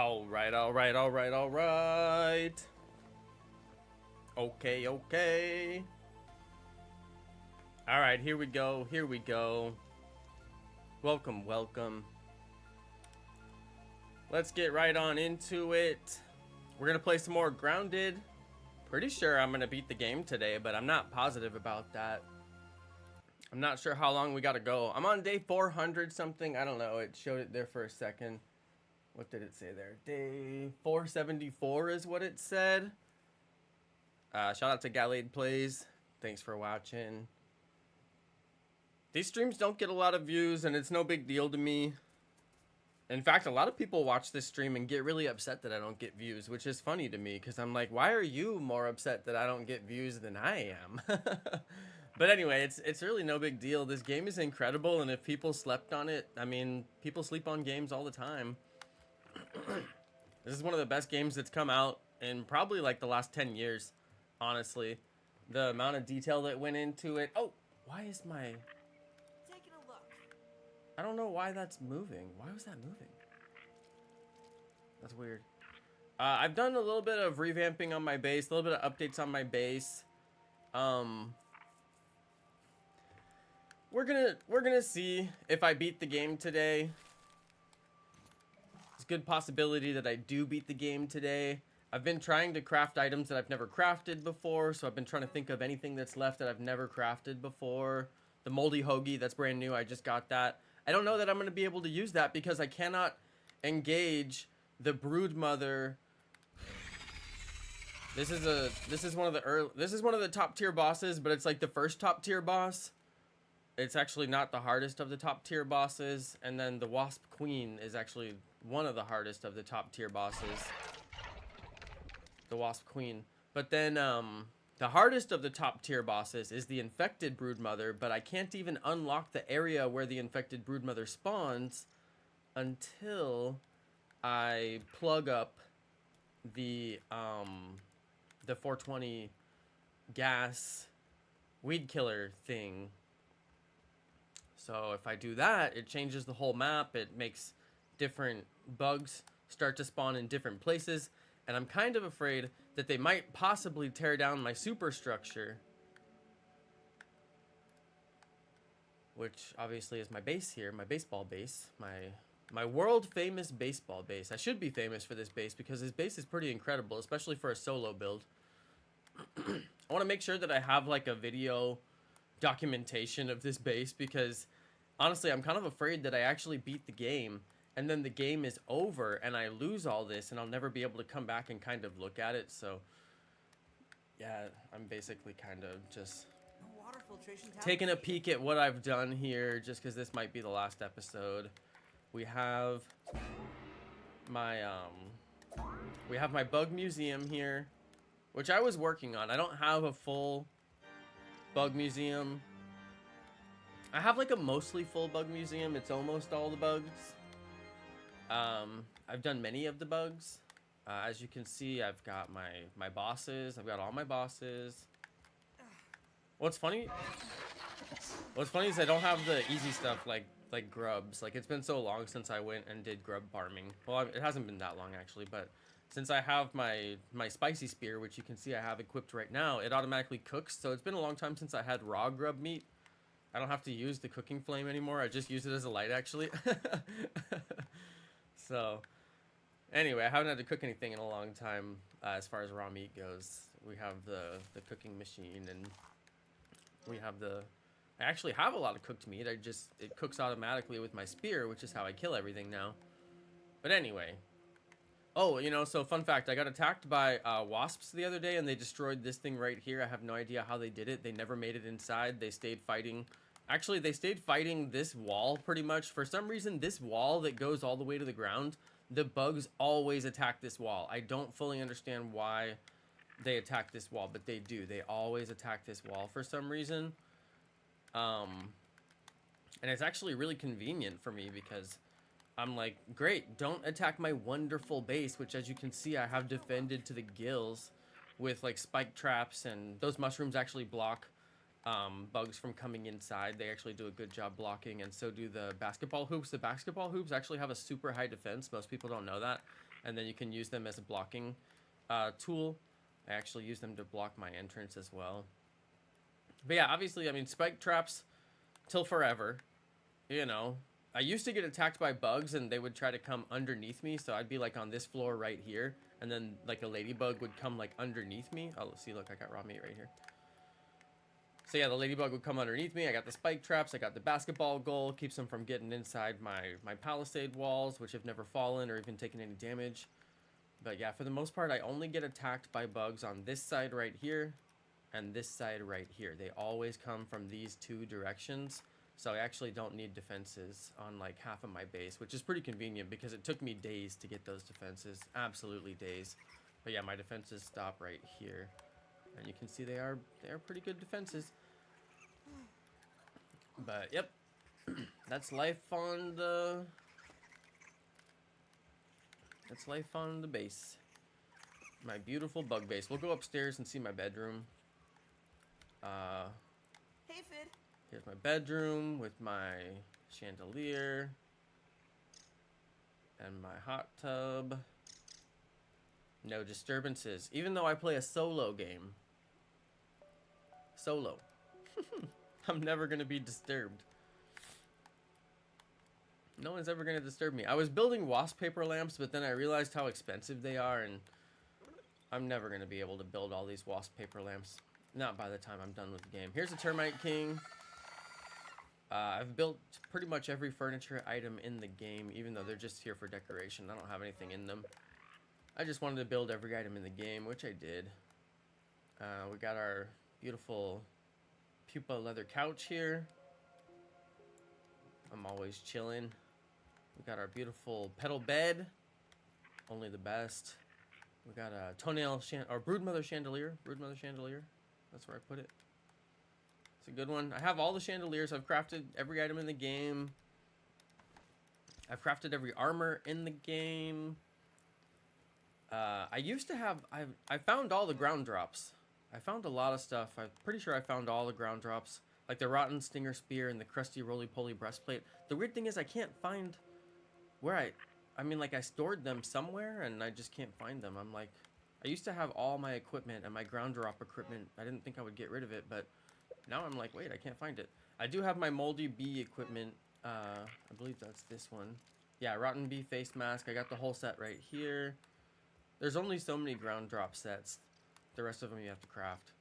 Alright. Okay. Alright, here we go. Welcome. Let's get right on into it. We're gonna play some more Grounded. Pretty sure I'm gonna beat the game today, but I'm not positive about that. I'm not sure how long we gotta go. I'm on day 400 something. I don't know. It showed it there for a second. What did it say there? Day 474 is what it said. Shout out to Galade Plays. Thanks for watching. These streams don't get a lot of views, and it's no big deal to me. In fact, a lot of people watch this stream and get really upset that I don't get views, which is funny to me, because I'm like, why are you more upset that I don't get views than I am? But anyway, it's really no big deal. This game is incredible, and if people slept on it, I mean, people sleep on games all the time. This is one of the best games that's come out in probably like the last 10 years, honestly. The amount of detail that went into it. Oh, why is my... Taking a look. I don't know why that's moving. Why was that moving? That's weird. I've done a little bit of revamping on my base, a little bit of updates on my base. We're gonna see if I beat the game today. It's a good possibility that I do beat the game today. I've been trying to craft items that I've never crafted before, so I've been trying to think of anything that's left that I've never crafted before. The moldy hoagie, that's brand new. I just got that. I don't know that I'm going to be able to use that because I cannot engage the brood mother. This is one of the top tier bosses, but it's like the first top tier boss. It's actually not the hardest of the top tier bosses, and then the wasp queen is actually one of the hardest of the top tier bosses. The wasp queen. But then the hardest of the top tier bosses is the infected broodmother, but I can't even unlock the area where the infected broodmother spawns until I plug up the 420 gas weed killer thing. So if I do that, it changes the whole map. It makes different bugs start to spawn in different places. And I'm kind of afraid that they might possibly tear down my superstructure, which obviously is my base here, my baseball base, my world famous baseball base. I should be famous for this base because this base is pretty incredible, especially for a solo build. I want to make sure that I have like a video documentation of this base because honestly, I'm kind of afraid that I actually beat the game and then the game is over and I lose all this and I'll never be able to come back and kind of look at it. So yeah, I'm basically kind of just taking a peek at what I've done here just because this might be the last episode. We have my bug museum here, which I was working on. I don't have a full bug museum. I have like a mostly full bug museum. It's almost all the bugs. I've done many of the bugs. As you can see, I've got my bosses. I've got all my bosses. What's funny is I don't have the easy stuff like grubs. Like, it's been so long since I went and did grub farming. Well, it hasn't been that long actually, but since I have my spicy spear, which you can see I have equipped right now, it automatically cooks. So it's been a long time since I had raw grub meat. I don't have to use the cooking flame anymore. I just use it as a light actually. So anyway, I haven't had to cook anything in a long time as far as raw meat goes. We have the cooking machine, and we have I actually have a lot of cooked meat. It cooks automatically with my spear, which is how I kill everything now. But anyway. Oh, you know, so fun fact, I got attacked by wasps the other day, and they destroyed this thing right here. I have no idea how they did it. They never made it inside. They stayed fighting. Actually, they stayed fighting this wall pretty much. For some reason, this wall that goes all the way to the ground, the bugs always attack this wall. I don't fully understand why they attack this wall, but they do. They always attack this wall for some reason. And it's actually really convenient for me because I'm like, great, don't attack my wonderful base, which as you can see, I have defended to the gills with like spike traps, and those mushrooms actually block bugs from coming inside. They actually do a good job blocking, and so do the basketball hoops. The basketball hoops actually have a super high defense. Most people don't know that. and then you can use them as a blocking tool. I actually use them to block my entrance as well. But yeah, obviously, I mean, spike traps till forever. You know, I used to get attacked by bugs and they would try to come underneath me. So I'd be like on this floor right here. And then like a ladybug would come like underneath me. Oh, see, look, I got raw meat right here. So yeah, the ladybug would come underneath me. I got the spike traps. I got the basketball goal. Keeps them from getting inside my palisade walls, which have never fallen or even taken any damage. But yeah, for the most part, I only get attacked by bugs on this side right here and this side right here. They always come from these two directions. So I actually don't need defenses on like half of my base, which is pretty convenient because it took me days to get those defenses. Absolutely days. But yeah, my defenses stop right here. And you can see they are pretty good defenses. But yep. That's life on the base. My beautiful bug base. We'll go upstairs and see my bedroom. Hey, Fid. Here's my bedroom with my chandelier and my hot tub. No disturbances. Even though I play a solo game. Solo. I'm never going to be disturbed. No one's ever going to disturb me. I was building wasp paper lamps, but then I realized how expensive they are, and I'm never going to be able to build all these wasp paper lamps. Not by the time I'm done with the game. Here's a termite king. I've built pretty much every furniture item in the game, even though they're just here for decoration. I don't have anything in them. I just wanted to build every item in the game, which I did. We got our beautiful pupa leather couch here. I'm always chilling. We got our beautiful petal bed. Only the best. We got a toenail or broodmother chandelier. Broodmother chandelier. That's where I put it. It's a good one. I have all the chandeliers. I've crafted every item in the game. I've crafted every armor in the game. I used to have... I found all the ground drops. I found a lot of stuff. I'm pretty sure I found all the ground drops. Like the rotten stinger spear and the crusty roly-poly breastplate. The weird thing is I can't find where I mean, like I stored them somewhere and I just can't find them. I'm like... I used to have all my equipment and my ground drop equipment. I didn't think I would get rid of it, but now I'm like, wait, I can't find it. I do have my moldy bee equipment. I believe that's this one. Yeah, rotten bee face mask. I got the whole set right here. There's only so many ground drop sets. The rest of them you have to craft.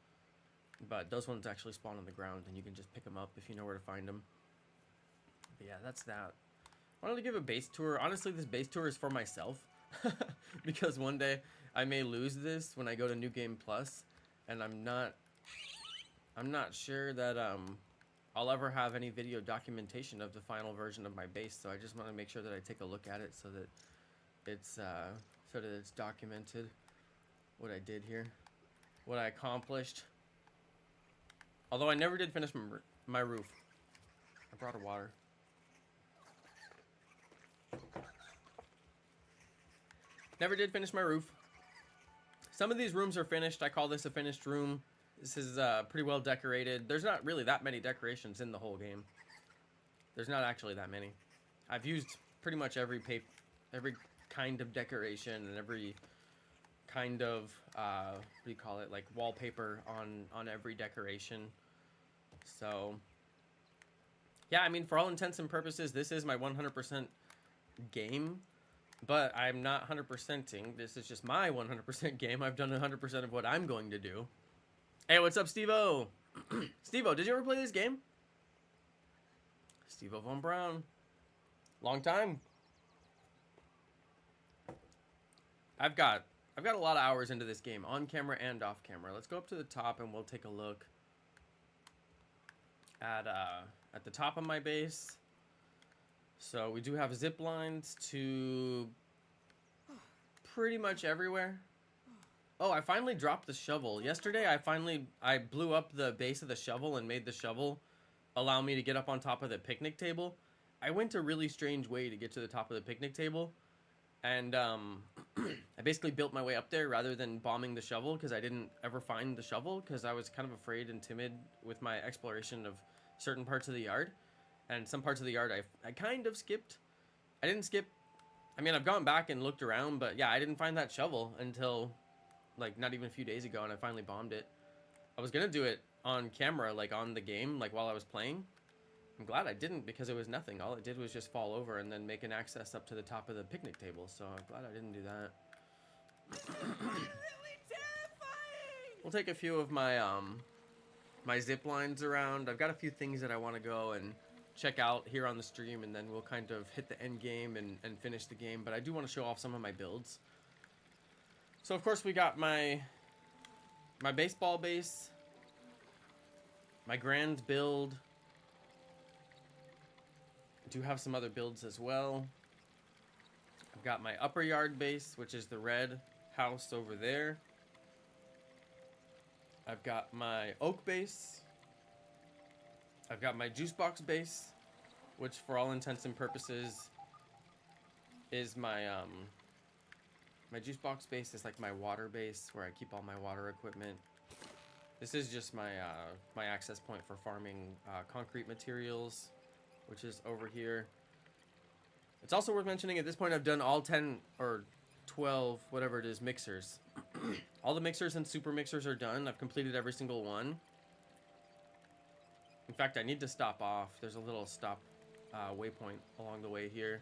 But those ones actually spawn on the ground and you can just pick them up if you know where to find them. But yeah, that's that. I wanted to give a base tour. Honestly, this base tour is for myself. Because one day I may lose this when I go to New Game Plus, and I'm not sure that I'll ever have any video documentation of the final version of my base. So I just want to make sure that I take a look at it so that it's documented what I did here, what I accomplished. Although I never did finish my roof. I brought her water. Never did finish my roof. Some of these rooms are finished. I call this a finished room. This is pretty well decorated. There's not really that many decorations in the whole game. There's not actually that many. I've used pretty much every kind of decoration and every kind of what do you call it, like wallpaper on every decoration. So yeah, I mean, for all intents and purposes, this is my 100% game. But I'm not 100%ing. This is just my 100% game. I've done 100% of what I'm going to do. Hey, what's up, Steve-O? Steve-O, did you ever play this game? Steve-O Von Brown. Long time. I've got a lot of hours into this game, on camera and off camera. Let's go up to the top and we'll take a look at the top of my base. So we do have zip lines to pretty much everywhere. Oh, I finally dropped the shovel. Yesterday, I blew up the base of the shovel and made the shovel allow me to get up on top of the picnic table. I went a really strange way to get to the top of the picnic table. And I basically built my way up there rather than bombing the shovel because I didn't ever find the shovel because I was kind of afraid and timid with my exploration of certain parts of the yard. And some parts of the yard I kind of skipped. I didn't skip I mean, I've gone back and looked around, but yeah, I didn't find that shovel until like not even a few days ago, and I finally bombed it. I was gonna do it on camera, like on the game, like while I was playing. I'm glad I didn't, because it was nothing. All it did was just fall over and then make an access up to the top of the picnic table. So I'm glad I didn't do that. Really terrifying! We'll take a few of my my zip lines around. I've got a few things that I want to go and check out here on the stream, and then we'll kind of hit the end game and finish the game. But I do want to show off some of my builds. So of course we got my baseball base, my grand build. I do have some other builds as well. I've got my upper yard base, which is the red house over there. I've got my oak base. I've got my juice box base, which for all intents and purposes is my my juice box base is like my water base where I keep all my water equipment. This is just my my access point for farming concrete materials, which is over here. It's also worth mentioning at this point I've done all 10 or 12, whatever it is, mixers. All the mixers and super mixers are done. I've completed every single one. In fact, I need to stop off. There's a little stop waypoint along the way here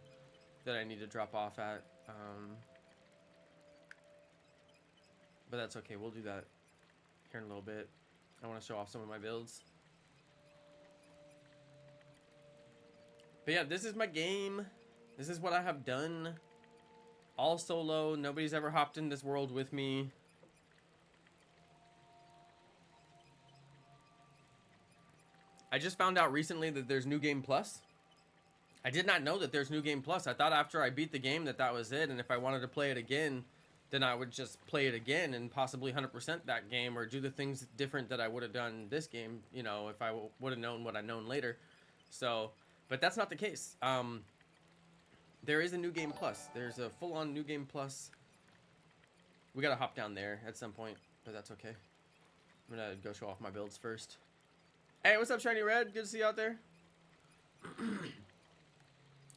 that I need to drop off at. But that's okay. We'll do that here in a little bit. I want to show off some of my builds. But yeah, this is my game. This is what I have done. All solo. Nobody's ever hopped in this world with me. I just found out recently that there's New Game Plus. I did not know that there's New Game Plus. I thought after I beat the game that that was it, and if I wanted to play it again, then I would just play it again and possibly 100% that game, or do the things different that I would have done this game, you know, if I would have known what I known later. So, but that's not the case. There is a New Game Plus. There's a full-on New Game Plus. We gotta hop down there at some point, but that's okay. I'm gonna go show off my builds first. Hey, what's up, Shiny Red? Good to see you out there. But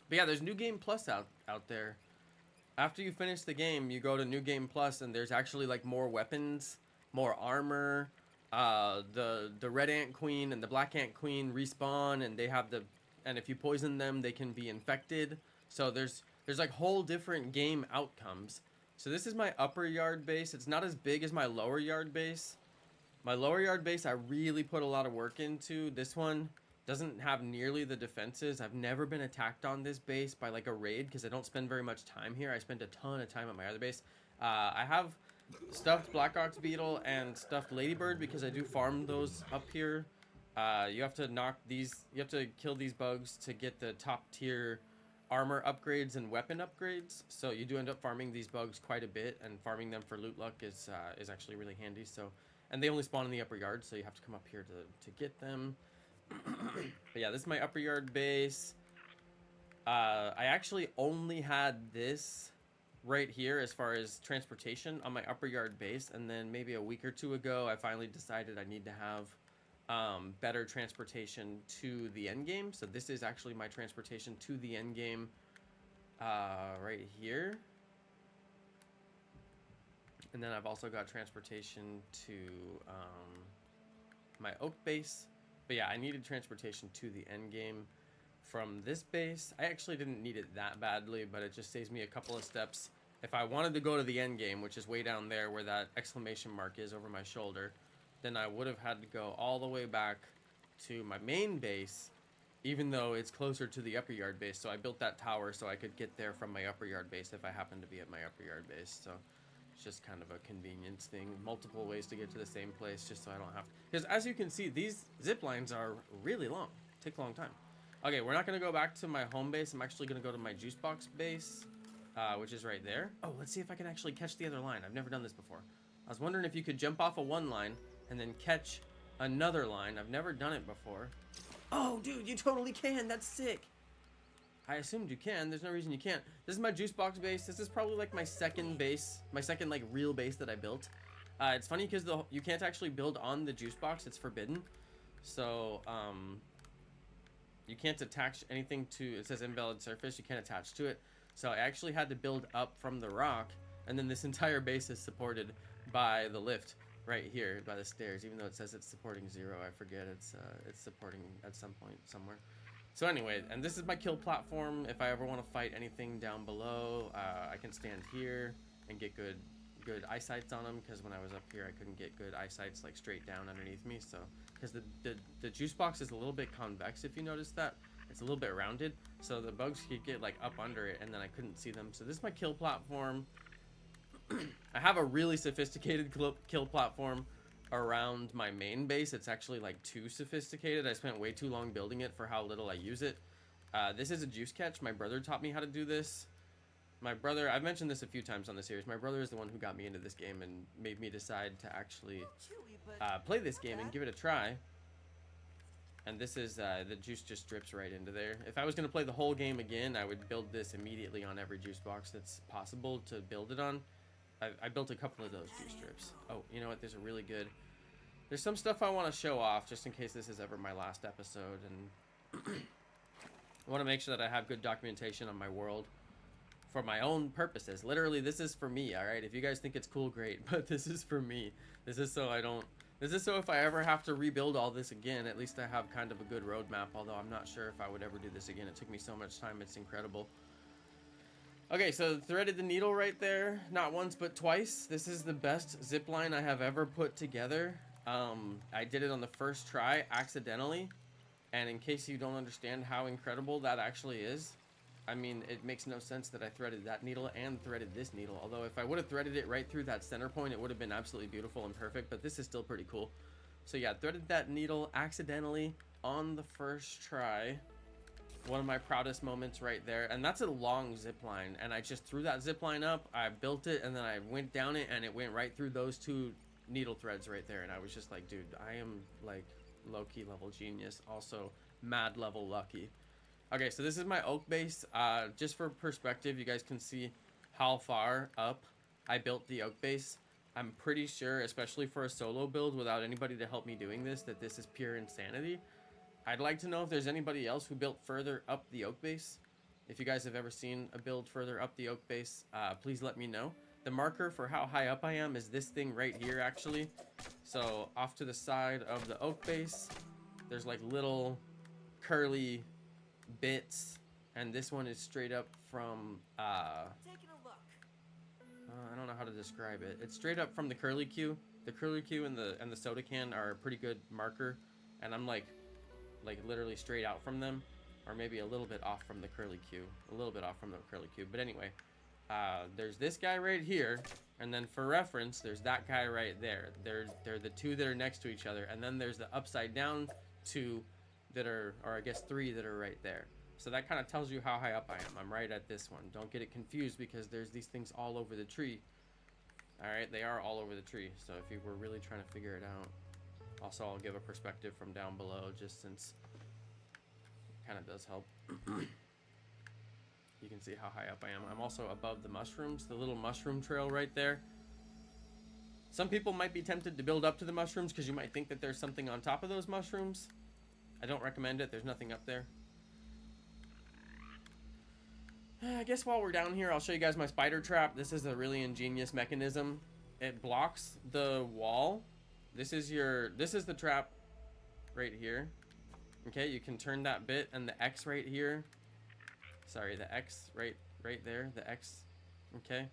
yeah, there's New Game Plus out there. After you finish the game, you go to New Game Plus, and there's actually like more weapons, more armor. The Red Ant Queen and the Black Ant Queen respawn, and they have the, and if you poison them, they can be infected. So there's like whole different game outcomes. So this is my upper yard base. It's not as big as my lower yard base. My lower yard base, I really put a lot of work into. This one doesn't have nearly the defenses. I've never been attacked on this base by like a raid because I don't spend very much time here. I spend a ton of time at my other base. I have stuffed Black Ox Beetle and stuffed Ladybird because I do farm those up here. You have to knock these, you have to kill these bugs to get the top tier armor upgrades and weapon upgrades. So you do end up farming these bugs quite a bit, and farming them for loot luck is actually really handy. So, and they only spawn in the upper yard, so you have to come up here to get them. But yeah, this is my upper yard base. I actually only had this right here as far as transportation on my upper yard base, and then maybe a week or two ago I finally decided I need to have better transportation to the end game. So this is actually my transportation to the end game right here. And then I've also got transportation to my oak base. But yeah, I needed transportation to the end game from this base. I actually didn't need it that badly, but it just saves me a couple of steps. If I wanted to go to the end game, which is way down there where that exclamation mark is over my shoulder, then I would have had to go all the way back to my main base, even though it's closer to the upper yard base. So I built that tower so I could get there from my upper yard base if I happened to be at my upper yard base. So it's just kind of a convenience thing. Multiple ways to get to the same place just so I don't have to. Because as you can see, these zip lines are really long. Take a long time. Okay, we're not going to go back to my home base. I'm actually going to go to my juice box base, which is right there. Oh, let's see if I can actually catch the other line. I've never done this before. I was wondering if you could jump off of one line and then catch another line. I've never done it before. Oh, dude, you totally can. That's sick. I assumed you can. There's no reason you can't. This is my juice box base. This is probably like my second base, my second like real base that I built. It's funny because you can't actually build on the juice box. It's forbidden. So you can't attach anything to, it says invalid surface. You can't attach to it. So I actually had to build up from the rock, and then this entire base is supported by the lift right here, by the stairs. Even though it says it's supporting 0, I forget it's supporting at some point somewhere. So anyway, and this is my kill platform. If I ever want to fight anything down below, I can stand here and get good eyesights on them, because when I was up here I couldn't get good eyesights like straight down underneath me. So because the juice box is a little bit convex, if you notice that. It's a little bit rounded, so the bugs could get like up under it and then I couldn't see them. So this is my kill platform. I have a really sophisticated kill platform around my main base. It's actually like too sophisticated. I spent way too long building it for how little I use it. This is a juice catch. My brother taught me how to do this. My brother, I've mentioned this a few times on the series. My brother is the one who got me into this game and made me decide to actually play this game and give it a try. And this is, the juice just drips right into there. If I was going to play the whole game again, I would build this immediately on every juice box that's possible to build it on. I built a couple of those juice strips. Oh, you know what? There's a really good... There's some stuff I want to show off, just in case this is ever my last episode. And I want to make sure that I have good documentation on my world for my own purposes. Literally, this is for me, alright? If you guys think it's cool, great. But this is for me. This is so I don't... This is so if I ever have to rebuild all this again, at least I have kind of a good roadmap. Although I'm not sure if I would ever do this again. It took me so much time. It's incredible. Okay, so threaded the needle right there, not once but twice. This is the best zip line I have ever put together. I did it on the first try accidentally, and in case you don't understand how incredible that actually is, I mean, it makes no sense that I threaded that needle and threaded this needle. Although if I would have threaded it right through that center point, it would have been absolutely beautiful and perfect, but this is still pretty cool. So yeah, threaded that needle accidentally on the first try. One of my proudest moments right there. And that's a long zip line, and I just threw that zip line up, I built it, and then I went down it, and it went right through those two needle threads right there. And I was just like, dude, I am like low-key level genius, also mad level lucky. Okay, so this is my oak base. Just for perspective, you guys can see how far up I built the oak base. I'm pretty sure, especially for a solo build without anybody to help me doing this, that this is pure insanity. I'd like to know if there's anybody else who built further up the oak base. If you guys have ever seen a build further up the oak base, please let me know. The marker for how high up I am is this thing right here, actually. So off to the side of the oak base, there's like little curly bits, and this one is straight up from Taking a look. I don't know how to describe it. It's straight up from the curly Q. The curly Q and the soda can are a pretty good marker, and I'm like literally straight out from them, or maybe a little bit off from the curly Q, but anyway, there's this guy right here, and then for reference there's that guy right there. They're the two that are next to each other, and then there's the upside down two that are, or I guess three that are right there. So that kind of tells you how high up I am. I'm right at this one. Don't get it confused, because there's these things all over the tree. Alright, they are all over the tree, so if you were really trying to figure it out. Also, I'll give a perspective from down below, just since it kind of does help. You can see how high up I am. I'm also above the mushrooms, the little mushroom trail right there. Some people might be tempted to build up to the mushrooms because you might think that there's something on top of those mushrooms. I don't recommend it. There's nothing up there. I guess while we're down here, I'll show you guys my spider trap. This is a really ingenious mechanism. It blocks the wall. This is the trap right here. Okay, you can turn that bit, and the X right here. Sorry, the X right there, the X. Okay.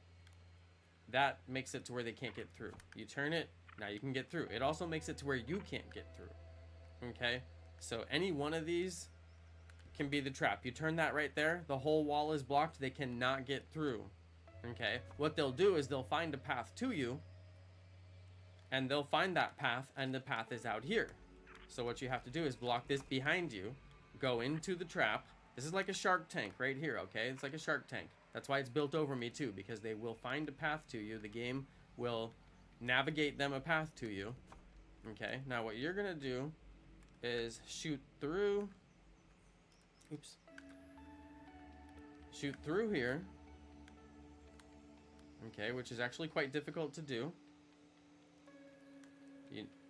That makes it to where they can't get through. You turn it, now you can get through. It also makes it to where you can't get through. Okay? So any one of these can be the trap. You turn that right there, the whole wall is blocked, they cannot get through. Okay? What they'll do is they'll find a path to you, and they'll find that path, and the path is out here. So what you have to do is block this behind you, go into the trap. This is like a shark tank right here, okay? It's like a shark tank. That's why it's built over me too, because they will find a path to you. The game will navigate them a path to you. Okay, now what you're gonna do is shoot through. Oops. Shoot through here. Okay, which is actually quite difficult to do.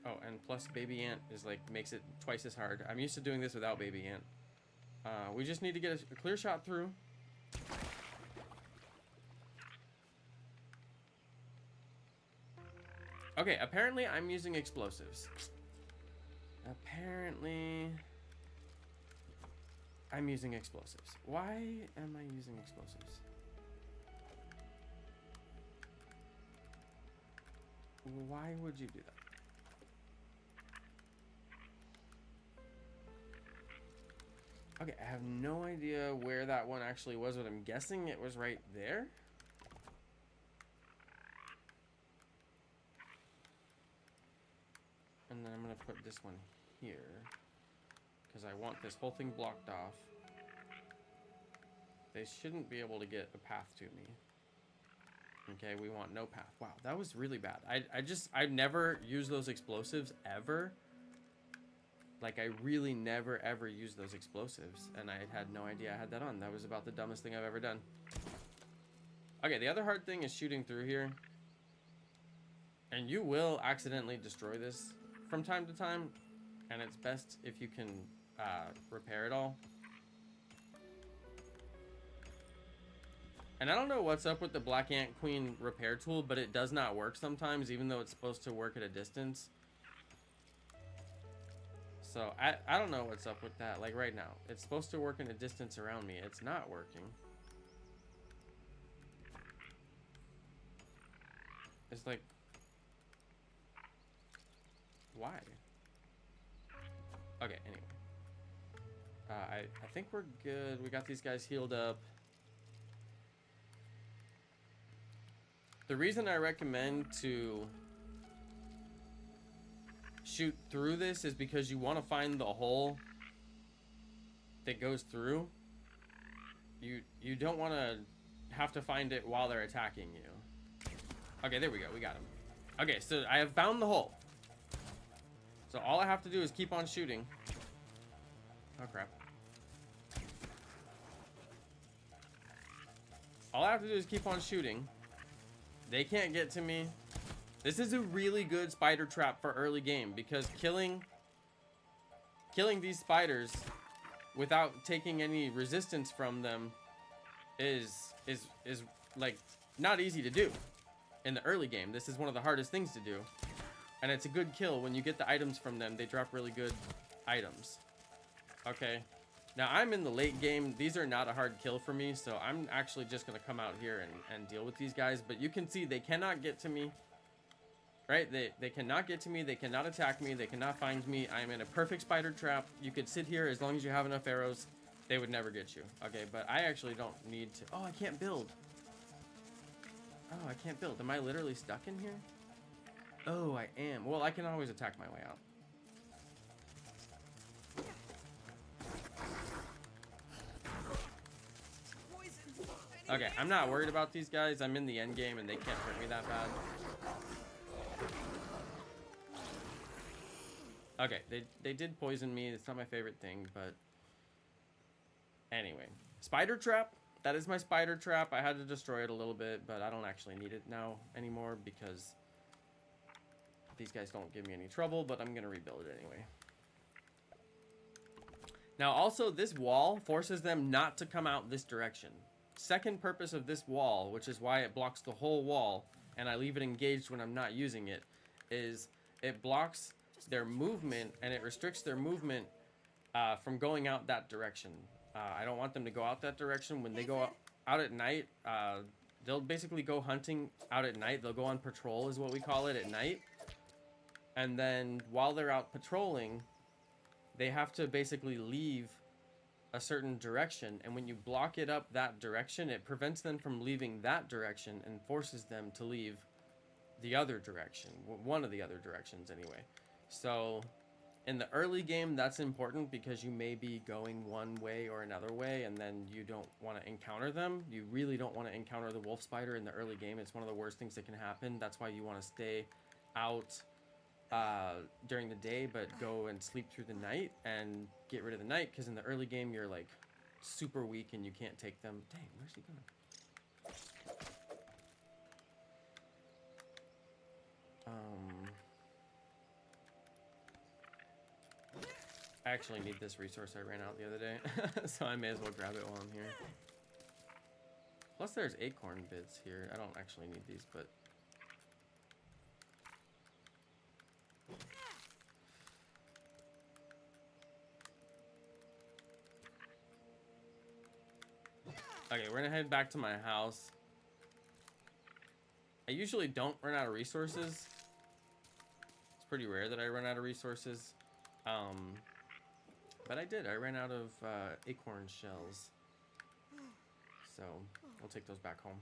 Oh, and plus baby ant is like, makes it twice as hard. I'm used to doing this without baby ant. We just need to get a clear shot through. Okay, apparently I'm using explosives. Apparently I'm using explosives. Why am I using explosives? Why would you do that? Okay, I have no idea where that one actually was, but I'm guessing it was right there. And then I'm gonna put this one here because I want this whole thing blocked off. They shouldn't be able to get a path to me. Okay, we want no path. Wow, that was really bad. I never use those explosives ever. Like, I really never ever use those explosives, and I had no idea I had that on. That was about the dumbest thing I've ever done. Okay, the other hard thing is shooting through here. And you will accidentally destroy this from time to time, and it's best if you can repair it all. And I don't know what's up with the Black Ant Queen repair tool, but it does not work sometimes, even though it's supposed to work at a distance. So I don't know what's up with that. Like right now, it's supposed to work in a distance around me. It's not working. It's like, why? Okay, anyway. I think we're good. We got these guys healed up. The reason I recommend to shoot through this is because you want to find the hole that goes through. You don't want to have to find it while they're attacking you. Okay, there we go. We got him. Okay, so I have found the hole. So all I have to do is keep on shooting. Oh, crap. All I have to do is keep on shooting. They can't get to me. This is a really good spider trap for early game because killing these spiders without taking any resistance from them is like not easy to do in the early game. This is one of the hardest things to do, and it's a good kill when you get the items from them. They drop really good items. Okay, now I'm in the late game. These are not a hard kill for me, so I'm actually just gonna come out here and deal with these guys. But you can see they cannot get to me. Right? They cannot get to me. They cannot attack me. They cannot find me. I'm in a perfect spider trap. You could sit here as long as you have enough arrows. They would never get you. Okay, but I actually don't need to. Oh, I can't build. Oh, I can't build. Am I literally stuck in here? Oh, I am. Well, I can always attack my way out. Okay, I'm not worried about these guys. I'm in the end game and they can't hurt me that bad. Okay, they did poison me. It's not my favorite thing, but anyway. Spider trap. That is my spider trap. I had to destroy it a little bit, but I don't actually need it now anymore because these guys don't give me any trouble, but I'm going to rebuild it anyway. Now, also, this wall forces them not to come out this direction. Second purpose of this wall, which is why it blocks the whole wall, and I leave it engaged when I'm not using it, is it blocks their movement and it restricts their movement from going out that direction. I don't want them to go out that direction. When they go out at night, they'll basically go hunting out at night. They'll go on patrol is what we call it at night. And then while they're out patrolling, they have to basically leave a certain direction. And when you block it up that direction, it prevents them from leaving that direction and forces them to leave the other direction. One of the other directions anyway. So in the early game, that's important because you may be going one way or another way and then you don't want to encounter them. You really don't want to encounter the wolf spider in the early game. It's one of the worst things that can happen. That's why you want to stay out during the day, but go and sleep through the night and get rid of the night, because in the early game, you're like super weak and you can't take them. Dang, where's he going? I actually need this resource I ran out the other day, so I may as well grab it while I'm here. Plus there's acorn bits here. I don't actually need these, but Okay, we're gonna head back to my house. I usually don't run out of resources. It's pretty rare that I run out of resources. But I did. I ran out of acorn shells. So I'll take those back home.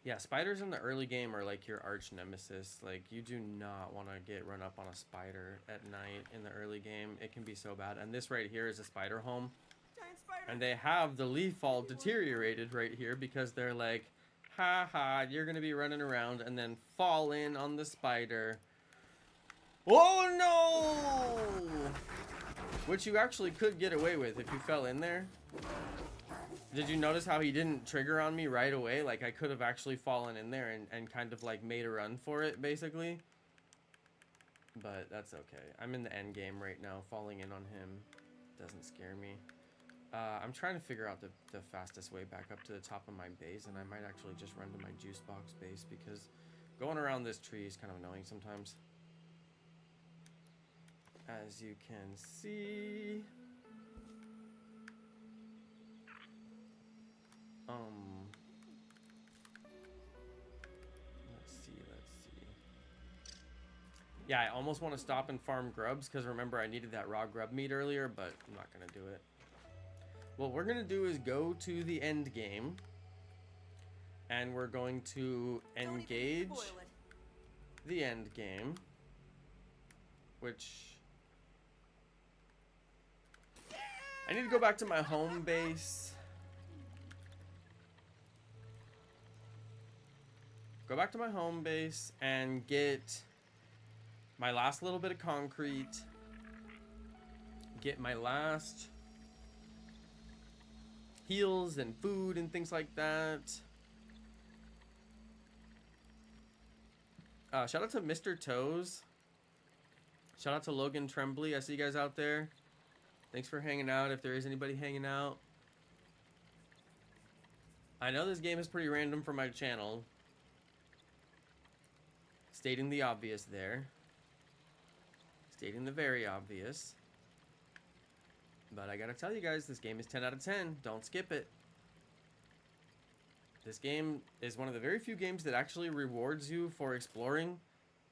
Yeah, spiders in the early game are like your arch nemesis. Like, you do not want to get run up on a spider at night in the early game. It can be so bad. And this right here is a spider home. Giant spider. And they have the leaf all deteriorated right here because they're like, ha ha, you're going to be running around and then fall in on the spider. Oh no! Which you actually could get away with if you fell in there. Did you notice how he didn't trigger on me right away? Like, I could have actually fallen in there and kind of like made a run for it, basically. But that's okay. I'm in the end game right now. Falling in on him doesn't scare me. I'm trying to figure out the fastest way back up to the top of my base, and I might actually just run to my juice box base because going around this tree is kind of annoying sometimes. As you can see... let's see. Yeah, I almost want to stop and farm grubs because remember I needed that raw grub meat earlier, but I'm not going to do it. What we're going to do is go to the end game and we're going to engage the end game, which I need to go back to my home base. Go back to my home base and get my last little bit of concrete. Get my last heals and food and things like that. Shout out to Mr. Toes. Shout out to Logan Tremblay. I see you guys out there. Thanks for hanging out if there is anybody hanging out. I know this game is pretty random for my channel. Stating the obvious there. Stating the very obvious. But I gotta tell you guys, this game is 10 out of 10. Don't skip it. This game is one of the very few games that actually rewards you for exploring,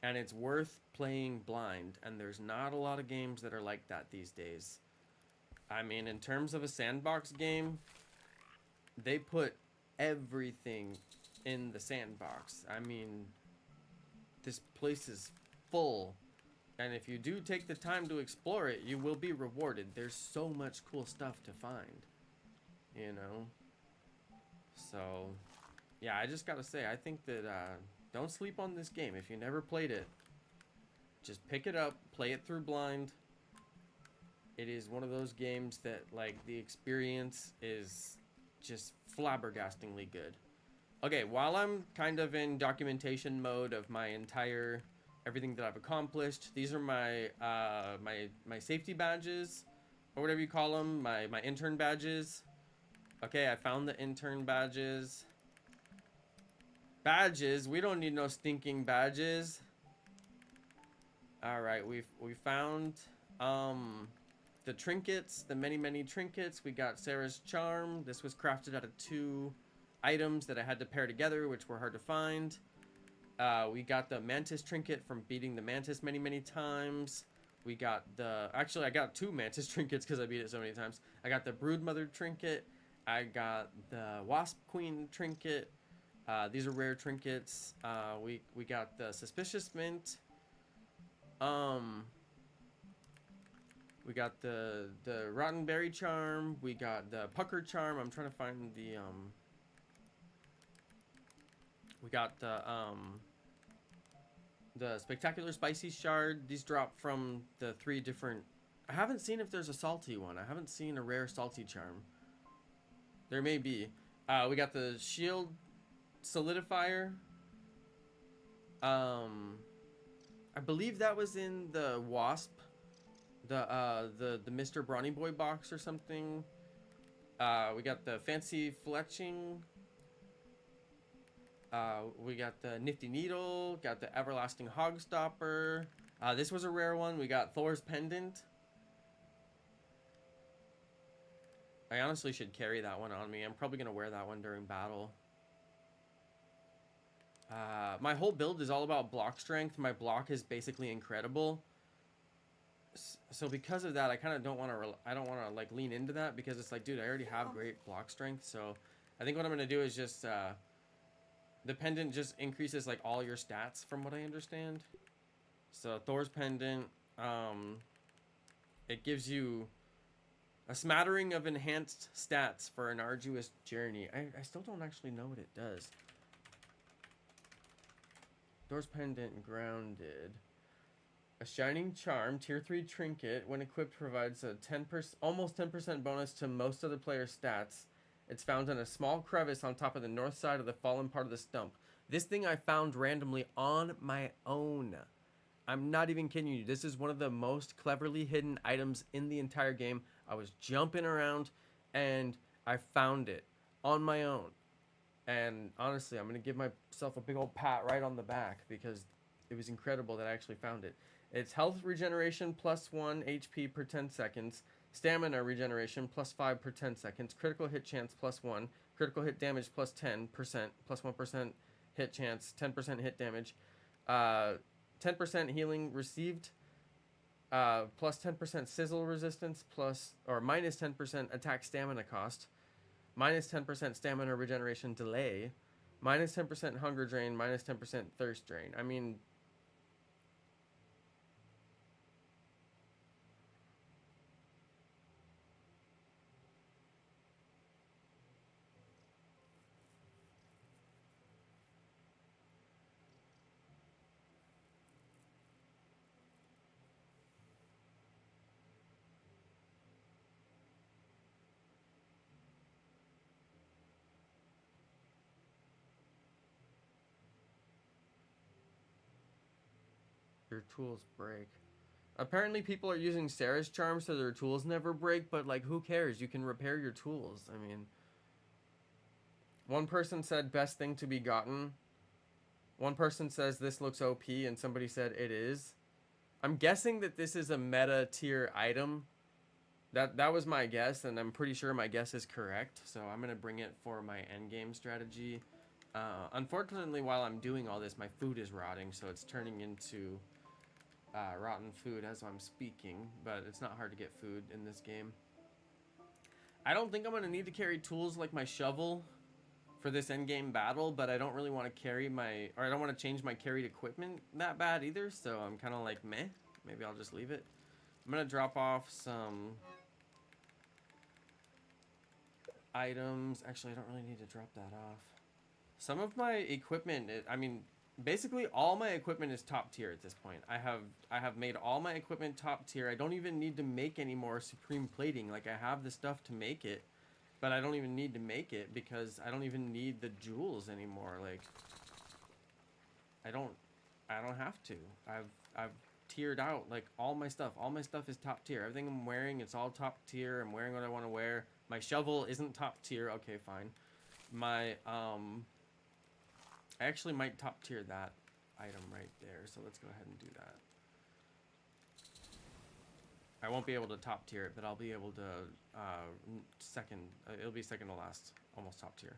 and it's worth playing blind. And there's not a lot of games that are like that these days. I mean, in terms of a sandbox game, they put everything in the sandbox. I mean, this place is full. And if you do take the time to explore it, you will be rewarded. There's so much cool stuff to find, you know? So, yeah, I just gotta say, I think that, don't sleep on this game. If you never played it, just pick it up, play it through blind. It is one of those games that, like, the experience is just flabbergastingly good. Okay, while I'm kind of in documentation mode of my entire... everything that I've accomplished. These are my my safety badges, or whatever you call them, my intern badges. Okay, I found the intern badges. Badges? We don't need no stinking badges. All right, we found the trinkets, the many trinkets. We got Sarah's charm. This was crafted out of 2 items that I had to pair together, which were hard to find. We got the mantis trinket from beating the mantis many times. We got the... actually, I got 2 mantis trinkets because I beat it so many times. I got the broodmother trinket. I got the wasp queen trinket. These are rare trinkets. We got the suspicious mint. We got the rotten berry charm. We got the pucker charm. I'm trying to find the... we got the spectacular spicy shard. These drop from the 3 different... I haven't seen if there's a salty one. I haven't seen a rare salty charm. There may be. We got the shield solidifier. I believe that was in the wasp. The Mr. Brawny Boy box or something. We got the fancy fletching. We got the Nifty Needle, got the Everlasting Hogstopper. This was a rare one. We got Thor's Pendant. I honestly should carry that one on me. I'm probably going to wear that one during battle. My whole build is all about block strength. My block is basically incredible. So because of that, I kind of don't want to. I don't want to like lean into that because it's like, dude, I already have great block strength. So I think what I'm gonna do is just the pendant just increases like all your stats from what I understand. So Thor's Pendant, it gives you a smattering of enhanced stats for an arduous journey. I still don't actually know what it does. Thor's Pendant grounded. A Shining Charm, tier 3 trinket, when equipped provides a 10%, almost 10% bonus to most of the player's stats. It's found in a small crevice on top of the north side of the fallen part of the stump. This thing I found randomly on my own. I'm not even kidding you. This is one of the most cleverly hidden items in the entire game. I was jumping around and I found it on my own. And honestly, I'm going to give myself a big old pat right on the back because it was incredible that I actually found it. It's health regeneration plus 1 HP per 10 seconds, stamina regeneration plus 5 per 10 seconds, critical hit chance plus 1, critical hit damage plus 10%, plus 1% hit chance, 10% hit damage, 10% healing received, plus 10% sizzle resistance, plus or minus 10% attack stamina cost, minus 10% stamina regeneration delay, minus 10% hunger drain, minus 10% thirst drain. I mean, your tools break. Apparently people are using Sarah's charm so their tools never break, but like who cares? You can repair your tools. I mean, one person said best thing to be gotten. One person says this looks OP and somebody said it is. I'm guessing that this is a meta tier item. That was my guess, and I'm pretty sure my guess is correct. So I'm gonna bring it for my endgame strategy. Unfortunately, while I'm doing all this, my food is rotting, so it's turning into rotten food as I'm speaking, but it's not hard to get food in this game. I don't think I'm going to need to carry tools like my shovel for this endgame battle, but I don't really want to carry I don't want to change my carried equipment that bad either, so I'm kind of like, meh. Maybe I'll just leave it. I'm going to drop off some items. Actually, I don't really need to drop that off. Some of my equipment, I mean, basically all my equipment is top tier at this point. I have made all my equipment top tier. I don't even need to make any more supreme plating. Like, I have the stuff to make it, but I don't even need to make it because I don't even need the jewels anymore. Like, I don't have to. I've tiered out like all my stuff. All my stuff is top tier. Everything I'm wearing, it's all top tier. I'm wearing what I want to wear. My shovel isn't top tier. Okay, fine. My I actually might top tier that item right there, so let's go ahead and do that. I won't be able to top tier it, but I'll be able to it'll be second to last, almost top tier.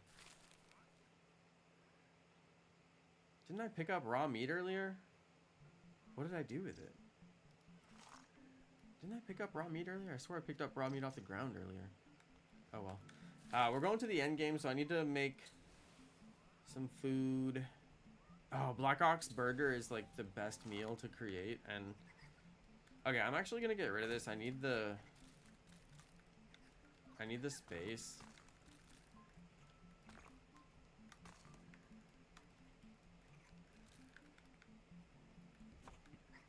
Didn't I pick up raw meat earlier? What did I do with it? Didn't I pick up raw meat earlier? I swear I picked up raw meat off the ground earlier. Oh well. We're going to the end game, so I need to make some food. Oh, Black Ox Burger is like the best meal to create. And okay, I'm actually gonna get rid of this. I need the space.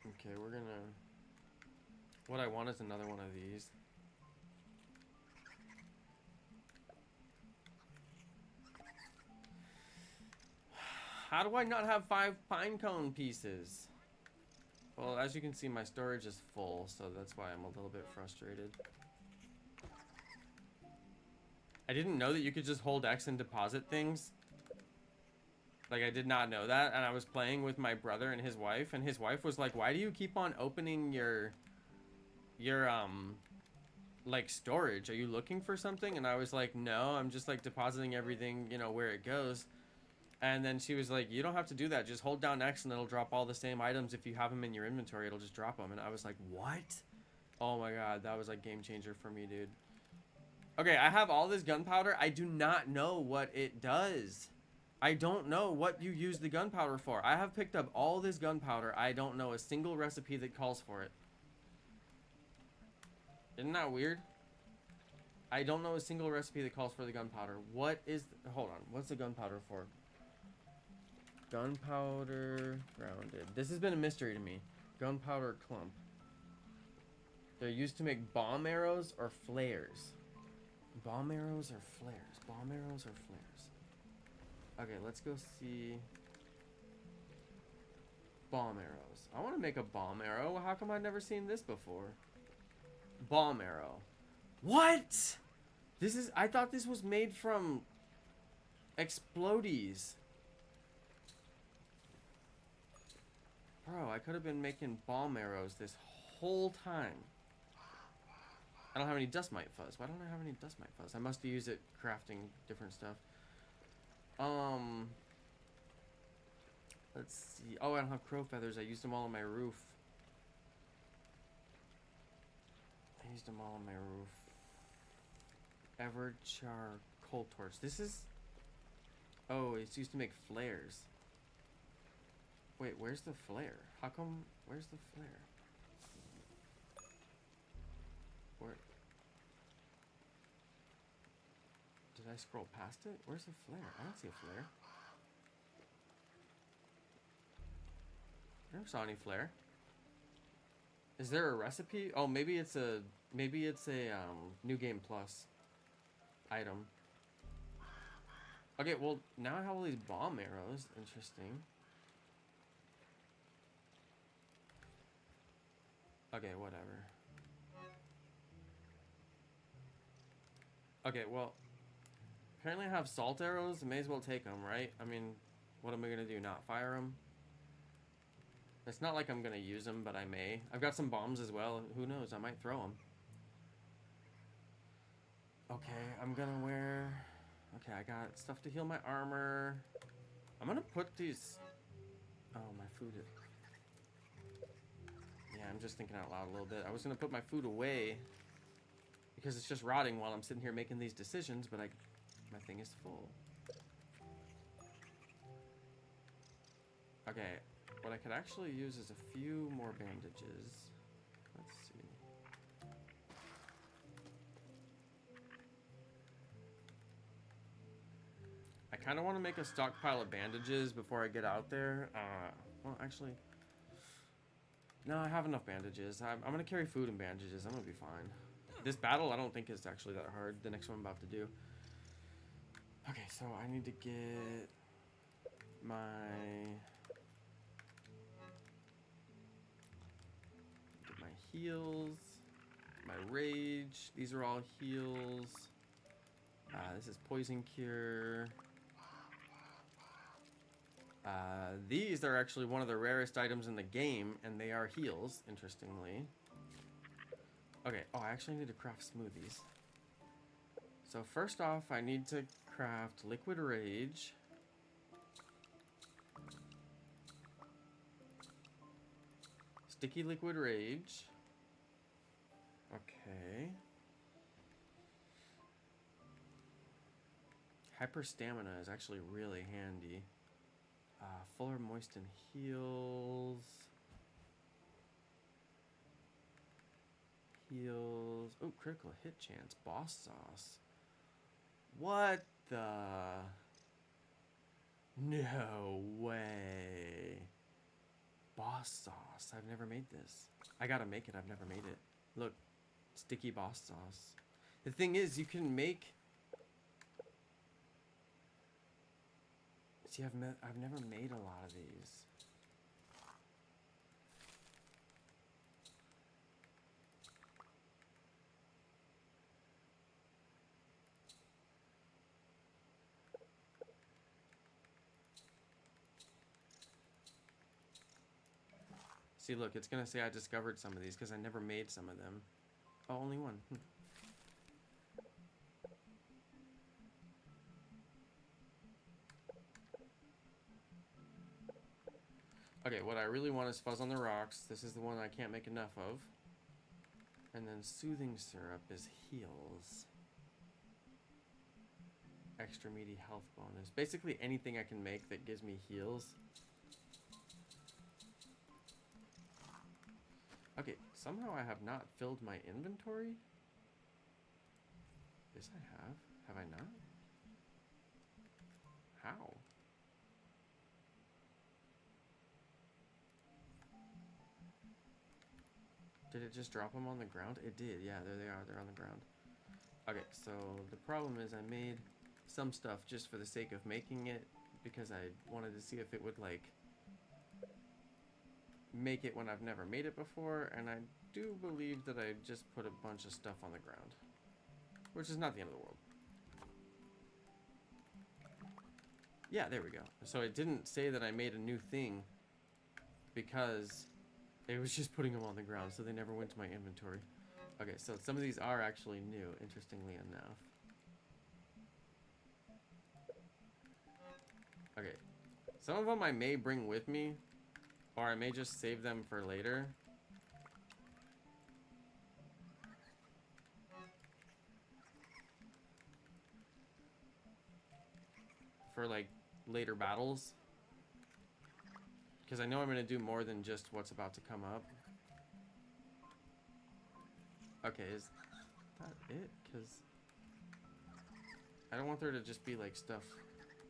Okay, we're gonna, what I want is another one of these. How do I not have 5 pine cone pieces? Well, as you can see, my storage is full, so that's why I'm a little bit frustrated. I didn't know that you could just hold X and deposit things. Like, I did not know that, and I was playing with my brother and his wife was like, why do you keep on opening your like, storage? Are you looking for something? And I was like, no, I'm just, like, depositing everything, you know, where it goes. And then she was like, you don't have to do that. Just hold down X and it'll drop all the same items. If you have them in your inventory, it'll just drop them. And I was like, what? Oh my god, that was, like, game changer for me, dude. Okay, I have all this gunpowder. I do not know what it does. I don't know what you use the gunpowder for. I have picked up all this gunpowder. I don't know a single recipe that calls for it. Isn't that weird? I don't know a single recipe that calls for the gunpowder. What is... Hold on. What's the gunpowder for? Gunpowder grounded. This has been a mystery to me. Gunpowder clump. They're used to make bomb arrows or flares. Bomb arrows or flares? Bomb arrows or flares? Okay, let's go see... Bomb arrows. I want to make a bomb arrow. How come I've never seen this before? Bomb arrow. What? This is... I thought this was made from... explodies. Bro, I could have been making bomb arrows this whole time. I don't have any dust mite fuzz. Why don't I have any dust mite fuzz? I must use it crafting different stuff. Let's see. Oh, I don't have crow feathers. I used them all on my roof. I used them all on my roof. Everchar coal torch. This is... Oh, it's used to make flares. Wait, where's the flare? How come... Where's the flare? Where... Did I scroll past it? Where's the flare? I don't see a flare. I never saw any flare. Is there a recipe? Oh, maybe it's a New Game Plus item. Okay, well, now I have all these bomb arrows. Interesting. Okay, whatever. Okay, well, apparently I have salt arrows. I may as well take them, right? I mean, what am I gonna do? Not fire them? It's not like I'm gonna use them, but I may. I've got some bombs as well. Who knows? I might throw them. Okay, I'm gonna wear... Okay, I got stuff to heal my armor. I'm gonna put these... Oh, my food... Yeah, I'm just thinking out loud a little bit. I was gonna put my food away because it's just rotting while I'm sitting here making these decisions, but my thing is full. Okay, what I could actually use is a few more bandages. Let's see. I kind of want to make a stockpile of bandages before I get out there. Well, actually... No, I have enough bandages. I'm going to carry food and bandages. I'm going to be fine. This battle, I don't think is actually that hard. The next one I'm about to do. Okay, so I need to get my heals, my rage. These are all heals. This is poison cure. These are actually one of the rarest items in the game, and they are heals, interestingly. Okay, oh, I actually need to craft smoothies. So first off, I need to craft liquid rage. Sticky liquid rage. Okay. Hyper stamina is actually really handy. Fuller moisten heals. Heals. Oh, critical hit chance. Boss sauce. What the? No way. Boss sauce. I've never made this. I gotta make it. I've never made it. Look. Sticky boss sauce. The thing is, you can make... See, I've never made a lot of these. See, look, it's gonna say I discovered some of these because I never made some of them. Oh, only one. Okay, what I really want is Fuzz on the Rocks. This is the one I can't make enough of. And then Soothing Syrup is heals. Extra meaty health bonus. Basically anything I can make that gives me heals. Okay, somehow I have not filled my inventory. Yes, I have. Have I not? How? Did it just drop them on the ground? It did, yeah, there they are. They're on the ground. Okay, so the problem is I made some stuff just for the sake of making it because I wanted to see if it would, like, make it when I've never made it before, and I do believe that I just put a bunch of stuff on the ground, which is not the end of the world. Yeah, there we go. So it didn't say that I made a new thing because it was just putting them on the ground, so they never went to my inventory. Okay, so some of these are actually new, interestingly enough. Okay, some of them I may bring with me, or I may just save them for later. For, like, later battles. Because I know I'm going to do more than just what's about to come up. Okay, is that it? Because I don't want there to just be, like, stuff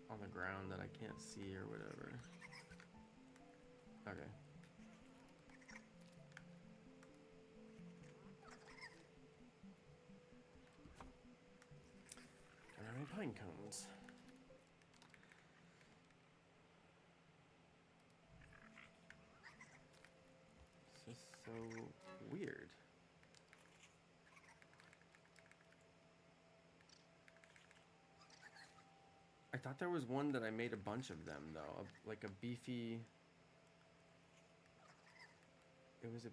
on the ground that I can't see or whatever. Okay. Don't have any pine cones. This is so weird. I thought there was one that I made a bunch of them, though. Like a beefy... It was a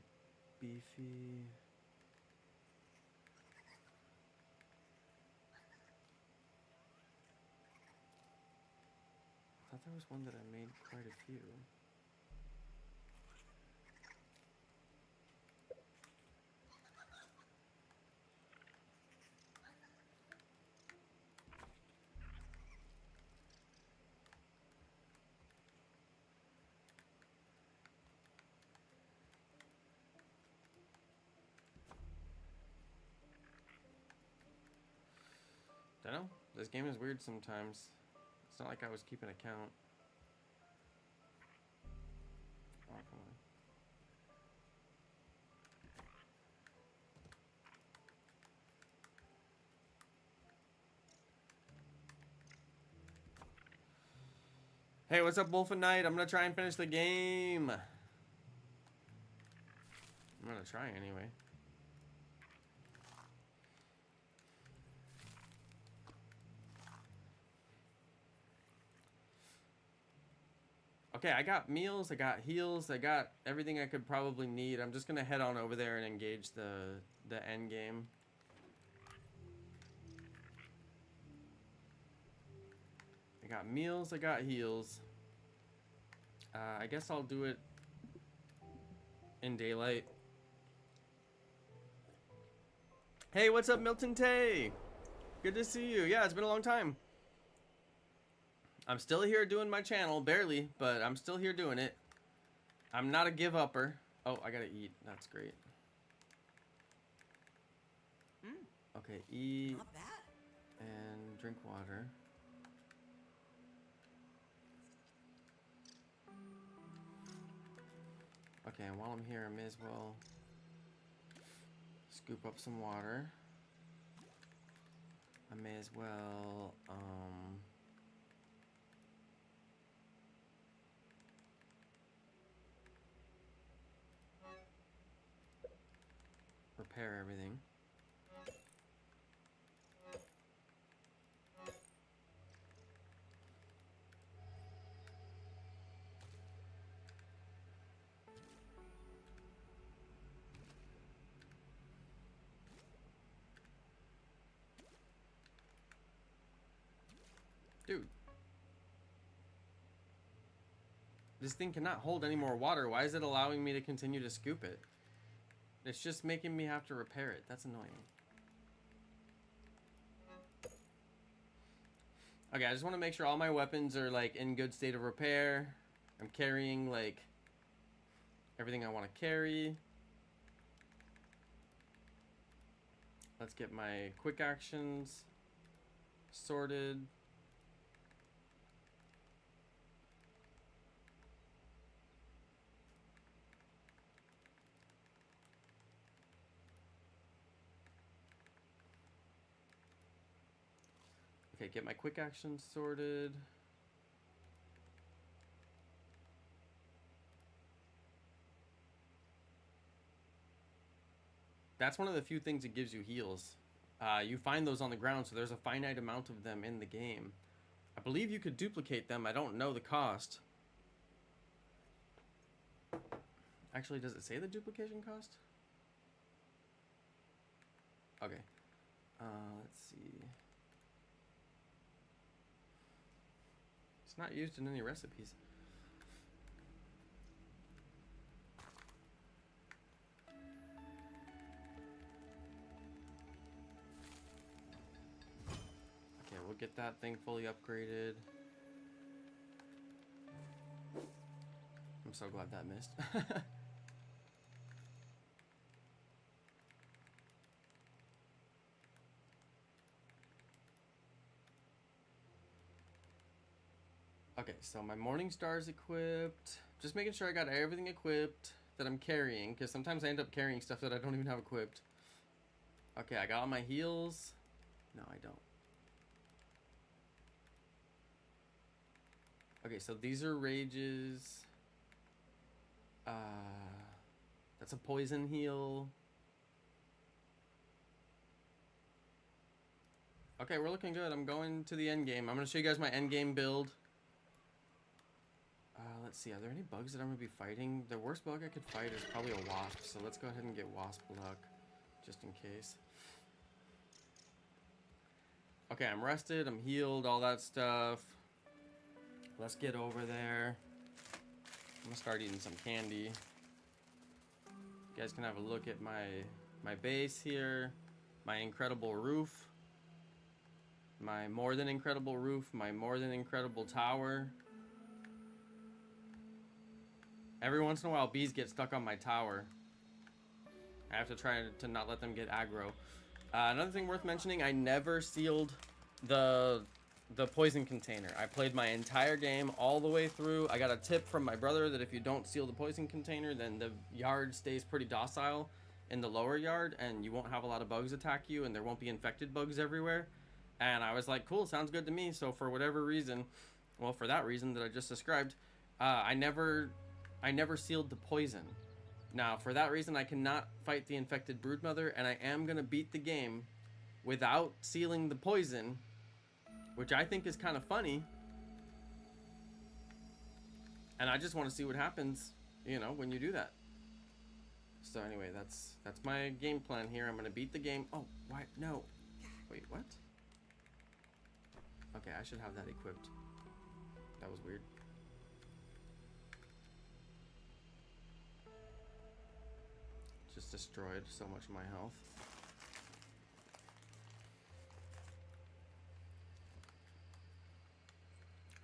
beefy... I thought there was one that I made quite a few. Dunno. This game is weird sometimes. It's not like I was keeping account. Oh, come on. Hey, what's up, Wolf and Knight? I'm gonna try and finish the game. I'm gonna try anyway. Okay, I got meals, I got heals, I got everything I could probably need. I'm just gonna head on over there and engage the end game. I got meals, I got heals. I guess I'll do it in daylight. Hey, what's up, Milton Tay? Good to see you. Yeah, it's been a long time. I'm still here doing my channel, barely, but I'm still here doing it. I'm not a give-upper. Oh, I gotta eat. That's great. Okay, eat. Not bad. And drink water. Okay, and while I'm here, I may as well scoop up some water. I may as well, repair everything. This thing cannot hold any more water. Why is it allowing me to continue to scoop it? It's just making me have to repair it. That's annoying. Okay, I just want to make sure all my weapons are like in good state of repair. I'm carrying like everything I want to carry. Let's get my quick actions sorted. Okay, get my quick actions sorted. That's one of the few things that gives you heals. You find those on the ground, so there's a finite amount of them in the game. I believe you could duplicate them. I don't know the cost. Actually, does it say the duplication cost? Okay. Let's see. It's not used in any recipes. Okay, we'll get that thing fully upgraded. I'm so glad that missed. Okay, so my Morning Star is equipped. Just making sure I got everything equipped that I'm carrying, because sometimes I end up carrying stuff that I don't even have equipped. Okay, I got all my heals. No, I don't. Okay, so these are rages. That's a poison heal. Okay, we're looking good. I'm going to the end game. I'm going to show you guys my end game build. Let's see. Are there any bugs that I'm going to be fighting? The worst bug I could fight is probably a wasp. So let's go ahead and get wasp luck, just in case. Okay, I'm rested. I'm healed. All that stuff. Let's get over there. I'm going to start eating some candy. You guys can have a look at my base here. My incredible roof. My more than incredible roof. My more than incredible tower. Every once in a while, bees get stuck on my tower. I have to try to not let them get aggro. Another thing worth mentioning, I never sealed the poison container. I played my entire game all the way through. I got a tip from my brother that if you don't seal the poison container, then the yard stays pretty docile in the lower yard, and you won't have a lot of bugs attack you, and there won't be infected bugs everywhere. And I was like, cool, sounds good to me. So for whatever reason, well, for that reason that I just described, I never sealed the poison. Now, for that reason, I cannot fight the infected broodmother, and I am going to beat the game without sealing the poison, which I think is kind of funny. And I just want to see what happens, you know, when you do that. So anyway, that's my game plan here. I'm going to beat the game. Oh, why? No. Wait, what? Okay, I should have that equipped. That was weird. Just destroyed so much of my health.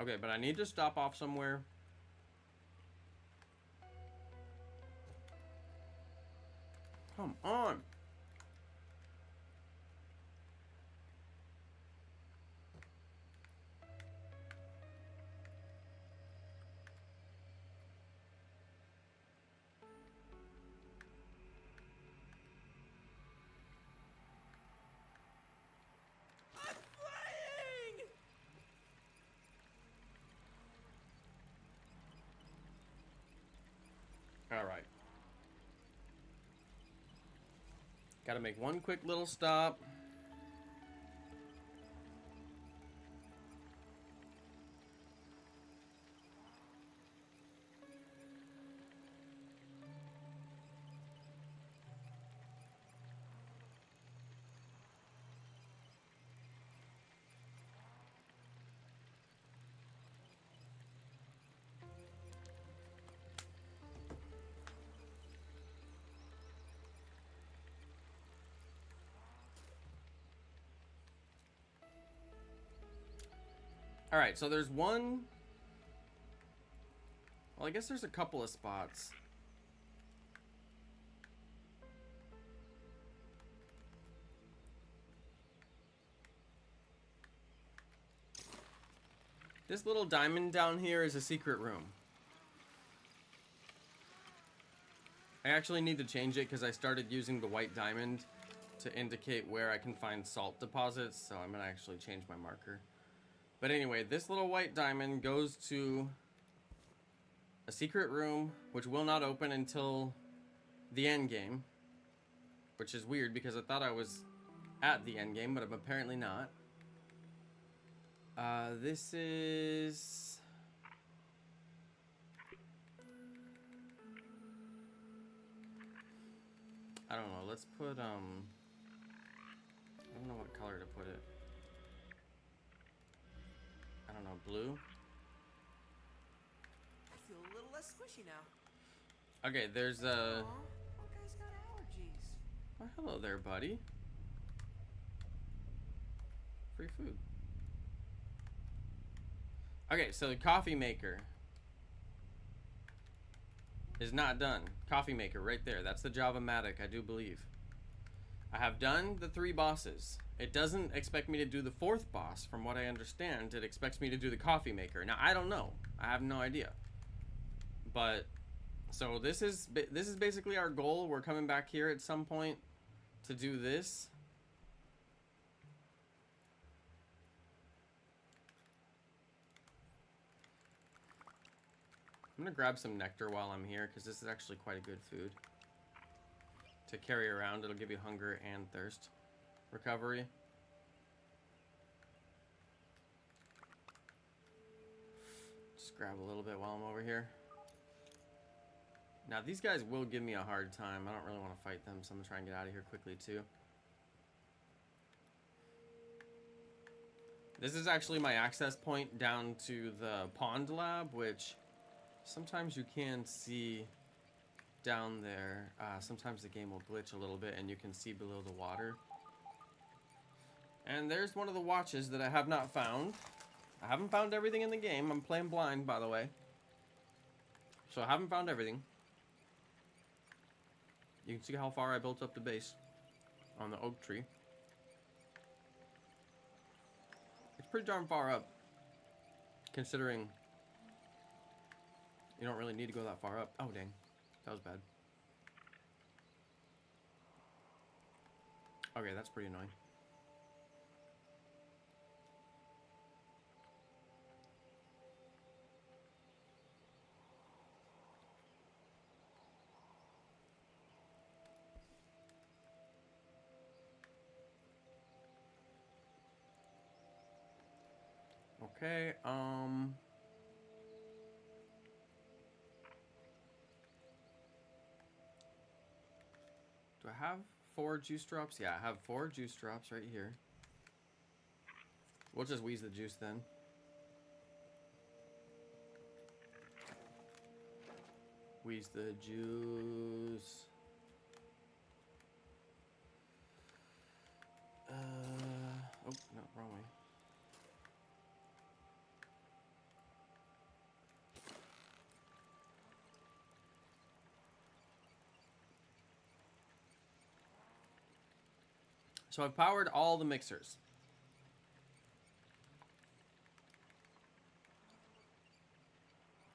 Okay, but I need to stop off somewhere. Come on. All right. Got to make one quick little stop. All right, so there's one. Well, I guess there's a couple of spots. This little diamond down here is a secret room. I actually need to change it because I started using the white diamond to indicate where I can find salt deposits, so I'm gonna actually change my marker. But anyway, this little white diamond goes to a secret room, which will not open until the end game, which is weird because I thought I was at the end game, but I'm apparently not. This is... I don't know, let's put, I don't know what color to put it. I don't know, blue? I feel a little less squishy now. Okay, there's a... Aw, one guy's got allergies. Oh, hello there, buddy. Free food. Okay, so the coffee maker is not done. Coffee maker right there. That's the JavaMatic, I do believe. I have done the 3 bosses. It doesn't expect me to do the 4th boss, from what I understand. It expects me to do the coffee maker. Now, I don't know. I have no idea. But, so this is basically our goal. We're coming back here at some point to do this. I'm gonna grab some nectar while I'm here, because this is actually quite a good food to carry around. It'll give you hunger and thirst recovery. Just grab a little bit while I'm over here. Now these guys will give me a hard time. I don't really want to fight them, so I'm gonna try and get out of here quickly too. This is actually my access point down to the pond lab, which sometimes you can see down there. Sometimes the game will glitch a little bit and you can see below the water. And there's one of the watches that I have not found. I haven't found everything in the game. I'm playing blind, by the way. So I haven't found everything. You can see how far I built up the base on the oak tree. It's pretty darn far up, considering you don't really need to go that far up. Oh, dang. That was bad. Okay, that's pretty annoying. Okay, do I have 4 juice drops? Yeah, I have 4 juice drops right here. We'll just wheeze the juice then. Wheeze the juice. Oh, no, wrong way. So I've powered all the mixers.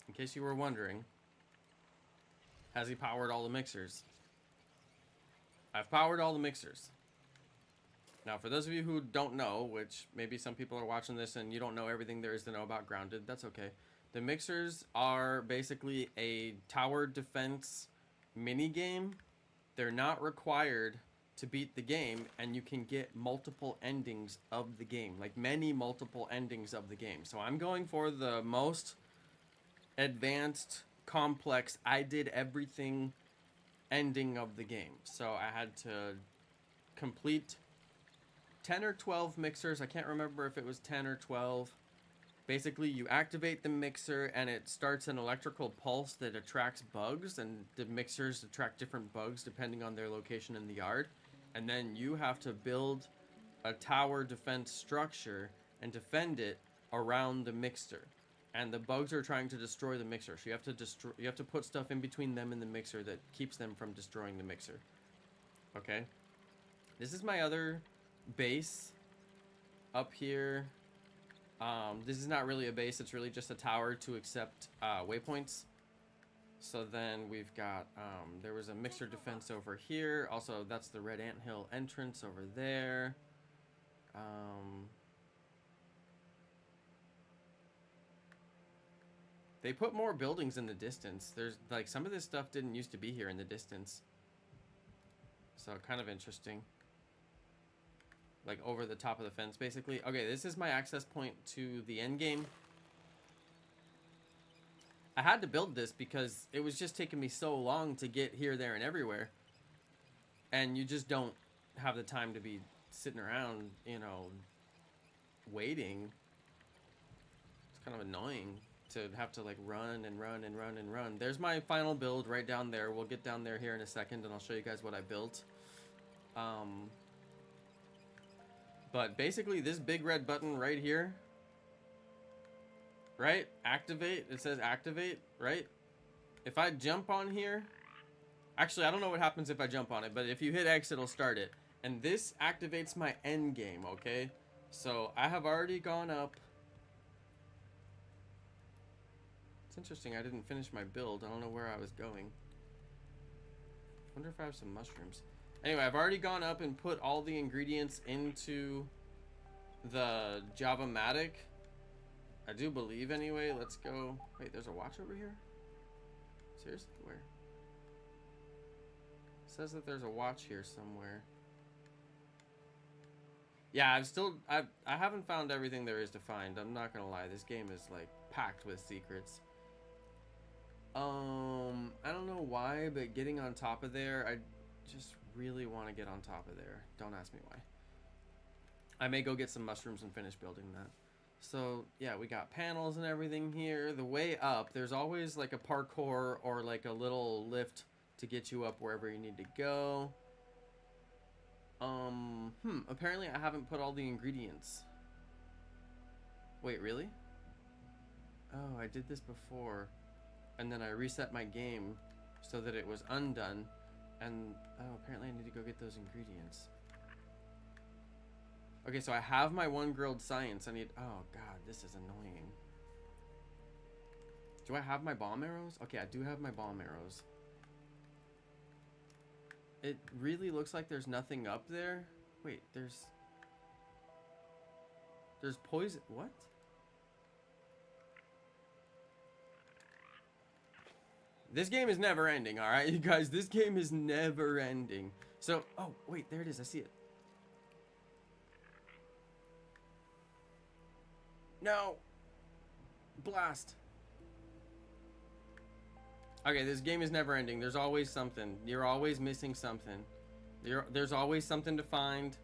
In case you were wondering, has he powered all the mixers? I've powered all the mixers. Now, for those of you who don't know, which maybe some people are watching this and you don't know everything there is to know about Grounded, that's okay. The mixers are basically a tower defense mini game. They're not required to beat the game, and you can get multiple endings of the game, like many multiple endings of the game. So I'm going for the most advanced, complex, I did everything ending of the game. So I had to complete 10 or 12 mixers. I can't remember if it was 10 or 12. Basically, you activate the mixer and it starts an electrical pulse that attracts bugs, and the mixers attract different bugs depending on their location in the yard. And then you have to build a tower defense structure and defend it around the mixer, and the bugs are trying to destroy the mixer. So you have to put stuff in between them and the mixer that keeps them from destroying the mixer. Okay. This is my other base up here. This is not really a base. It's really just a tower to accept waypoints. So then we've got, there was a mixer defense over here. Also, that's the red anthill entrance over there. They put more buildings in the distance. There's, like, some of this stuff didn't used to be here in the distance. So, kind of interesting. Like, over the top of the fence, basically. Okay, this is my access point to the end game. I had to build this because it was just taking me so long to get here, there, and everywhere. And you just don't have the time to be sitting around, you know, waiting. It's kind of annoying to have to, like, run and run and run and run. There's my final build right down there. We'll get down there here in a second, and I'll show you guys what I built. But basically, this big red button right here, right? Activate. It says activate, right? If I jump on here, actually, I don't know what happens if I jump on it, but if you hit X, it'll start it. And this activates my end game, okay? So I have already gone up. It's interesting, I didn't finish my build. I don't know where I was going. Wonder if I have some mushrooms. Anyway, I've already gone up and put all the ingredients into the JavaMatic. I do believe anyway. Let's go. Wait, there's a watch over here? Seriously? Where? It says that there's a watch here somewhere. Yeah, I haven't found everything there is to find. I'm not gonna lie. This game is like packed with secrets. I don't know why, but getting on top of there, I just really want to get on top of there. Don't ask me why. I may go get some mushrooms and finish building that. So yeah, we got panels and everything here. The way up, there's always like a parkour or like a little lift to get you up wherever you need to go. Apparently I haven't put all the ingredients. Wait, really? Oh, I did this before. And then I reset my game so that it was undone. And, oh, apparently I need to go get those ingredients. Okay, so I have my one grilled science. I need, oh god, this is annoying. Do I have my bomb arrows? Okay, I do have my bomb arrows. It really looks like there's nothing up there. Wait, there's poison, what? This game is never ending, alright, you guys? This game is never ending. So, oh, wait, there it is. I see it. No! Blast. Okay, this game is never ending. There's always something. You're always missing something. There's always something to find.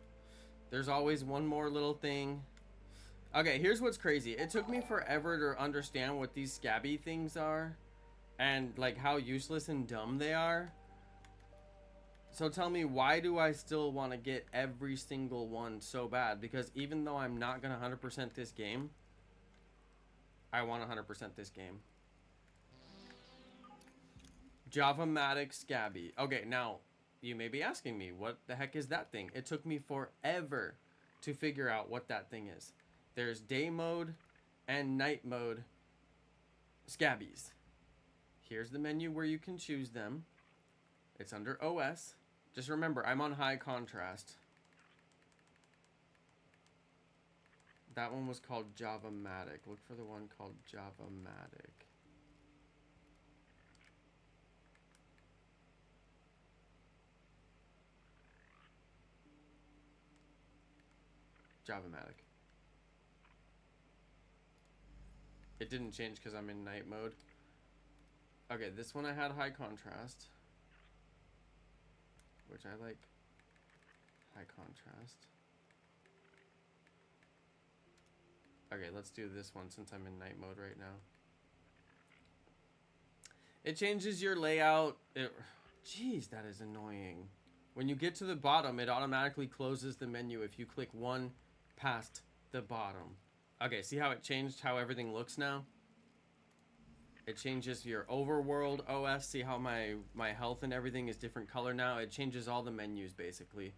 There's always one more little thing. Okay, here's what's crazy. It took me forever to understand what these scabby things are. And, like, how useless and dumb they are. So tell me, why do I still want to get every single one so bad? Because even though I'm not going to 100% this game, I want 100% this game. JavaMatic Scabby. Okay, now, you may be asking me, what the heck is that thing? It took me forever to figure out what that thing is. There's day mode and night mode Scabbies. Here's the menu where you can choose them. It's under OS. Just remember, I'm on high contrast. That one was called JavaMatic. Look for the one called JavaMatic. JavaMatic. It didn't change because I'm in night mode. Okay, this one I had high contrast, which I like high contrast. Okay, let's do this one since I'm in night mode right now. It changes your layout. Jeez, that is annoying. When you get to the bottom, it automatically closes the menu if you click one past the bottom. Okay, see how it changed how everything looks now? It changes your overworld OS. See how my health and everything is different color now? It changes all the menus, basically.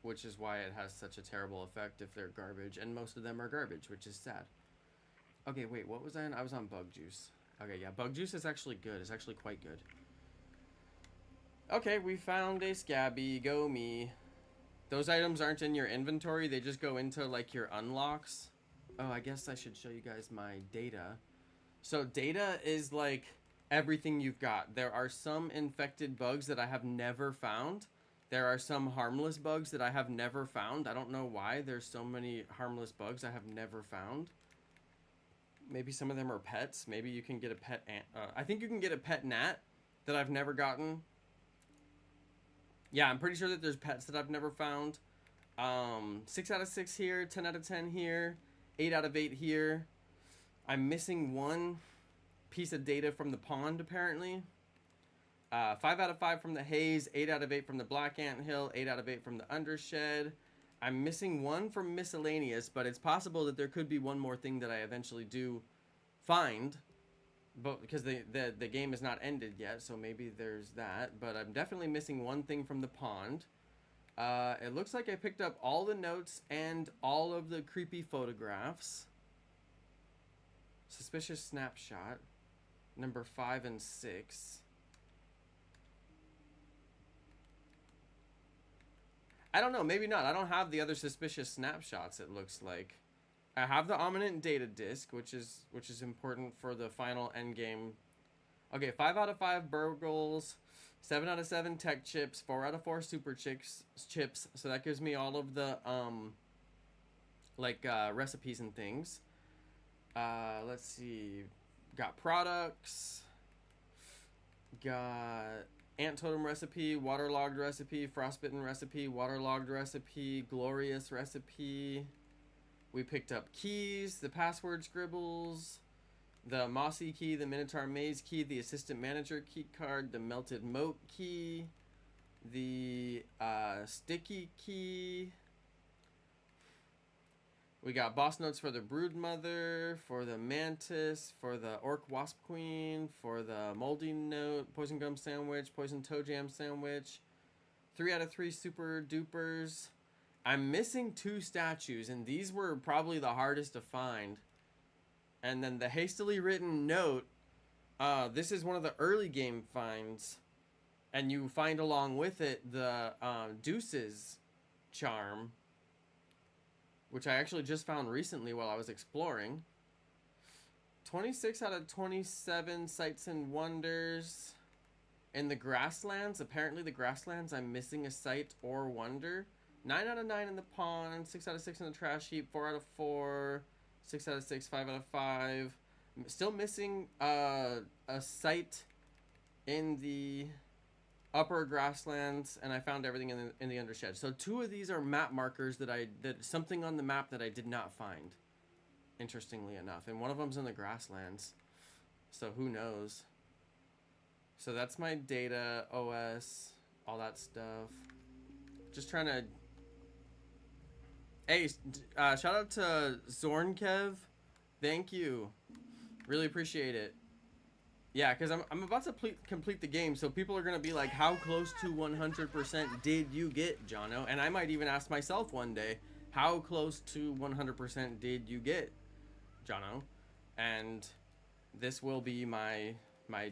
Which is why it has such a terrible effect if they're garbage. And most of them are garbage, which is sad. Okay, wait, what was I on? I was on bug juice. Okay, yeah, bug juice is actually good. It's actually quite good. Okay, we found a scabby. Go me. Those items aren't in your inventory. They just go into, like, your unlocks. Oh, I guess I should show you guys my data. So data is, like, everything you've got. There are some infected bugs that I have never found. There are some harmless bugs that I have never found. I don't know why there's so many harmless bugs I have never found. Maybe some of them are pets. Maybe you can get a pet ant. I think you can get a pet gnat that I've never gotten. Yeah, I'm pretty sure that there's pets that I've never found. 6 out of 6 here, 10 out of 10 here, 8 out of 8 here. I'm missing one piece of data from the pond, apparently. 5 out of 5 from the haze, 8 out of 8 from the black anthill, 8 out of 8 from the undershed. I'm missing one from miscellaneous, but it's possible that there could be one more thing that I eventually do find. But because the game is not ended yet, so maybe there's that. But I'm definitely missing one thing from the pond. It looks like I picked up all the notes and all of the creepy photographs. Suspicious snapshot. Number 5 and 6. I don't know, maybe not. I don't have the other suspicious snapshots, it looks like. I have the ominent data disk, which is important for the final endgame. Okay, 5 out of 5 burgles, 7 out of 7 tech chips, 4 out of 4 super chips. So that gives me all of the recipes and things. Let's see. Got products. Got ant totem recipe, waterlogged recipe, frostbitten recipe, waterlogged recipe, glorious recipe. We picked up keys, the password scribbles, the mossy key, the minotaur maze key, the assistant manager key card, the melted moat key, the sticky key. We got boss notes for the broodmother, for the mantis, for the orc wasp queen, for the moldy note, poison gum sandwich, poison toe jam sandwich. 3 out of 3 super dupers. I'm missing 2 statues, and these were probably the hardest to find. And then the hastily written note. This is one of the early game finds, and you find along with it the Deuce's charm, which I actually just found recently while I was exploring. 26 out of 27 sights and wonders. In the grasslands, apparently the grasslands, I'm missing a sight or wonder. 9 out of 9 in the pond, 6 out of 6 in the trash heap, 4 out of 4, 6 out of 6, 5 out of 5. Still missing a sight in the upper grasslands, and I found everything in the undershed. So 2 of these are map markers that something on the map that I did not find, interestingly enough, and one of them's in the grasslands, so who knows. So that's my data, OS, all that stuff. Just trying to. Hey, shout out to Zornkev, thank you, really appreciate it. Yeah, because I'm about to complete the game, so people are going to be like, how close to 100% did you get, Jonno? And I might even ask myself one day, how close to 100% did you get, Jonno? And this will be my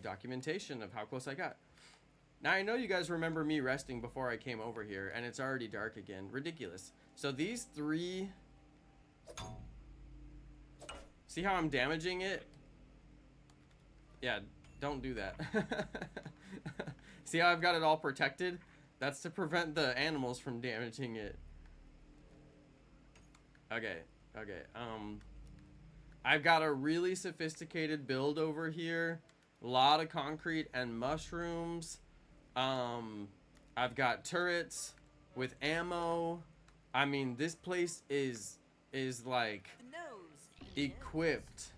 documentation of how close I got. Now, I know you guys remember me resting before I came over here, and it's already dark again. Ridiculous. So these 3... See how I'm damaging it? Yeah, don't do that. See how I've got it all protected? That's to prevent the animals from damaging it. Okay. I've got a really sophisticated build over here. A lot of concrete and mushrooms. I've got turrets with ammo. I mean, this place is like equipped.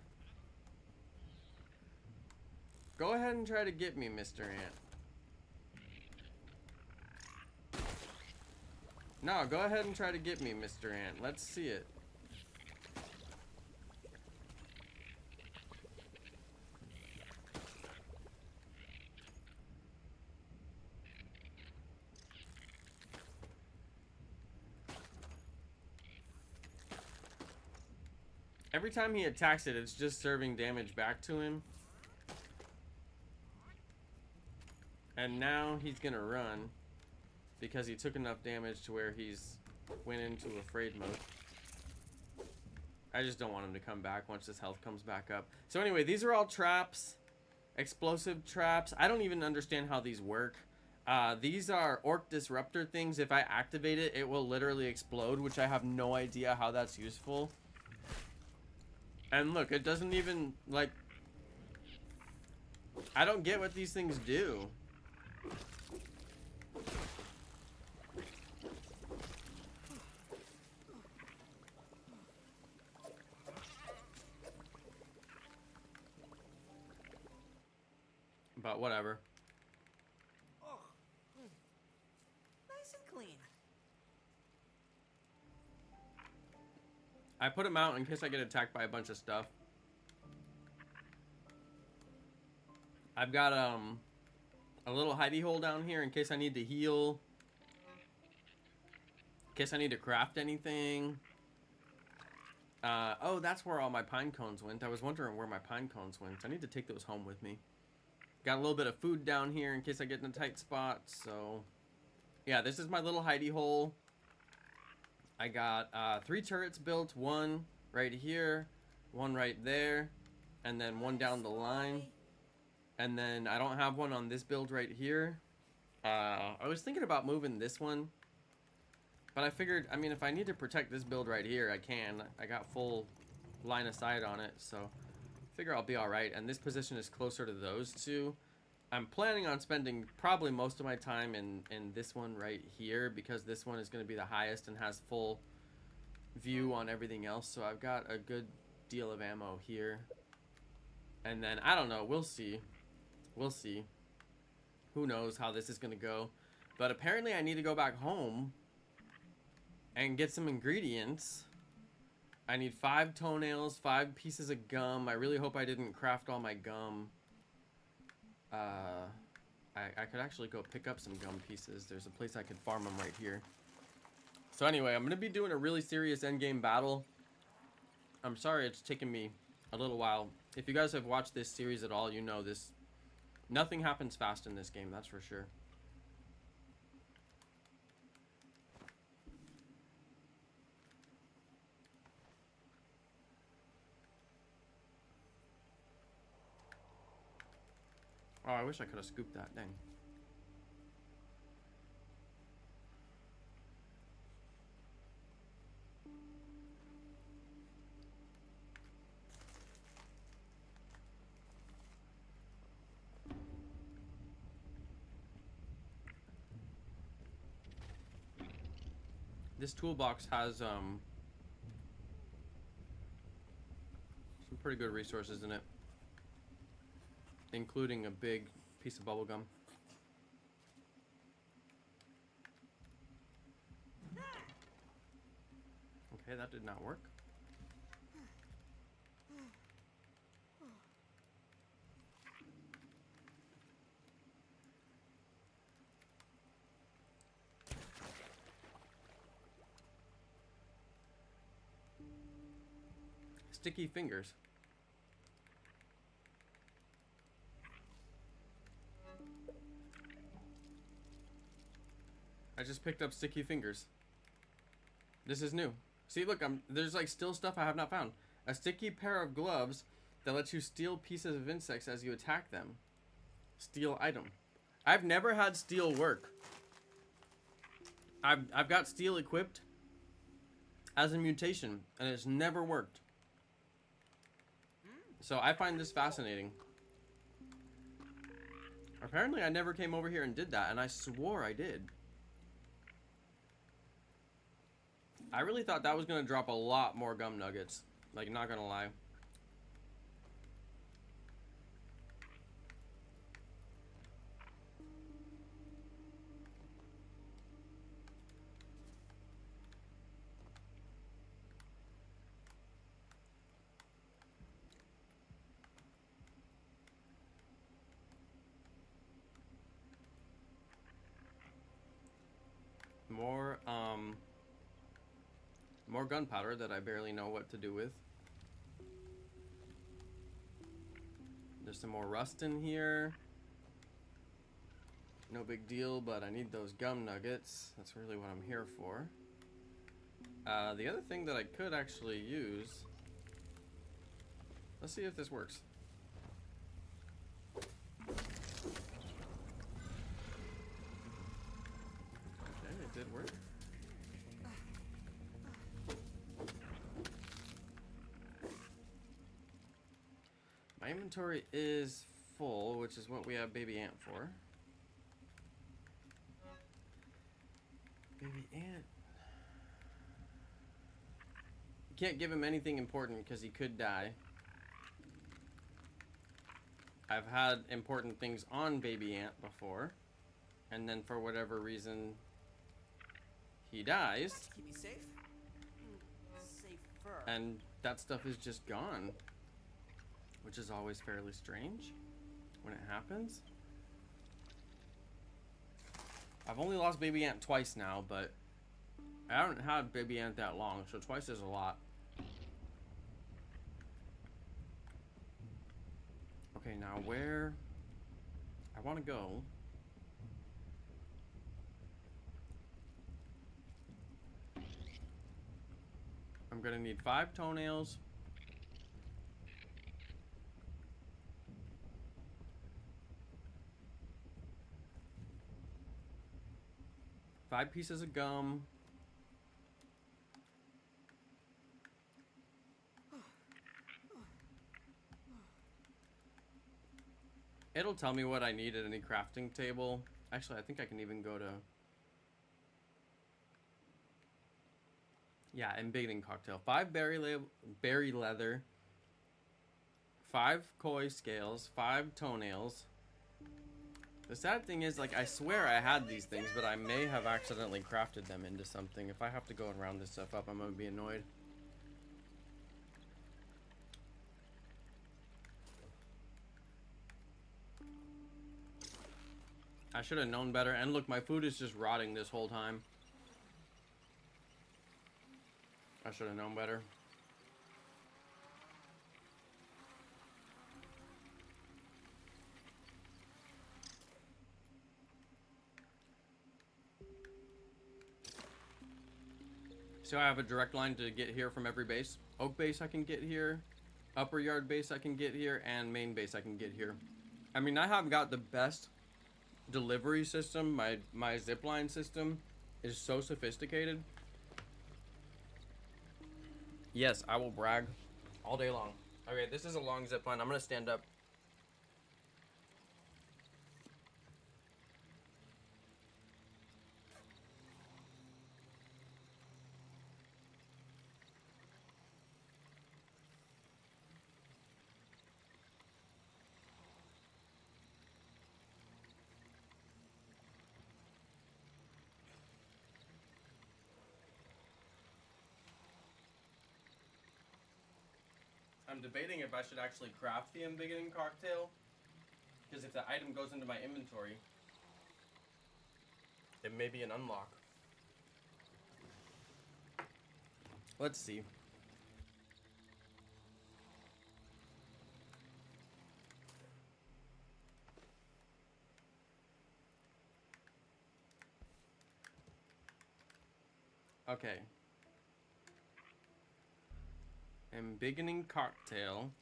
Go ahead and try to get me, Mr. Ant. No, go ahead and try to get me, Mr. Ant. Let's see it. Every time he attacks it, it's just serving damage back to him. And now he's gonna run because he took enough damage to where he's went into afraid mode. I just don't want him to come back once his health comes back up. So anyway, these are all traps, explosive traps. I don't even understand how these work. These are orc disruptor things. If I activate it, it will literally explode, which I have no idea how that's useful. And look, it doesn't even, like, I don't get what these things do. But whatever. Oh. Nice and clean. I put them out in case I get attacked by a bunch of stuff. I've got a little hidey hole down here in case I need to heal. In case I need to craft anything. Oh, that's where all my pine cones went. I was wondering where my pine cones went. I need to take those home with me. Got a little bit of food down here in case I get in a tight spot. So, yeah, this is my little hidey hole. I got 3 turrets built. One right here, one right there, and then one down the line. And then I don't have one on this build right here. I was thinking about moving this one, but I figured, I mean, if I need to protect this build right here, I can. I got full line of sight on it, so I figure I'll be all right. And this position is closer to those two. I'm planning on spending probably most of my time in this one right here, because this one is going to be the highest and has full view on everything else. So I've got a good deal of ammo here. And then, I don't know, we'll see. We'll see. Who knows how this is going to go. But apparently I need to go back home and get some ingredients. I need 5 toenails, 5 pieces of gum. I really hope I didn't craft all my gum. I could actually go pick up some gum pieces. There's a place I could farm them right here. So anyway, I'm going to be doing a really serious endgame battle. I'm sorry it's taken me a little while. If you guys have watched this series at all, you know this. Nothing happens fast in this game, that's for sure. Oh, I wish I could have scooped that, dang. This toolbox has some pretty good resources in it, including a big piece of bubble gum. Okay, that did not work. Sticky fingers. I just picked up sticky fingers. This is new. See, look, there's like still stuff I have not found. A sticky pair of gloves that lets you steal pieces of insects as you attack them. Steal item. I've never had steel work. I've got steel equipped as a mutation, and it's never worked. So I find this fascinating. Apparently I never came over here and did that, and I swore I did. I really thought that was going to drop a lot more gum nuggets. Like, not going to lie. more gunpowder that I barely know what to do with. There's some more rust in here. No big deal, but I need those gum nuggets. That's really what I'm here for. The other thing that I could actually use... Let's see if this works. Okay, it did work. My inventory is full, which is what we have Baby Ant for. Baby Ant. You can't give him anything important because he could die. I've had important things on Baby Ant before, and then for whatever reason, he dies. To keep you safe? Safer. And that stuff is just gone, which is always fairly strange when it happens. I've only lost Baby Ant twice now, but I haven't had Baby Ant that long, so twice is a lot. Okay, now where I want to go. I'm gonna need 5 toenails. 5 pieces of gum. It'll tell me what I need at any crafting table. Actually, I think I can even go to... Yeah, embiggening cocktail. 5 berry leather. 5 koi scales. 5 toenails. The sad thing is, like, I swear I had these things, but I may have accidentally crafted them into something. If I have to go and round this stuff up, I'm gonna be annoyed. I should have known better. And look, my food is just rotting this whole time. I should have known better. So I have a direct line to get here from every base. Oak base I can get here. Upper yard base I can get here. And main base I can get here. I mean, I have got the best delivery system. My zipline system is so sophisticated. Yes, I will brag all day long. Okay, this is a long zipline. I'm gonna stand up. I'm debating if I should actually craft the embiggening cocktail, because if the item goes into my inventory, it may be an unlock. Let's see. Okay. Embiggening cocktail.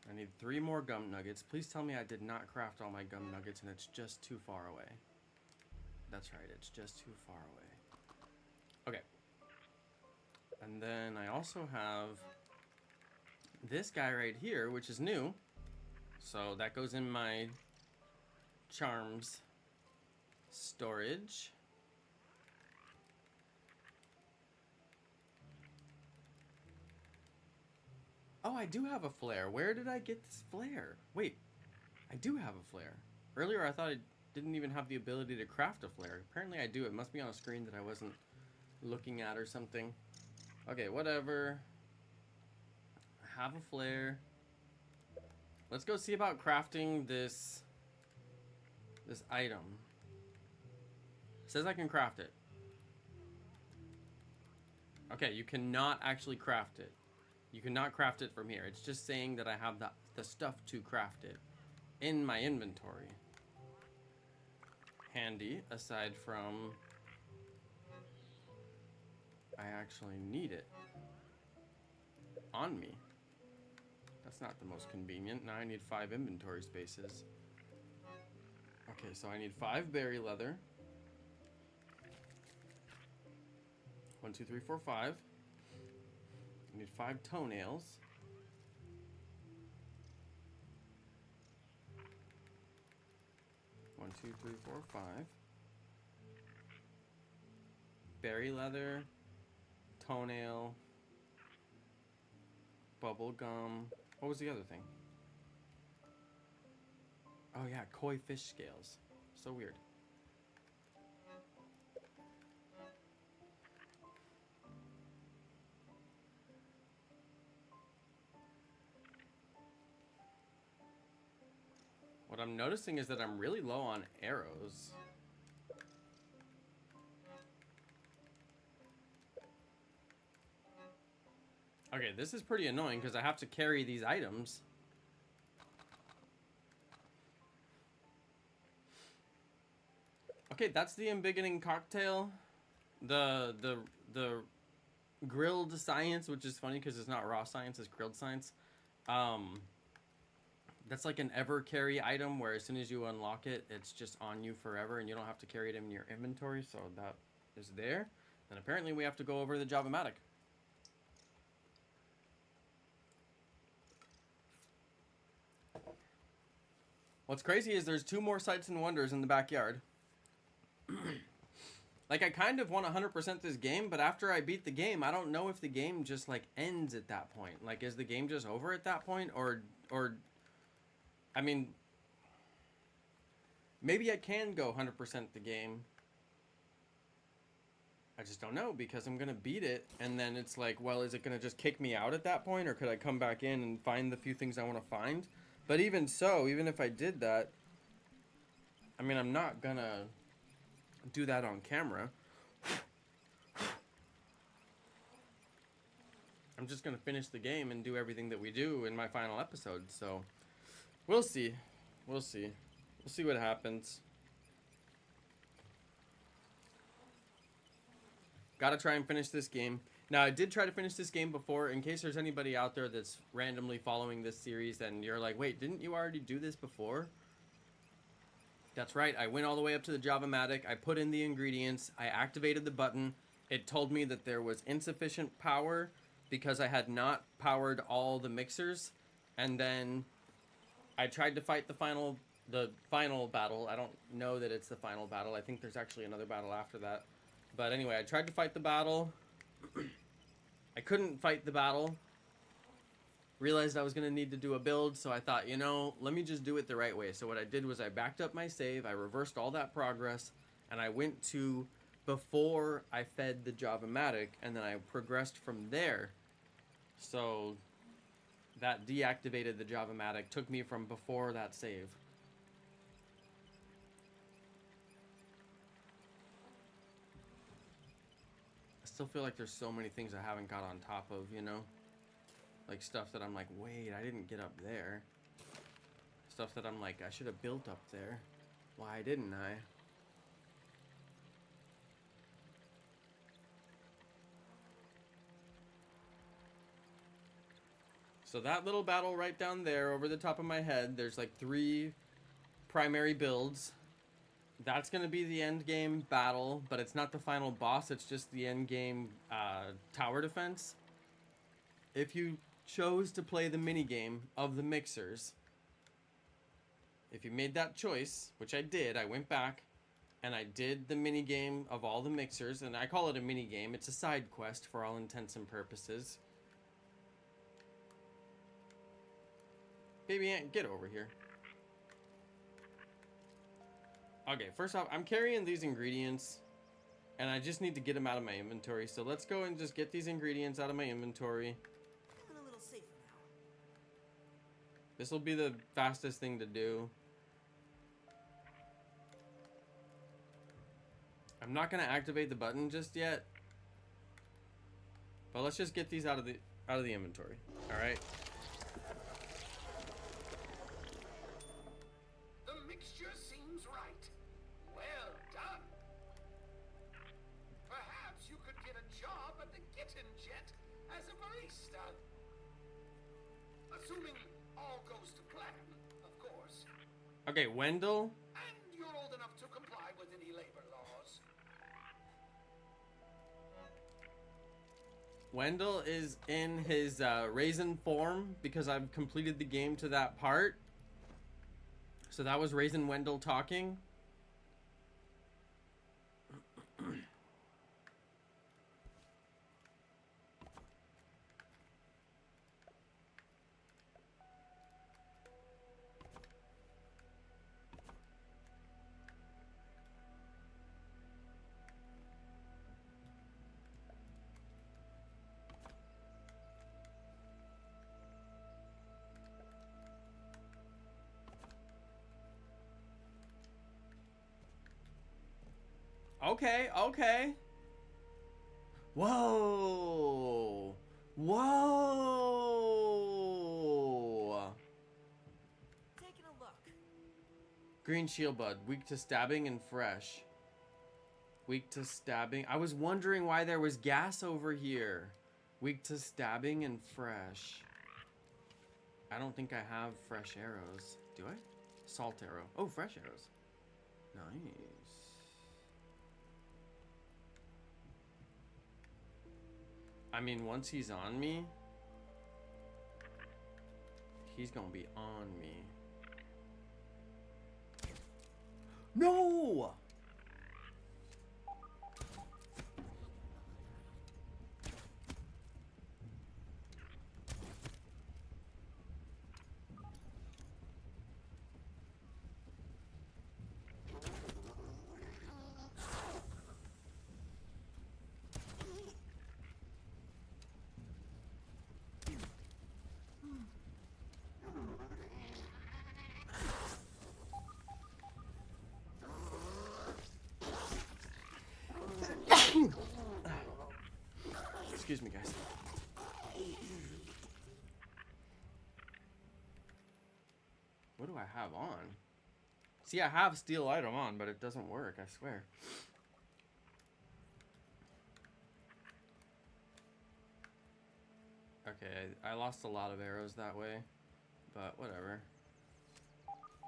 I need 3 more gum nuggets. Please tell me I did not craft all my gum nuggets and it's just too far away. That's right, it's just too far away. Okay. And then I also have this guy right here, which is new. So that goes in my charms storage. Oh, I do have a flare. Where did I get this flare? Wait, I do have a flare. Earlier I thought I didn't even have the ability to craft a flare. Apparently I do. It must be on a screen that I wasn't looking at or something. Okay, whatever. I have a flare. Let's go see about crafting this item. says I can craft it. Okay, you cannot actually craft it. You cannot craft it from here. It's just saying that I have the stuff to craft it in my inventory. Handy, aside from I actually need it on me. That's not the most convenient. Now I need 5 inventory spaces. Okay, so I need 5 berry leather. 1, 2, 3, 4, 5. I need 5 toenails. One, two, three, four, 5. Berry leather, toenail, bubble gum. What was the other thing? Oh yeah, koi fish scales. So weird. What I'm noticing is that I'm really low on arrows. Okay, this is pretty annoying because I have to carry these items. Okay, that's the embiggening cocktail. The grilled science, which is funny because it's not raw science, it's grilled science. That's like an ever carry item where as soon as you unlock it, it's just on you forever and you don't have to carry it in your inventory. So that is there. And apparently we have to go over the JavaMatic. What's crazy is there's 2 more sights and wonders in the backyard. Like I kind of want 100% this game, but after I beat the game, I don't know if the game just like ends at that point. Like is the game just over at that point or I mean maybe I can go 100% the game. I just don't know because I'm going to beat it and then it's like, well, is it going to just kick me out at that point or could I come back in and find the few things I want to find? But even so, even if I did that, I mean, I'm not going to do that on camera. I'm just going to finish the game and do everything that we do in my final episode. So we'll see. We'll see. We'll see what happens. Gotta try and finish this game. Now, I did try to finish this game before. In case there's anybody out there that's randomly following this series and you're like, wait, didn't you already do this before? That's right. I went all the way up to the JavaMatic. I put in the ingredients. I activated the button. It told me that there was insufficient power because I had not powered all the mixers. And then I tried to fight the final battle. I don't know that it's the final battle. I think there's actually another battle after that. But anyway, I tried to fight the battle. I couldn't fight the battle. Realized I was going to need to do a build, so I thought, you know, let me just do it the right way. So what I did was I backed up my save, I reversed all that progress, and I went to before I fed the JavaMatic, and then I progressed from there. So that deactivated the JavaMatic, took me from before that save. I still feel like there's so many things I haven't got on top of, you know? Like stuff that I'm like, wait, I didn't get up there. Stuff that I'm like, I should have built up there. Why didn't I? So that little battle right down there over the top of my head, there's like 3 primary builds. That's going to be the end game battle, but it's not the final boss. It's just the end game tower defense. If you chose to play the minigame of the mixers, if you made that choice, which I did, I went back and I did the minigame of all the mixers, and I call it a minigame. It's a side quest for all intents and purposes. Baby ant, get over here. Okay, first off, I'm carrying these ingredients, and I just need to get them out of my inventory. So let's go and just get these ingredients out of my inventory. Feeling a little safer now. This will be the fastest thing to do. I'm not gonna activate the button just yet. But let's just get these out of the inventory. All right. The mixture seems right. Well done. Perhaps you could get a job at the Kitten Jet as a barista. Assuming all goes to plan, of course. Okay, Wendell. And you're old enough to comply with any labor laws. Wendell is in his raisin form because I've completed the game to that part. So that was Raisin Wendell talking. Okay, okay. Whoa. Whoa. Taking a look. Green shield bud, weak to stabbing and fresh. Weak to stabbing. I was wondering why there was gas over here. Weak to stabbing and fresh. I don't think I have fresh arrows. Do I? Salt arrow. Oh, fresh arrows. Nice. I mean, once he's on me, he's gonna be on me. No! Excuse me, guys. What do I have on? See, I have steel item on, but it doesn't work, I swear. Okay, I lost a lot of arrows that way, but whatever.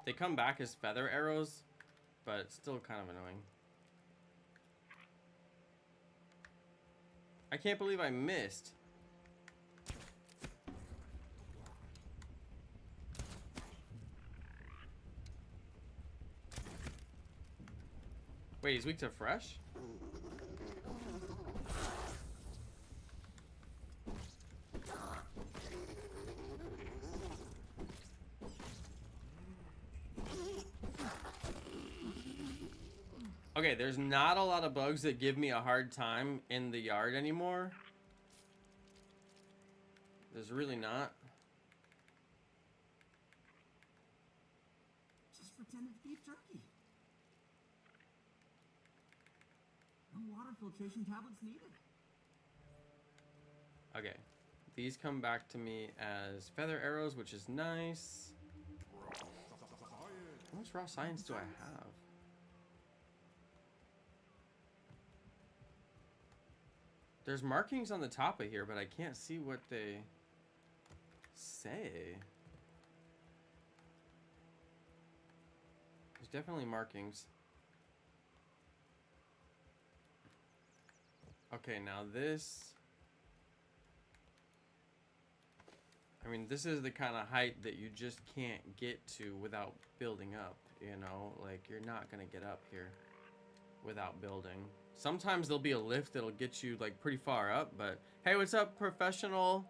They come back as feather arrows, but it's still kind of annoying. I can't believe I missed. Wait, he's weak to fresh? Okay, there's not a lot of bugs that give me a hard time in the yard anymore. There's really not. Just pretended beef jerky. No water filtration tablets needed. Okay, these come back to me as feather arrows, which is nice. How much raw science do I have? There's markings on the top of here, but I can't see what they say. There's definitely markings. Okay, now this... I mean, this is the kind of height that you just can't get to without building up, you know? Like, you're not gonna get up here without building. Sometimes there'll be a lift that'll get you like pretty far up, but hey, what's up, professional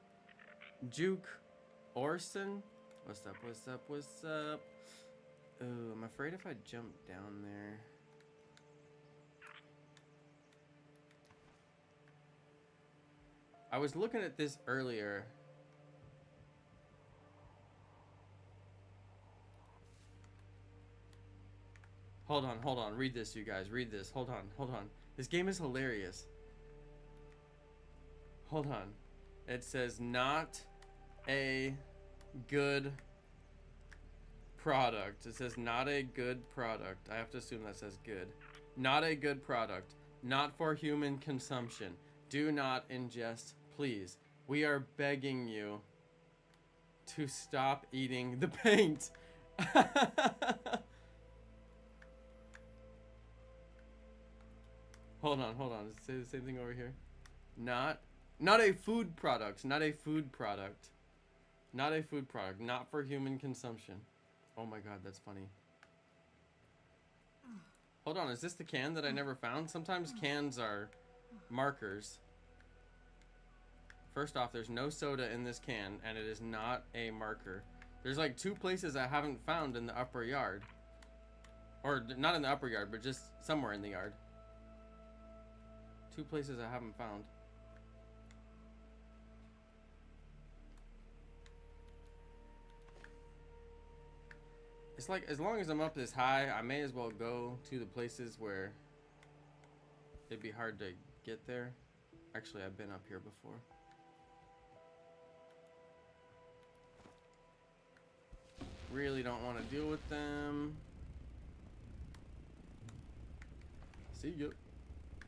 Juke Orson? What's up, what's up, what's up? Oh, I'm afraid if I jump down there. I was looking at this earlier. Hold on. Read this, you guys. Read this. Hold on. This game is hilarious. Hold on. It says not a good product. It says not a good product. I have to assume that says good. Not a good product. Not for human consumption. Do not ingest, please. We are begging you to stop eating the paint. Hold on. Does it say the same thing over here? Not a food product. Not a food product. Not a food product. Not for human consumption. Oh my god, that's funny. Hold on, is this the can that I never found? Sometimes cans are markers. First off, there's no soda in this can, and it is not a marker. There's like 2 places I haven't found in the upper yard. Or not in the upper yard, but just somewhere in the yard. 2 places I haven't found. It's like, as long as I'm up this high, I may as well go to the places where it'd be hard to get there. Actually, I've been up here before. Really don't want to deal with them. See ya.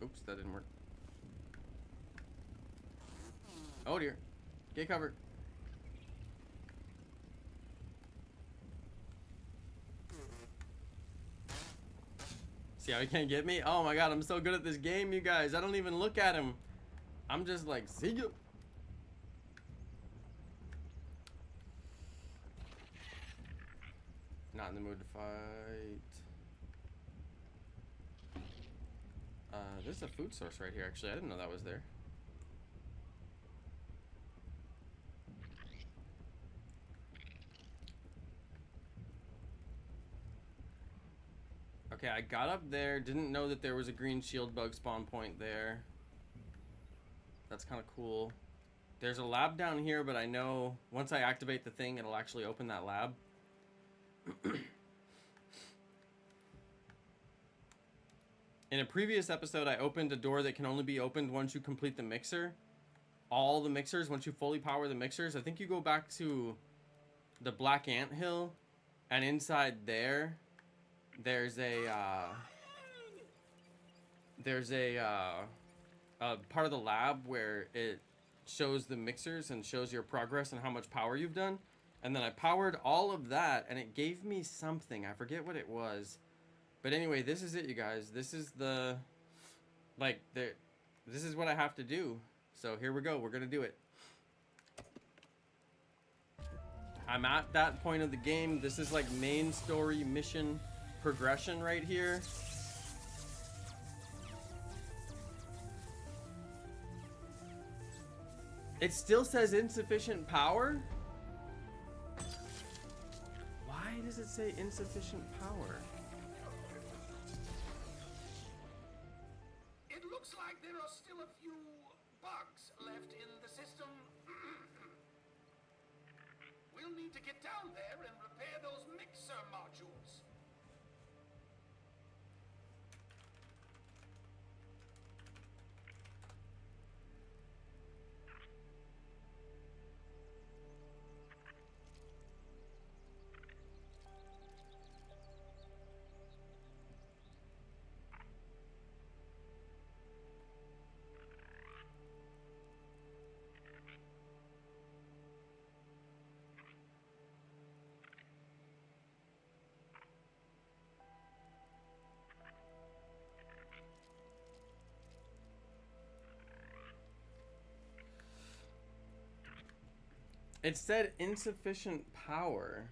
Oops, that didn't work. Oh dear. Get covered. See how he can't get me? Oh my god, I'm so good at this game, you guys. I don't even look at him. I'm just like, see ya. Not in the mood to fight. There's a food source right here, actually. I didn't know that was there. Okay, I got up there. Didn't know that there was a green shield bug spawn point there. That's kind of cool. There's a lab down here, but I know once I activate the thing, it'll actually open that lab. In a previous episode, I opened a door that can only be opened once you complete the mixer. All the mixers, once you fully power the mixers. I think you go back to the Black Ant Hill, and inside there, there's a part of the lab where it shows the mixers and shows your progress and how much power you've done. And then I powered all of that, and it gave me something. I forget what it was. But anyway, this is it, you guys. This is the, like, this is what I have to do. So here we go. We're going to do it. I'm at that point of the game. This is like main story mission progression right here. It still says insufficient power? Why does it say insufficient power? It looks like there are still a few bugs left in the system. We'll need to get down there and repair those mixer modules. It said insufficient power.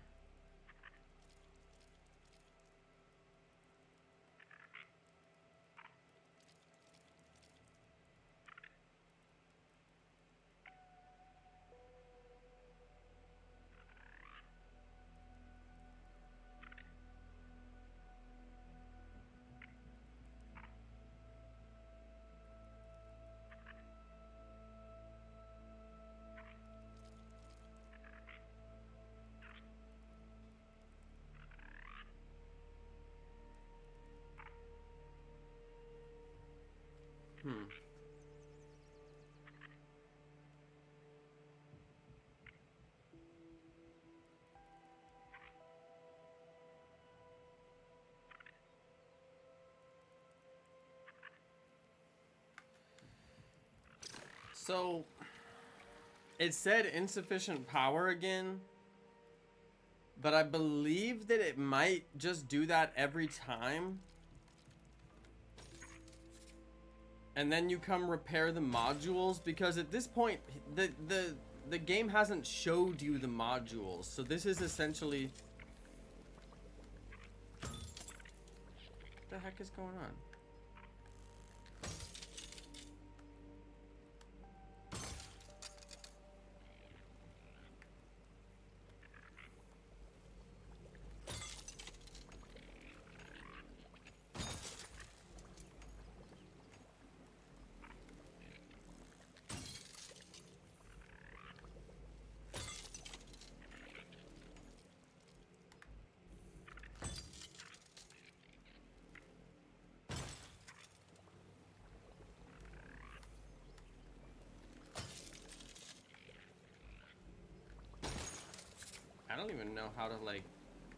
Hmm. So, it said insufficient power again, but I believe that it might just do that every time. And then you come repair the modules, because at this point, the game hasn't showed you the modules. So this is essentially... What the heck is going on? I don't even know how to, like,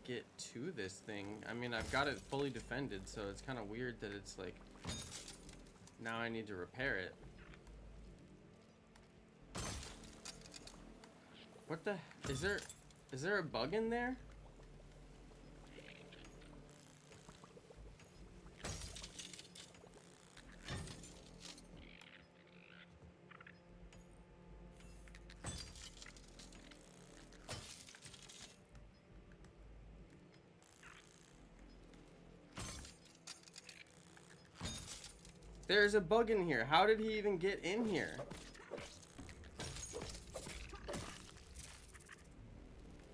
get to this thing. I mean, I've got it fully defended, so it's kind of weird that it's like, now I need to repair it. What the, is there a bug in there? There's a bug in here. How did he even get in here?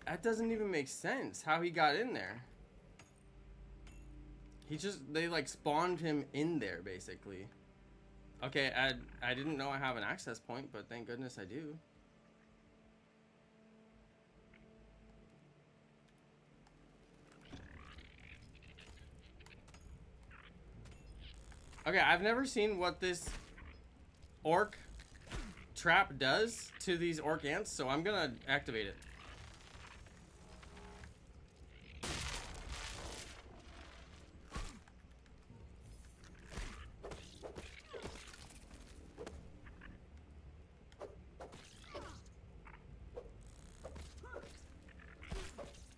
That doesn't even make sense how he got in there. They like spawned him in there basically. Okay, I didn't know I have an access point, but thank goodness I do. Okay, I've never seen what this orc trap does to these orc ants, so I'm gonna activate it.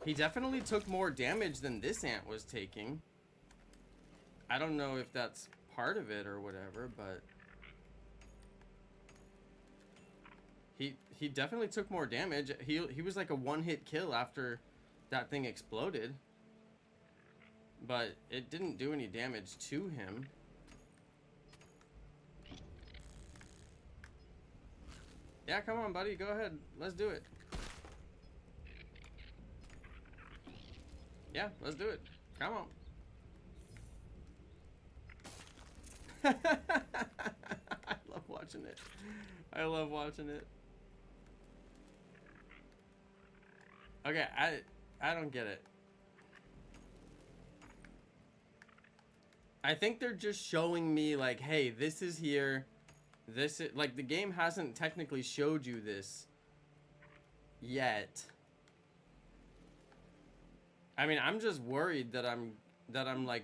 He definitely took more damage than this ant was taking. I don't know if that's part of it or whatever, but he definitely took more damage. He was like a one-hit kill after that thing exploded, but it didn't do any damage to him. Yeah, come on, buddy, go ahead, let's do it. Yeah, let's do it. Come on. I love watching it. I love watching it. Okay, I don't get it. I think they're just showing me like, hey, this is here. This is like, the game hasn't technically showed you this yet. I mean, I'm just worried that I'm like,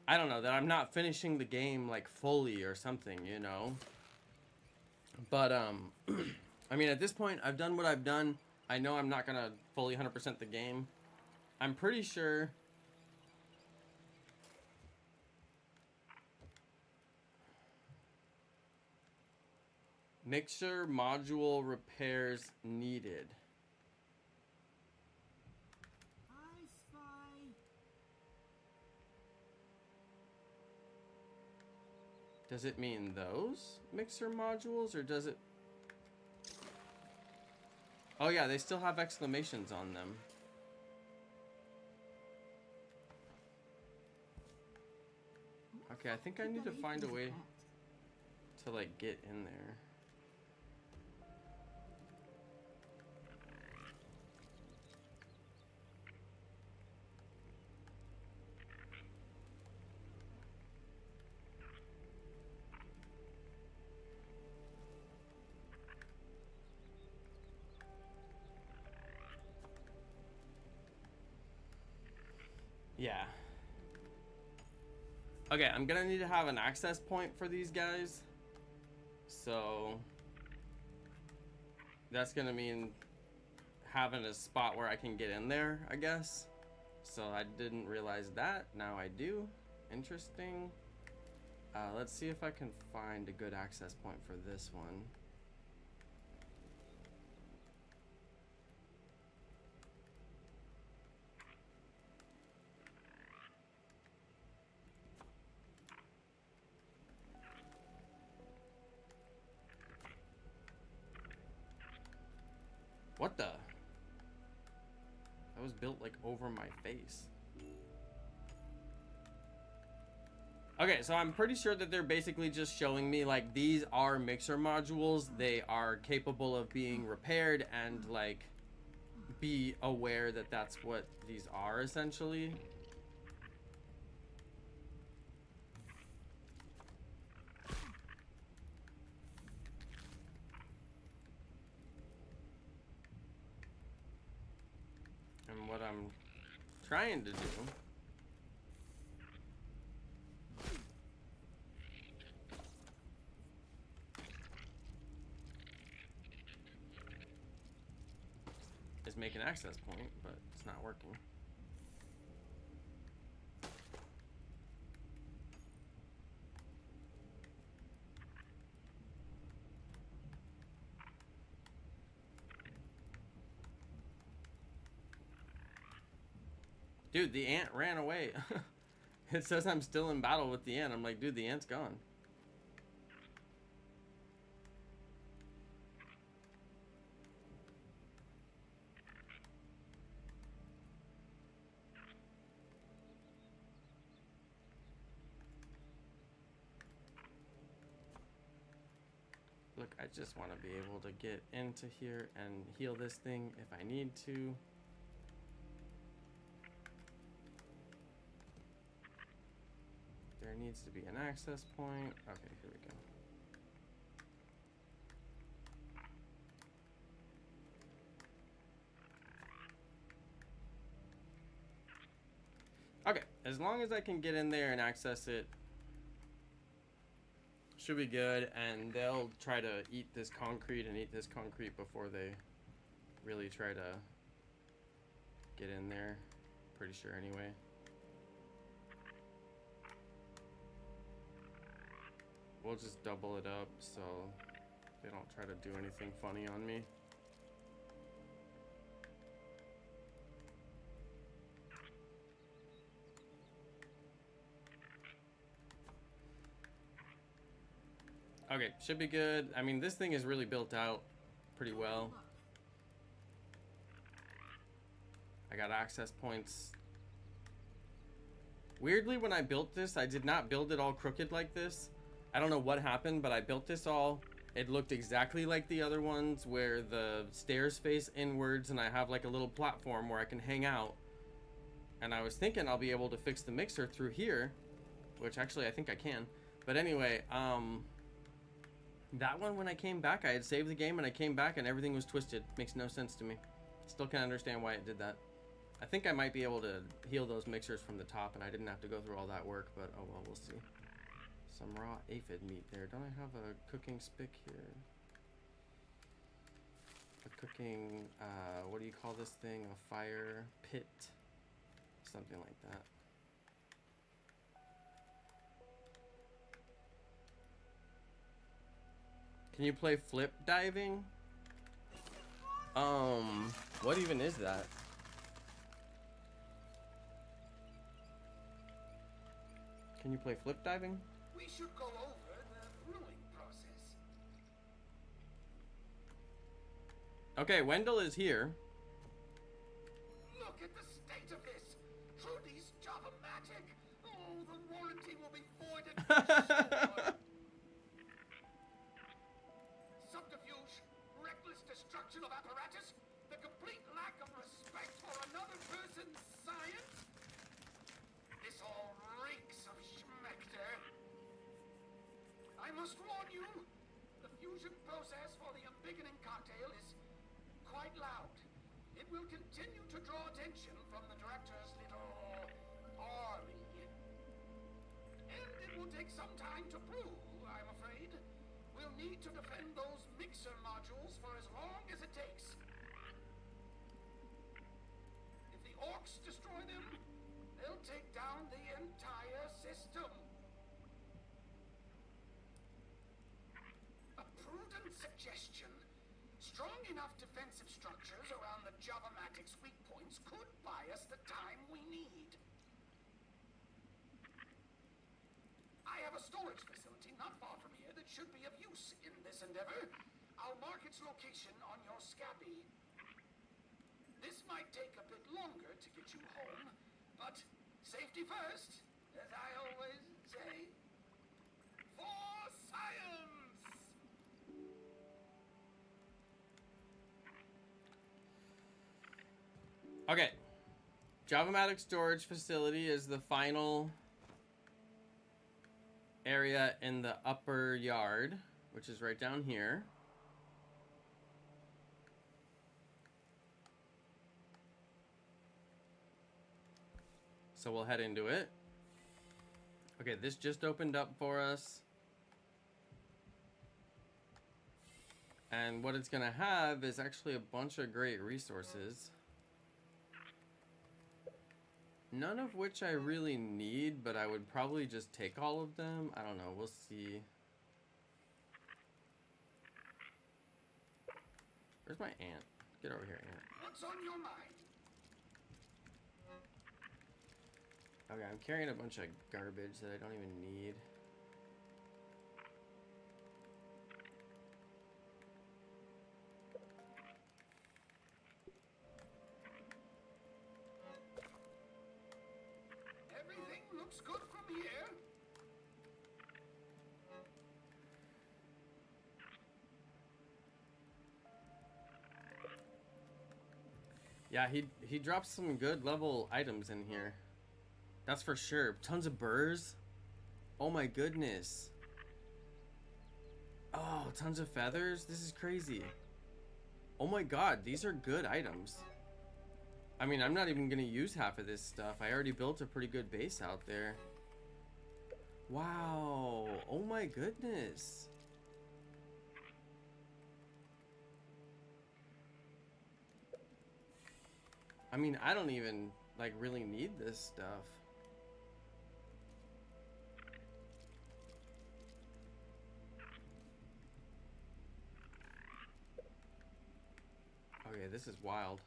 I don't know, that I'm not finishing the game like fully or something, you know? But I mean, at this point, I've done what I've done. I know I'm not gonna fully 100% the game. I'm pretty sure mixer module repairs needed. I spy. Does it mean those mixer modules, or does it? Oh yeah, they still have exclamations on them. Okay, I think I need to find a way to like get in there. Yeah. Okay, I'm gonna need to have an access point for these guys. So that's gonna mean having a spot where I can get in there, I guess. So I didn't realize that. Now I do. Interesting. Let's see if I can find a good access point for this one. What the? That was built like over my face. Okay, so I'm pretty sure that they're basically just showing me like these are mixer modules. They are capable of being repaired and like be aware that that's what these are essentially. And what I'm trying to do is make an access point, but it's not working. Dude, the ant ran away. It says I'm still in battle with the ant. I'm like, dude, the ant's gone. Look, I just want to be able to get into here and heal this thing if I need to. There needs to be an access point. Okay, here we go. Okay, as long as I can get in there and access it, should be good. And they'll try to eat this concrete and eat this concrete before they really try to get in there. Pretty sure anyway. We'll just double it up so they don't try to do anything funny on me. Okay, should be good. I mean, this thing is really built out pretty well. I got access points. Weirdly, when I built this, I did not build it all crooked like this. I don't know what happened, but I built this all. It looked exactly like the other ones where the stairs face inwards and I have like a little platform where I can hang out. And I was thinking I'll be able to fix the mixer through here, which actually I think I can. But anyway, that one, when I came back, I had saved the game and I came back and everything was twisted. Makes no sense to me. Still can't understand why it did that. I think I might be able to heal those mixers from the top and I didn't have to go through all that work, but oh well, we'll see. Some raw aphid meat there. Don't I have a cooking spick here? A cooking, what do you call this thing? A fire pit? Something like that. Can you play flip diving? What even is that? Can you play flip diving? We should go over the brewing process. Okay, Wendell is here. Look at the state of this. Trudy's JavaMatic. Oh, the warranty will be voided. Subterfuge, reckless destruction of apparatus, the complete lack of respect for another person's science. This all reeks of schmecter. I must warn you, the fusion process for the embiggening cocktail is quite loud. It will continue to draw attention from the director's little will take some time to prove, I'm afraid. We'll need to defend those mixer modules for as long as it takes. If the orcs destroy them, they'll take down the entire system. A prudent suggestion. Strong enough defensive structures around the JavaMatic's weak points could buy us the time we need. I have a storage facility not far from here that should be of use in this endeavor. I'll mark its location on your scabby. This might take a bit longer to get you home, but safety first, as I always say. For science! Okay. JavaMatic storage facility is the final area in the upper yard, which is right down here. So we'll head into it. Okay, this just opened up for us. And what it's gonna have is actually a bunch of great resources. None of which I really need, but I would probably just take all of them. I don't know, we'll see. Where's my ant? Get over here, ant. What's on your mind? Okay, I'm carrying a bunch of garbage that I don't even need. Everything looks good from here. Yeah, he drops some good level items in here. That's for sure. Tons of burrs. Oh my goodness. Oh, tons of feathers. This is crazy. Oh my god, these are good items. I mean, I'm not even gonna use half of this stuff. I already built a pretty good base out there. Wow. Oh my goodness. I mean, I don't even like really need this stuff. Okay, this is wild.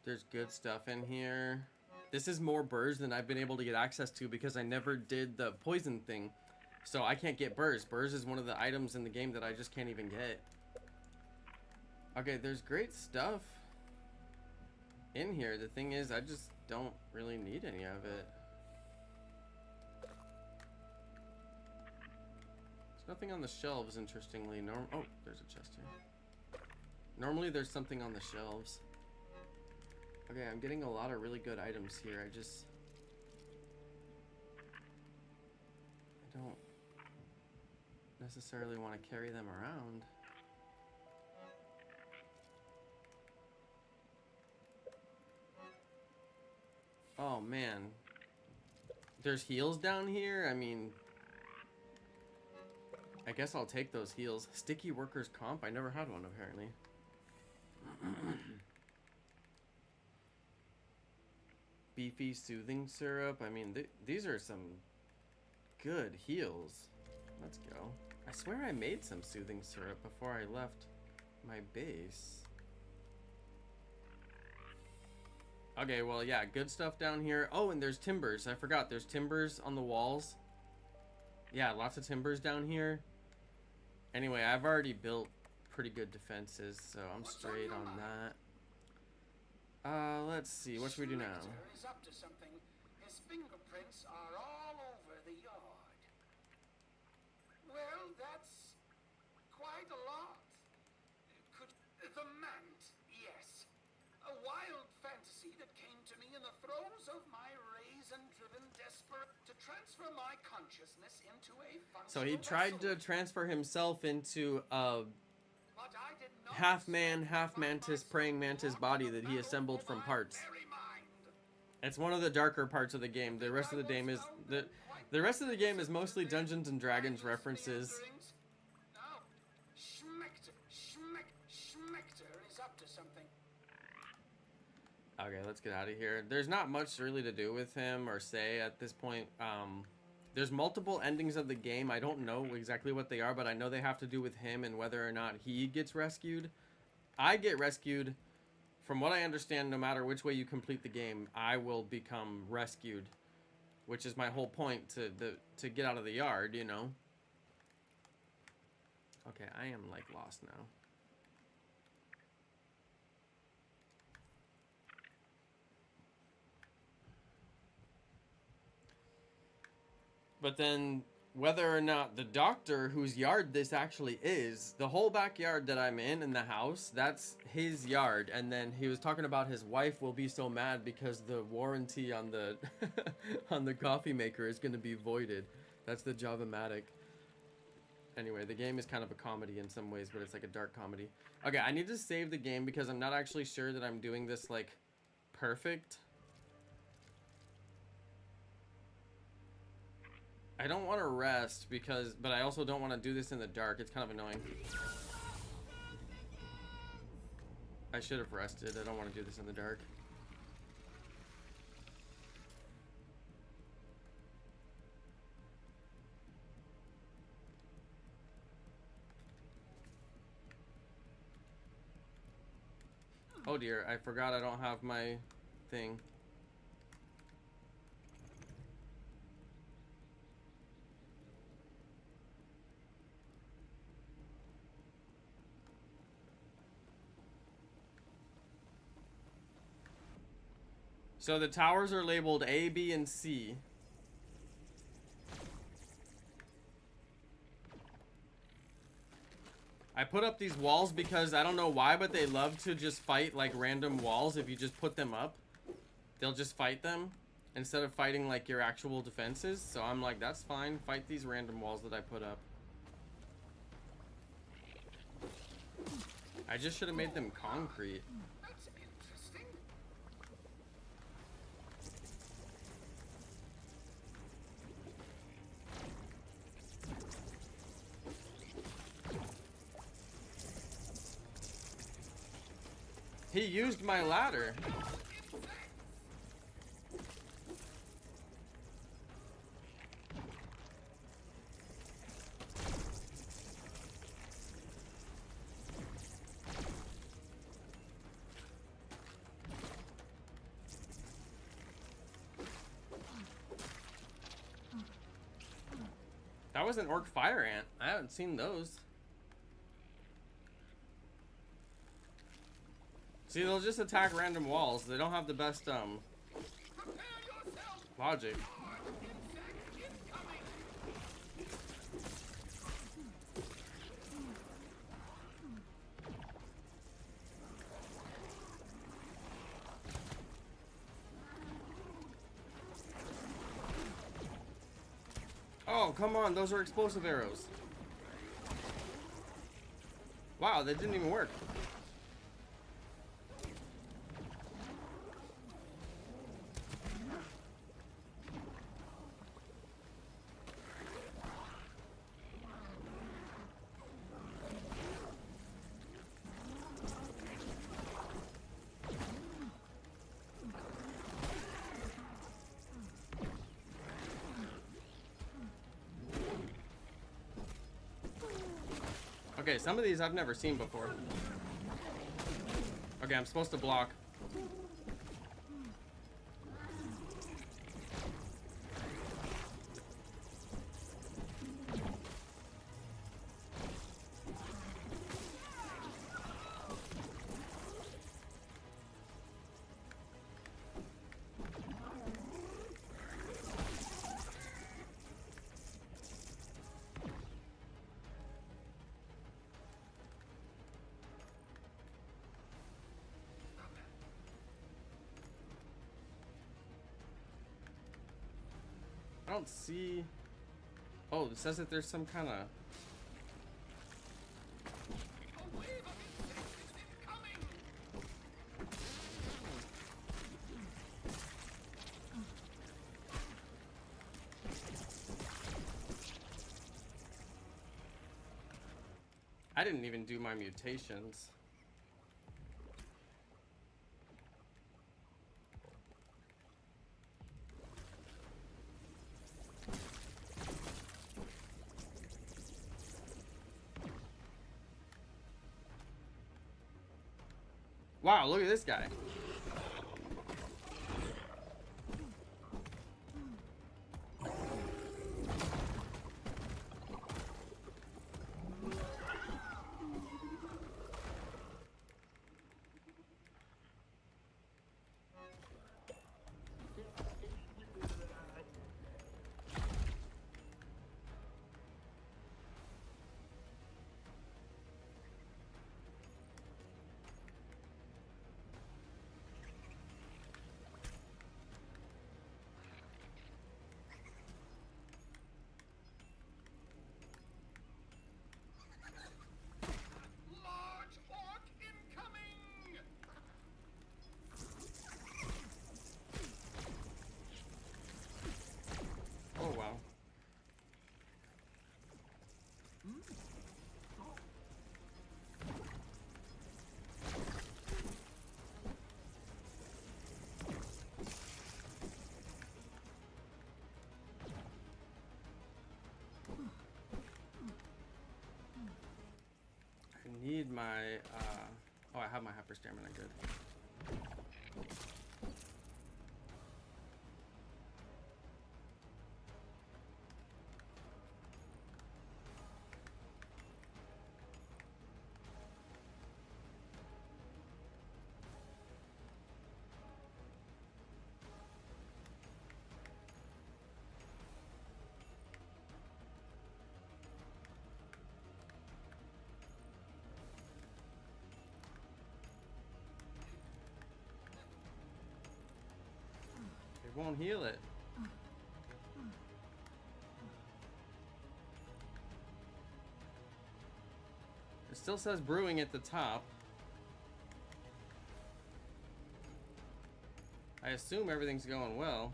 There's good stuff in here. This is more burrs than I've been able to get access to because I never did the poison thing. So I can't get burrs. Burrs is one of the items in the game that I just can't even get. Okay, there's great stuff in here. The thing is, I just don't really need any of it. There's nothing on the shelves, interestingly. Oh, there's a chest here. Normally there's something on the shelves. Okay, I'm getting a lot of really good items here. I don't necessarily want to carry them around. Oh man. There's heals down here? I mean, I guess I'll take those heals. Sticky workers comp? I never had one apparently. Beefy soothing syrup. I mean, these are some good heals. Let's go. I swear I made some soothing syrup before I left my base. Okay, well, yeah, good stuff down here. Oh, and there's timbers. I forgot. There's timbers on the walls. Yeah, lots of timbers down here. Anyway, I've already built pretty good defenses, so I'm straight on that. Let's see. What should we do now? Is up to something. His fingerprints are all over the yard. Well, that's quite a lot. The Mant, yes. A wild fantasy that came to me in the throes of my raisin-driven desperate to transfer my consciousness into a functional So he tried to vessel. transfer himself into a But I did not half man, half find mantis, myself praying mantis locked body in a that he battle assembled for from my parts. very mind. It's one of the darker parts of the game. The rest of the game is the rest of the game is mostly Dungeons and Dragons references. Oh, Schmechter is up to something. Okay, let's get out of here. There's not much really to do with him or say at this point. There's multiple endings of the game. I don't know exactly what they are, but I know they have to do with him and whether or not he gets rescued. I get rescued. From what I understand, no matter which way you complete the game, I will become rescued, which is my whole point to get out of the yard, you know. Okay, I am like lost now. But then whether or not the doctor whose yard this actually is, the whole backyard that I'm in the house, that's his yard. And then he was talking about his wife will be so mad because the warranty on the on the coffee maker is going to be voided. That's the JavaMatic. Anyway, the game is kind of a comedy in some ways, but it's like a dark comedy. Okay, I need to save the game because I'm not actually sure that I'm doing this like perfect. I don't want to rest because, but I also don't want to do this in the dark. It's kind of annoying. I should have rested. I don't want to do this in the dark. Oh dear, I forgot I don't have my thing. So the towers are labeled A, B, and C. I put up these walls because I don't know why, but they love to just fight like random walls. If you just put them up, they'll just fight them instead of fighting like your actual defenses. So I'm like, that's fine. Fight these random walls that I put up. I just should have made them concrete. That's interesting. He used my ladder. That was an orc fire ant. I haven't seen those. See, they'll just attack random walls. They don't have the best logic. Oh, come on. Those are explosive arrows. Wow, that didn't even work. Okay, some of these I've never seen before. Okay, I'm supposed to block. I don't see... Oh, it says that there's some kind of... A wave of insects is incoming. I didn't even do my mutations. Wow, look at this guy. Large orc incoming! Oh wow. I need my oh, I have my hyper stamina, good. It won't heal it. It still says brewing at the top. I assume everything's going well.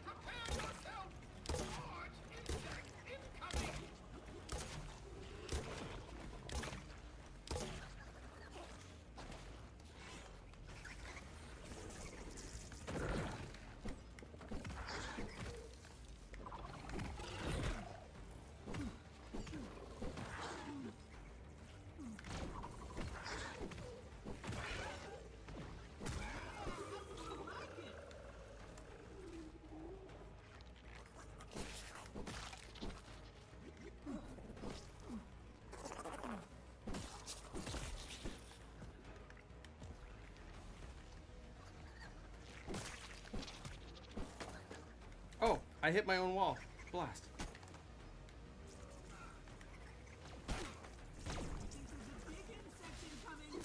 Prepare yourself! Large insect incoming! Oh, I hit my own wall. Blast. Big insect incoming.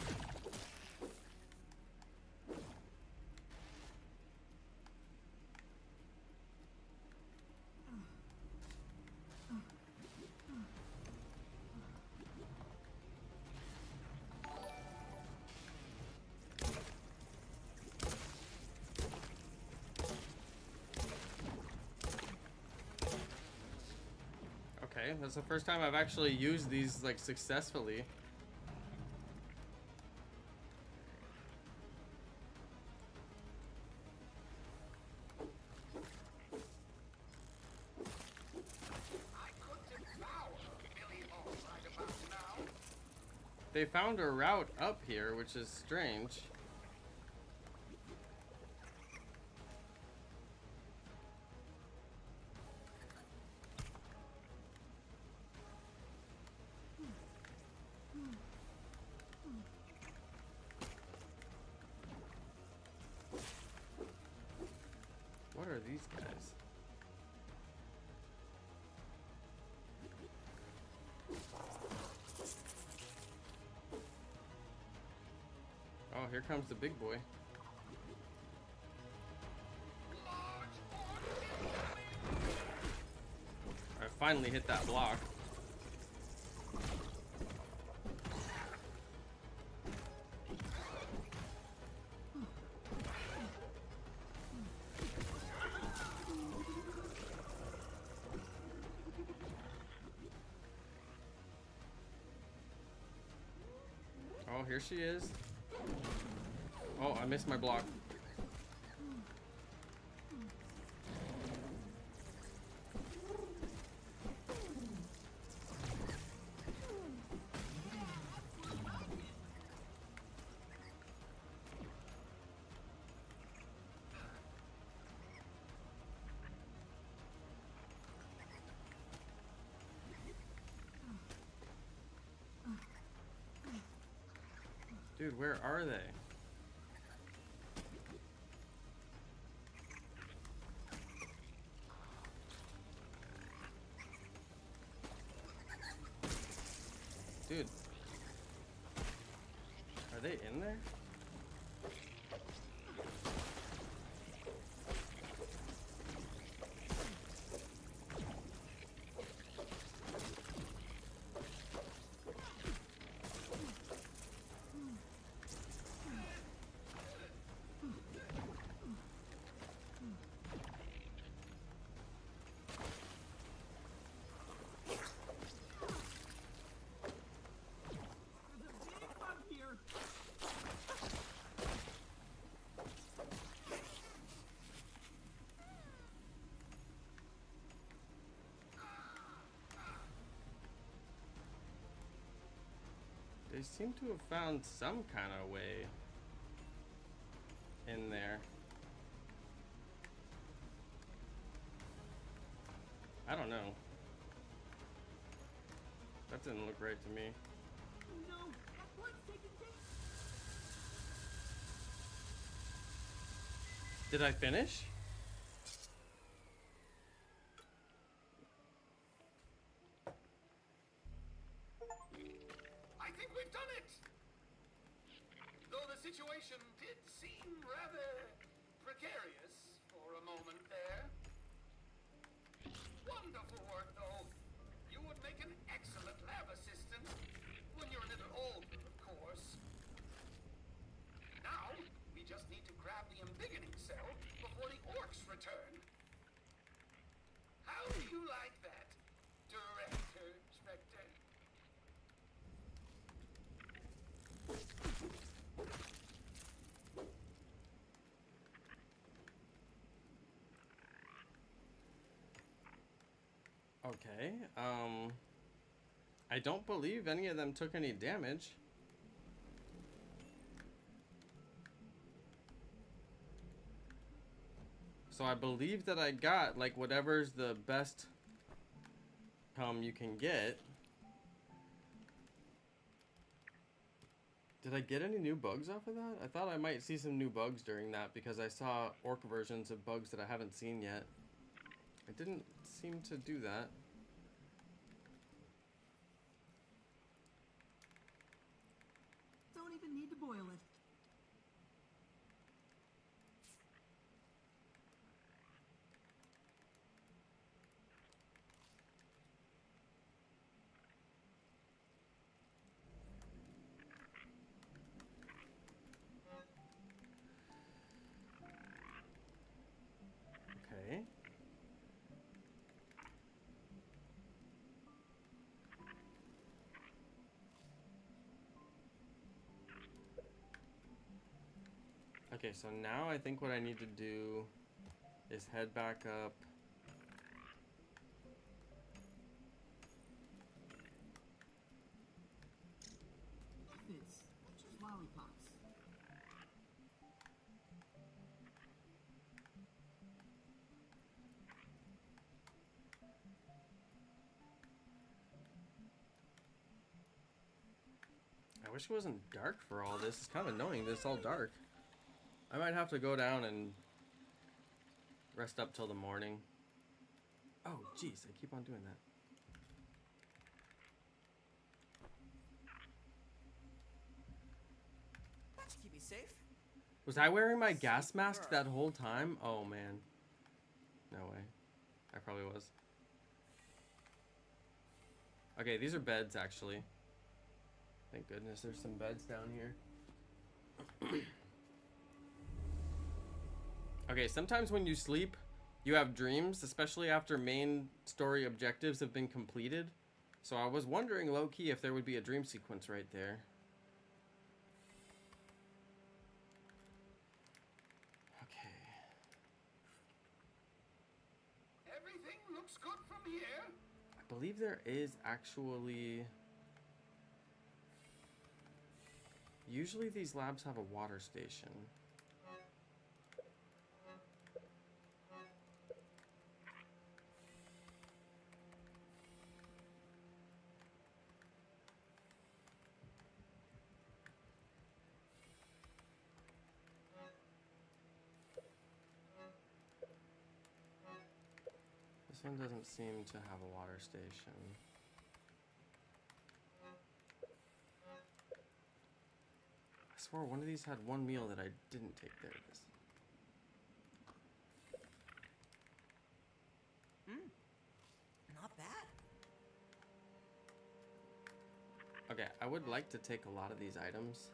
Okay, that's the first time I've actually used these like successfully. I could devour Billy Hall right about now. They found a route up here, which is strange. these guys? Oh, here comes the big boy. I finally hit that block. Oh, here she is. Oh, I missed my block. Dude, where are they? Dude. Are they in there? They seem to have found some kind of way in there. I don't know. That didn't look right to me. No, that point's taking damage. Did I finish? I think we've done it! Though the situation did seem rather precarious for a moment there. Wonderful work, though. You would make an excellent lab assistant when you're a little older, of course. Now, we just need to grab the embiggening cell before the orcs return. How do you like that, Director Spectre? Okay, I don't believe any of them took any damage. So I believe that I got, like, whatever's the best you can get. Did I get any new bugs off of that? I thought I might see some new bugs during that because I saw orc versions of bugs that I haven't seen yet. I didn't seem to do that. Don't even need to boil it. Okay. Okay, so now I think what I need to do is head back up. Aphids, just lollipops. I wish it wasn't dark for all this. It's kind of annoying that it's all dark. I might have to go down and Rest up till the morning. Oh, jeez, I keep on doing that. That should keep me safe. Was I wearing my gas mask that whole time? Oh, man. No way. I probably was. Okay, these are beds, actually. Thank goodness there's some beds down here. Okay, sometimes when you sleep, you have dreams, especially after main story objectives have been completed. So I was wondering, low-key, if there would be a dream sequence right there. Okay. Everything looks good from here. I believe there is actually... Usually these labs have a water station. This one doesn't seem to have a water station. I swore one of these had one meal that I didn't take. There it is. Not bad. Okay, I would like to take a lot of these items.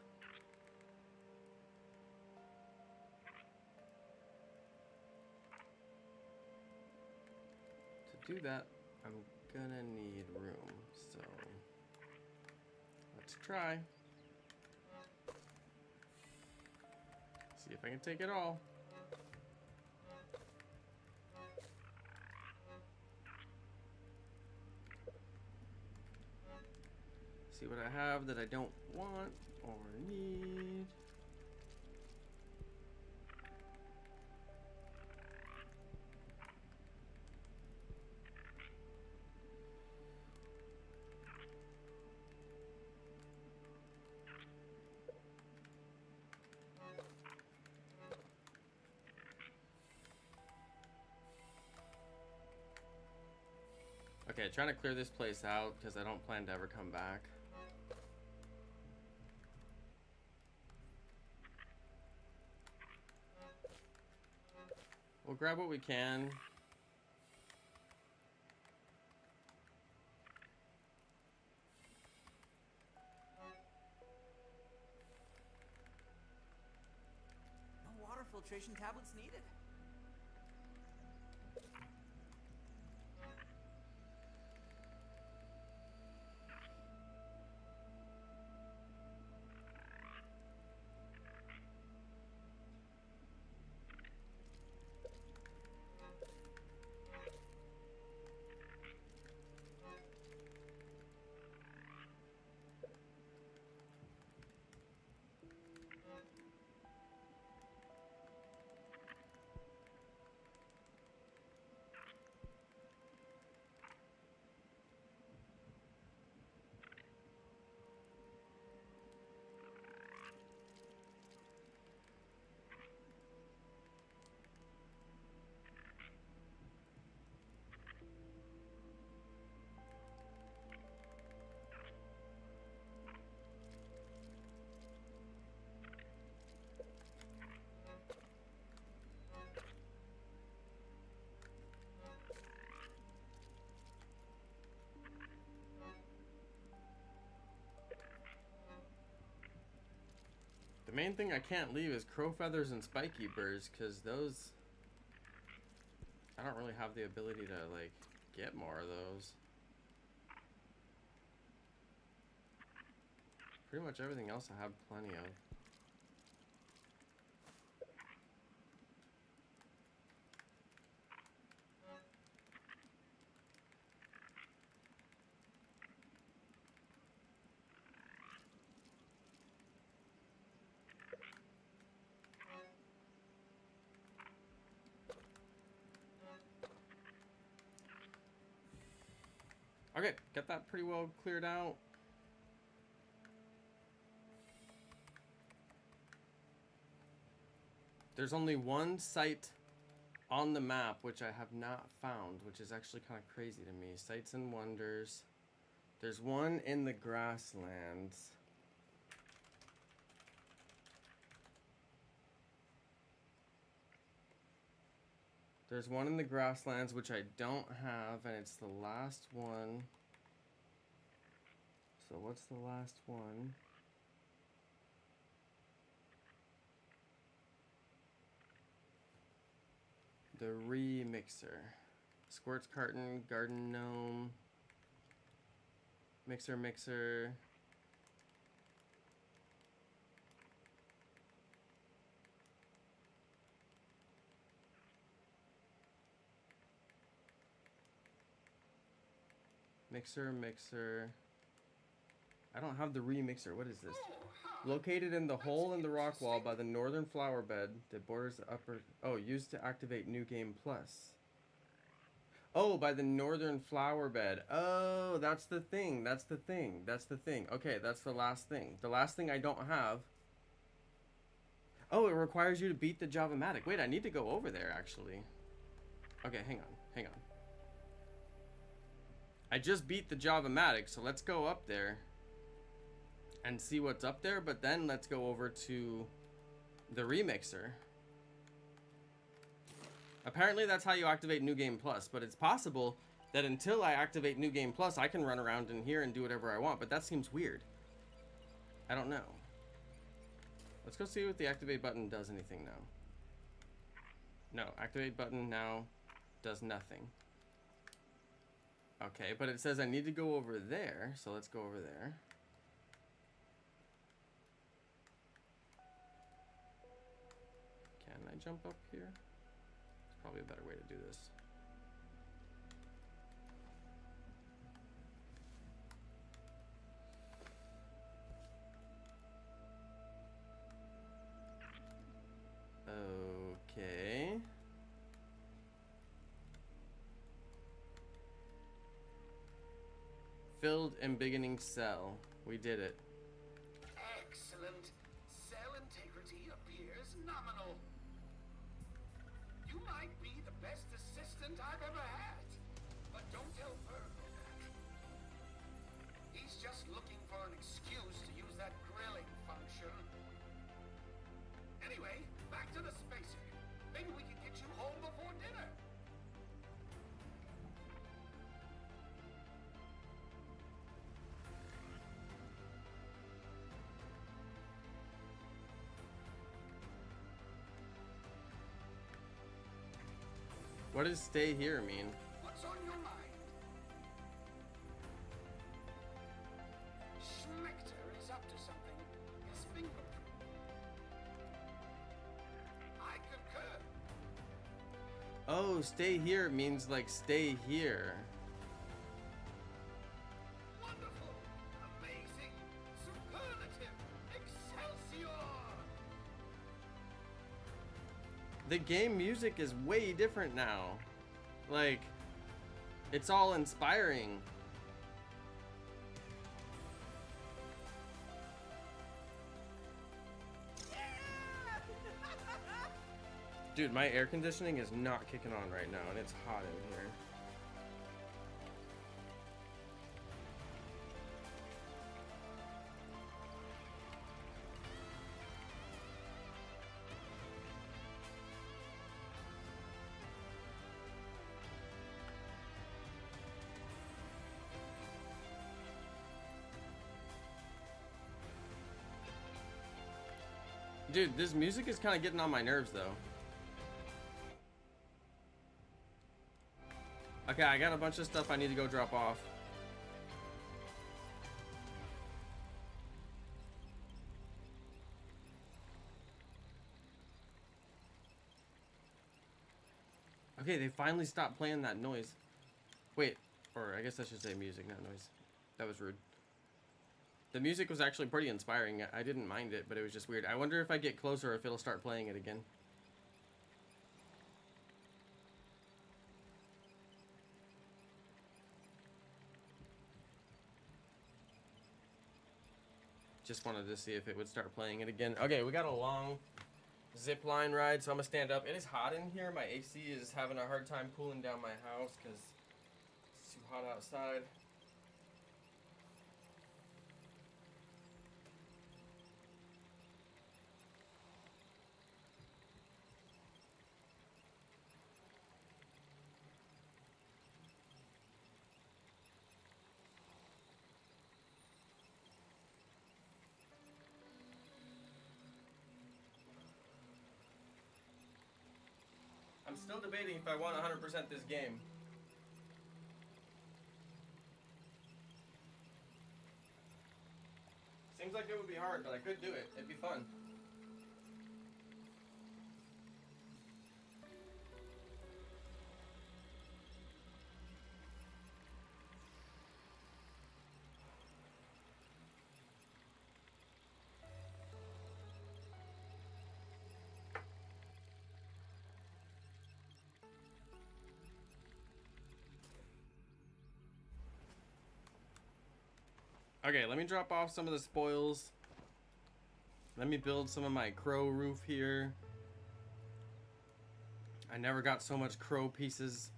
To do that, I'm gonna need room, so let's try. See if I can take it all. See what I have that I don't want or need. Okay, trying to clear this place out because I don't plan to ever come back. We'll grab what we can. No water filtration tablets needed. The main thing I can't leave is crow feathers and spiky burrs, because those... I don't really have the ability to, like, get more of those. Pretty much everything else I have plenty of. Okay, got that pretty well cleared out. There's only one site on the map, which I have not found, which is actually kind of crazy to me. Sights and wonders. There's one in the grasslands. There's one in the grasslands, which I don't have, and it's the last one. So what's the last one? The remixer. Squirts carton, garden gnome. Mixer. Mixer. I don't have the remixer. What is this? Located in the hole in the rock wall by the northern flower bed that borders the upper... Oh, used to activate New Game Plus. Oh, by the northern flower bed. Oh, that's the thing. Okay, that's the last thing. The last thing I don't have... Oh, it requires you to beat the JavaMatic. Wait, I need to go over there, actually. Okay, hang on. I just beat the JavaMatic, so let's go up there and see what's up there, but then let's go over to the remixer. Apparently that's how you activate New Game Plus, but it's possible that until I activate New Game Plus, I can run around in here and do whatever I want, but that seems weird. I don't know. Let's go see what the activate button does anything now. No, activate button now does nothing. Okay, but it says I need to go over there, so let's go over there. Can I jump up here? It's probably a better way to do this. Okay. Filled and beginning cell. We did it. Excellent. Cell integrity appears nominal. You might be the best assistant I've ever had, but don't tell Virgo that. He's just looking for an excuse to use that grilling function. Anyway, back to the spacer. Maybe we can get you home before dinner. What does stay here mean? What's on your mind? Schmechter is up to something. His fingerprint. I concur. Oh, stay here means like stay here. Wonderful. Amazing. Superlative. Excelsior. The game music is way different now. Like, it's all inspiring. Dude, my air conditioning is not kicking on right now, and it's hot in here. Dude, this music is kind of getting on my nerves, though. Okay, I got a bunch of stuff I need to go drop off. Okay, they finally stopped playing that noise. Wait, or I guess I should say music, not noise. That was rude. The music was actually pretty inspiring. I didn't mind it, but it was just weird. I wonder if I get closer if it'll start playing it again. Just wanted to see if it would start playing it again. Okay, we got a long zip line ride, so I'm gonna stand up. It is hot in here. My AC is having a hard time cooling down my house because it's too hot outside. I'm still debating if I want 100% this game. Seems like it would be hard, but I could do it. It'd be fun. Okay, let me drop off some of the spoils. Let me build some of my crow roof here. I never got so much crow pieces.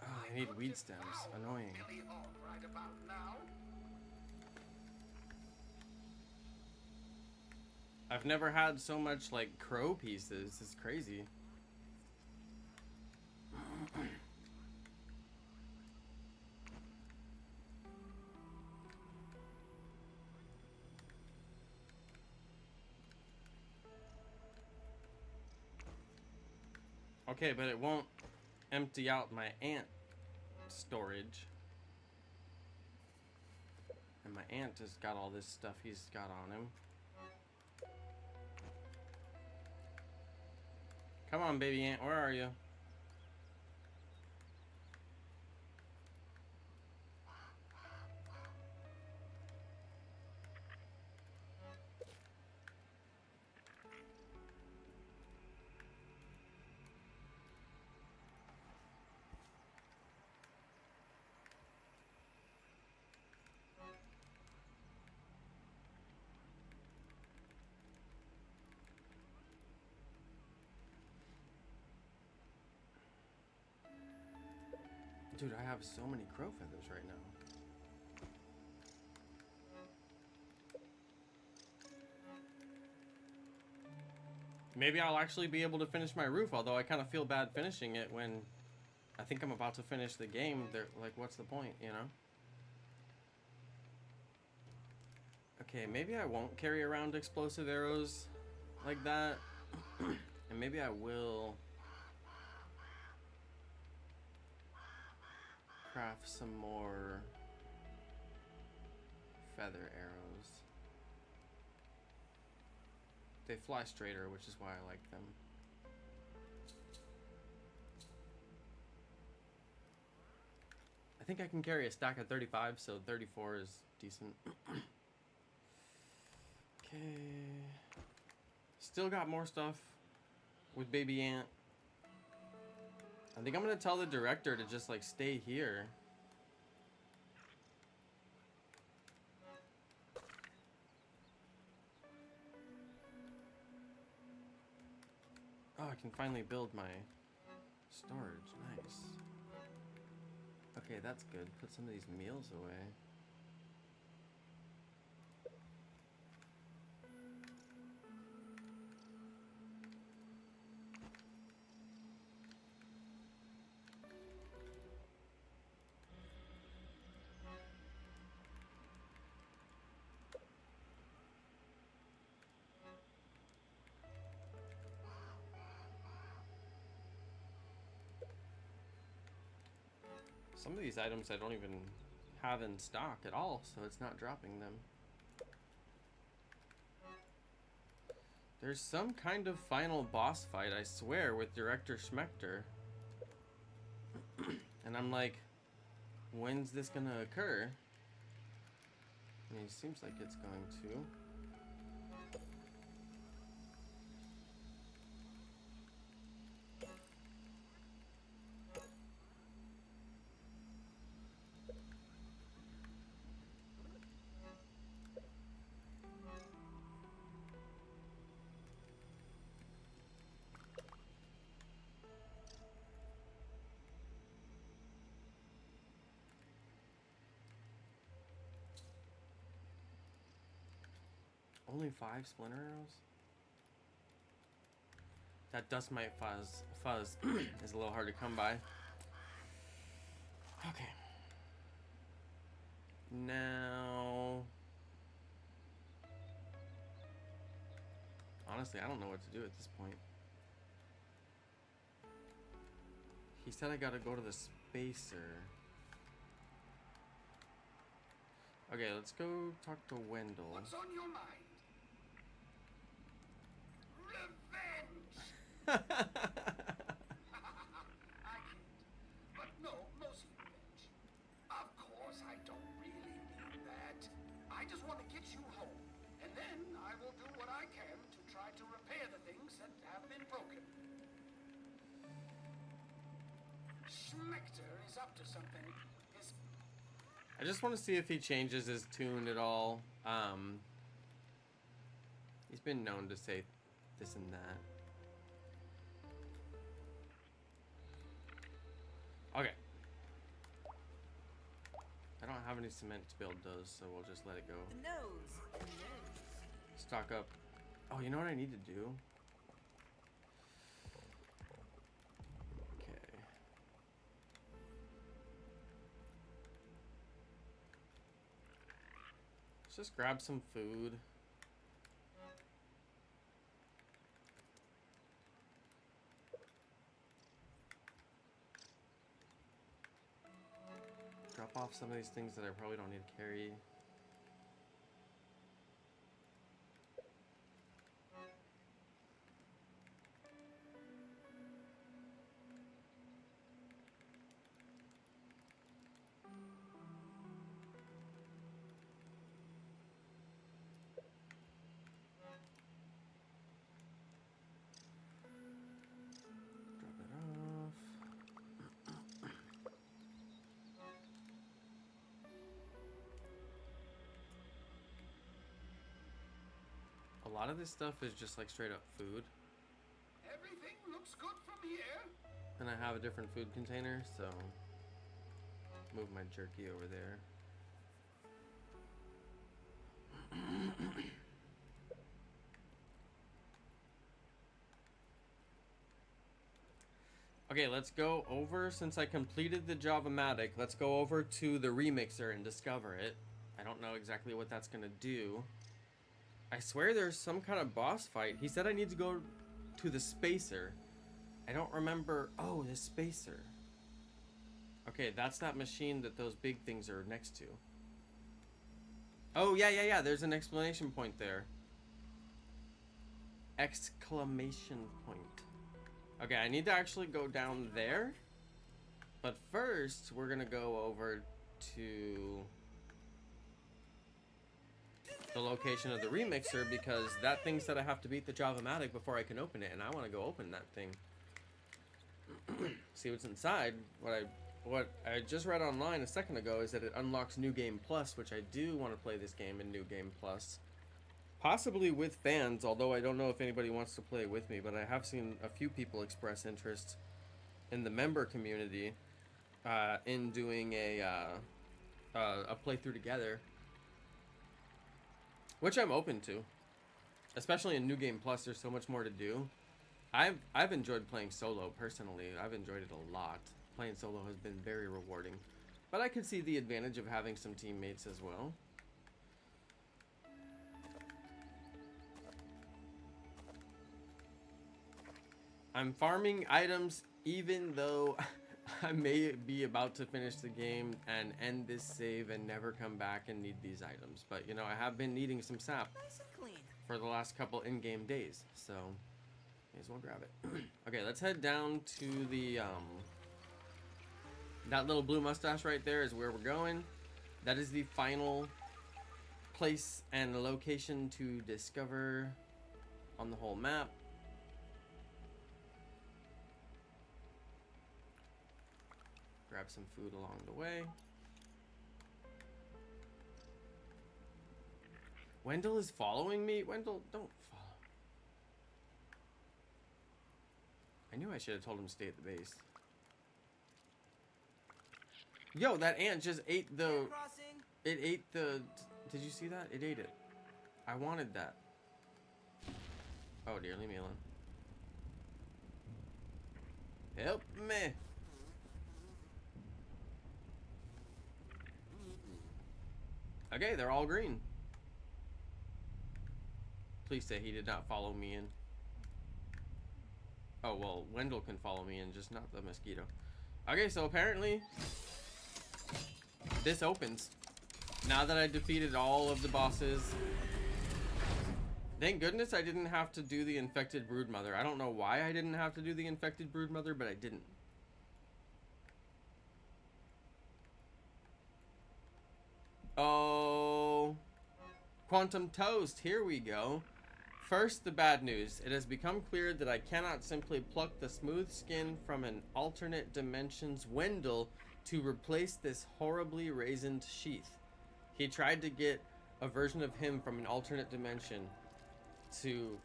Oh, I need weed stems. Annoying. Billy Hawk right about now. I've never had so much like crow pieces. It's crazy. Okay, but it won't empty out my ant storage. And my ant has got all this stuff he's got on him. Come on, baby ant, where are you? Dude, I have so many crow feathers right now. Maybe I'll actually be able to finish my roof, although I kind of feel bad finishing it when I think I'm about to finish the game. They're like, what's the point, you know? Okay, maybe I won't carry around explosive arrows like that. And maybe I will craft some more feather arrows. They fly straighter, which is why I like them. I think I can carry a stack of 35, so 34 is decent. Okay. Still got more stuff with Baby Ant. I think I'm gonna tell the director to just like stay here. Oh, I can finally build my storage. Nice. Okay, that's good. Put some of these meals away. Some of these items I don't even have in stock at all, so it's not dropping them. There's some kind of final boss fight, I swear, with Director Schmechter. And I'm like, when's this gonna occur? I mean, it seems like it's going to. Only 5 splinter arrows? That dust mite fuzz is a little hard to come by. Okay. Now... Honestly, I don't know what to do at this point. He said I gotta go to the spacer. Okay, let's go talk to Wendell. What's on your mind? Revenge! I kid. But no, mostly revenge. Of course, I don't really mean that. I just want to get you home. And then I will do what I can to try to repair the things that have been broken. Schmechter is up to something. His I just want to see if he changes his tune at all. He's been known to say this and that. Okay. I don't have any cement to build those, so we'll just let it go. The nose. The nose. Stock up. Oh, you know what I need to do? Okay. Let's just grab some food. Drop off some of these things that I probably don't need to carry. Drop it off. A lot of this stuff is just like straight up food, everything looks good from here. and I have a different food container, so move my jerky over there. Okay, let's go over, since I completed the JavaMatic, let's go over to the remixer and discover it. I don't know exactly what that's gonna do. I swear there's some kind of boss fight. He said I need to go to the spacer. I don't remember. Oh, the spacer. Okay, that's that machine that those big things are next to. Oh, yeah. There's an exclamation point there. Exclamation point. Okay, I need to actually go down there. But first, we're gonna go over to the location of the remixer, because that thing said I have to beat the JavaMatic before I can open it, and I want to go open that thing. See what's inside. What I just read online a second ago is that it unlocks New Game Plus, which I do want to play this game in New Game Plus. Possibly with fans, although I don't know if anybody wants to play with me, but I have seen a few people express interest in the member community in doing a playthrough together, which I'm open to. Especially in New Game Plus, there's so much more to do. I've enjoyed playing solo personally. I've enjoyed it a lot. Playing solo has been very rewarding, but I could see the advantage of having some teammates as well. I'm farming items even though I may be about to finish the game and end this save and never come back and need these items. But, you know, I have been needing some sap Nice and clean. for the last couple in-game days, so may as well grab it. Okay, let's head down to the, that little blue mustache right there is where we're going. That is the final place and location to discover on the whole map. Grab some food along the way. Wendell is following me? Wendell, don't follow. I knew I should have told him to stay at the base. Yo, that ant just ate the... Crossing. It ate the... Did you see that? It ate it. I wanted that. Oh dear, leave me alone. Help me. Okay, they're all green. Please say he did not follow me in. Oh, well, Wendell can follow me in, just not the mosquito. Okay, so apparently this opens. Now that I defeated all of the bosses. Thank goodness I didn't have to do the infected broodmother. I don't know why I didn't have to do the infected broodmother, but I didn't. Oh, Quantum Toast, here we go. First, the bad news. It has become clear that I cannot simply pluck the smooth skin from an alternate dimension's Wendell to replace this horribly raisined sheath. He tried to get a version of him from an alternate dimension to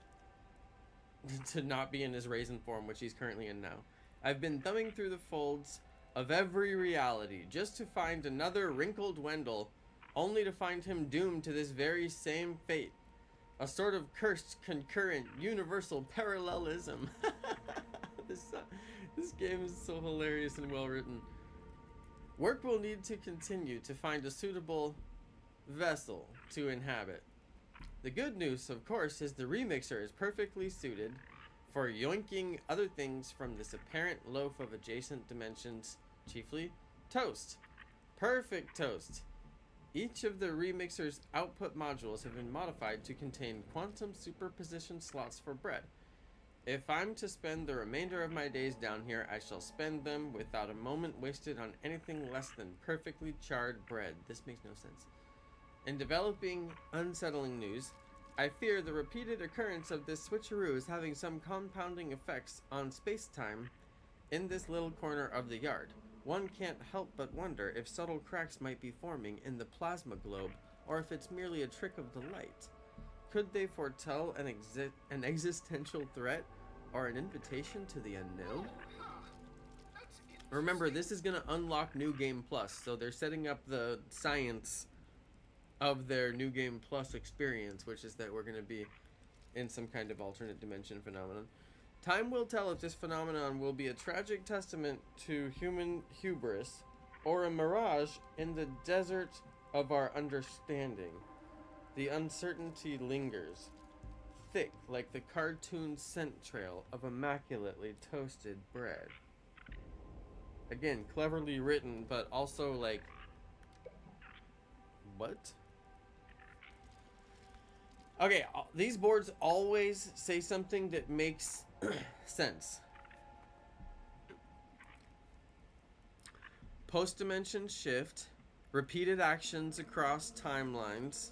not be in his raisin form, which he's currently in now. I've been thumbing through the folds of every reality just to find another wrinkled Wendell, only to find him doomed to this very same fate. A sort of cursed, concurrent, universal parallelism. This game is so hilarious and well written. Work will need to continue to find a suitable vessel to inhabit. The good news, of course, is the remixer is perfectly suited for yoinking other things from this apparent loaf of adjacent dimensions, chiefly toast. Perfect toast. Each of the remixer's output modules have been modified to contain quantum superposition slots for bread. If I'm to spend the remainder of my days down here, I shall spend them without a moment wasted on anything less than perfectly charred bread. This makes no sense. In developing unsettling news, I fear the repeated occurrence of this switcheroo is having some compounding effects on space-time in this little corner of the yard. One can't help but wonder if subtle cracks might be forming in the plasma globe, or if it's merely a trick of the light. Could they foretell an existential threat, or an invitation to the unknown? Remember, this is going to unlock New Game Plus, so they're setting up the science of their New Game Plus experience, which is that we're going to be in some kind of alternate dimension phenomenon. Time will tell if this phenomenon will be a tragic testament to human hubris or a mirage in the desert of our understanding. The uncertainty lingers, thick like the cartoon scent trail of immaculately toasted bread. Again, cleverly written, but also like, what? Okay, these boards always say something that makes sense. Post-dimension shift, repeated actions across timelines,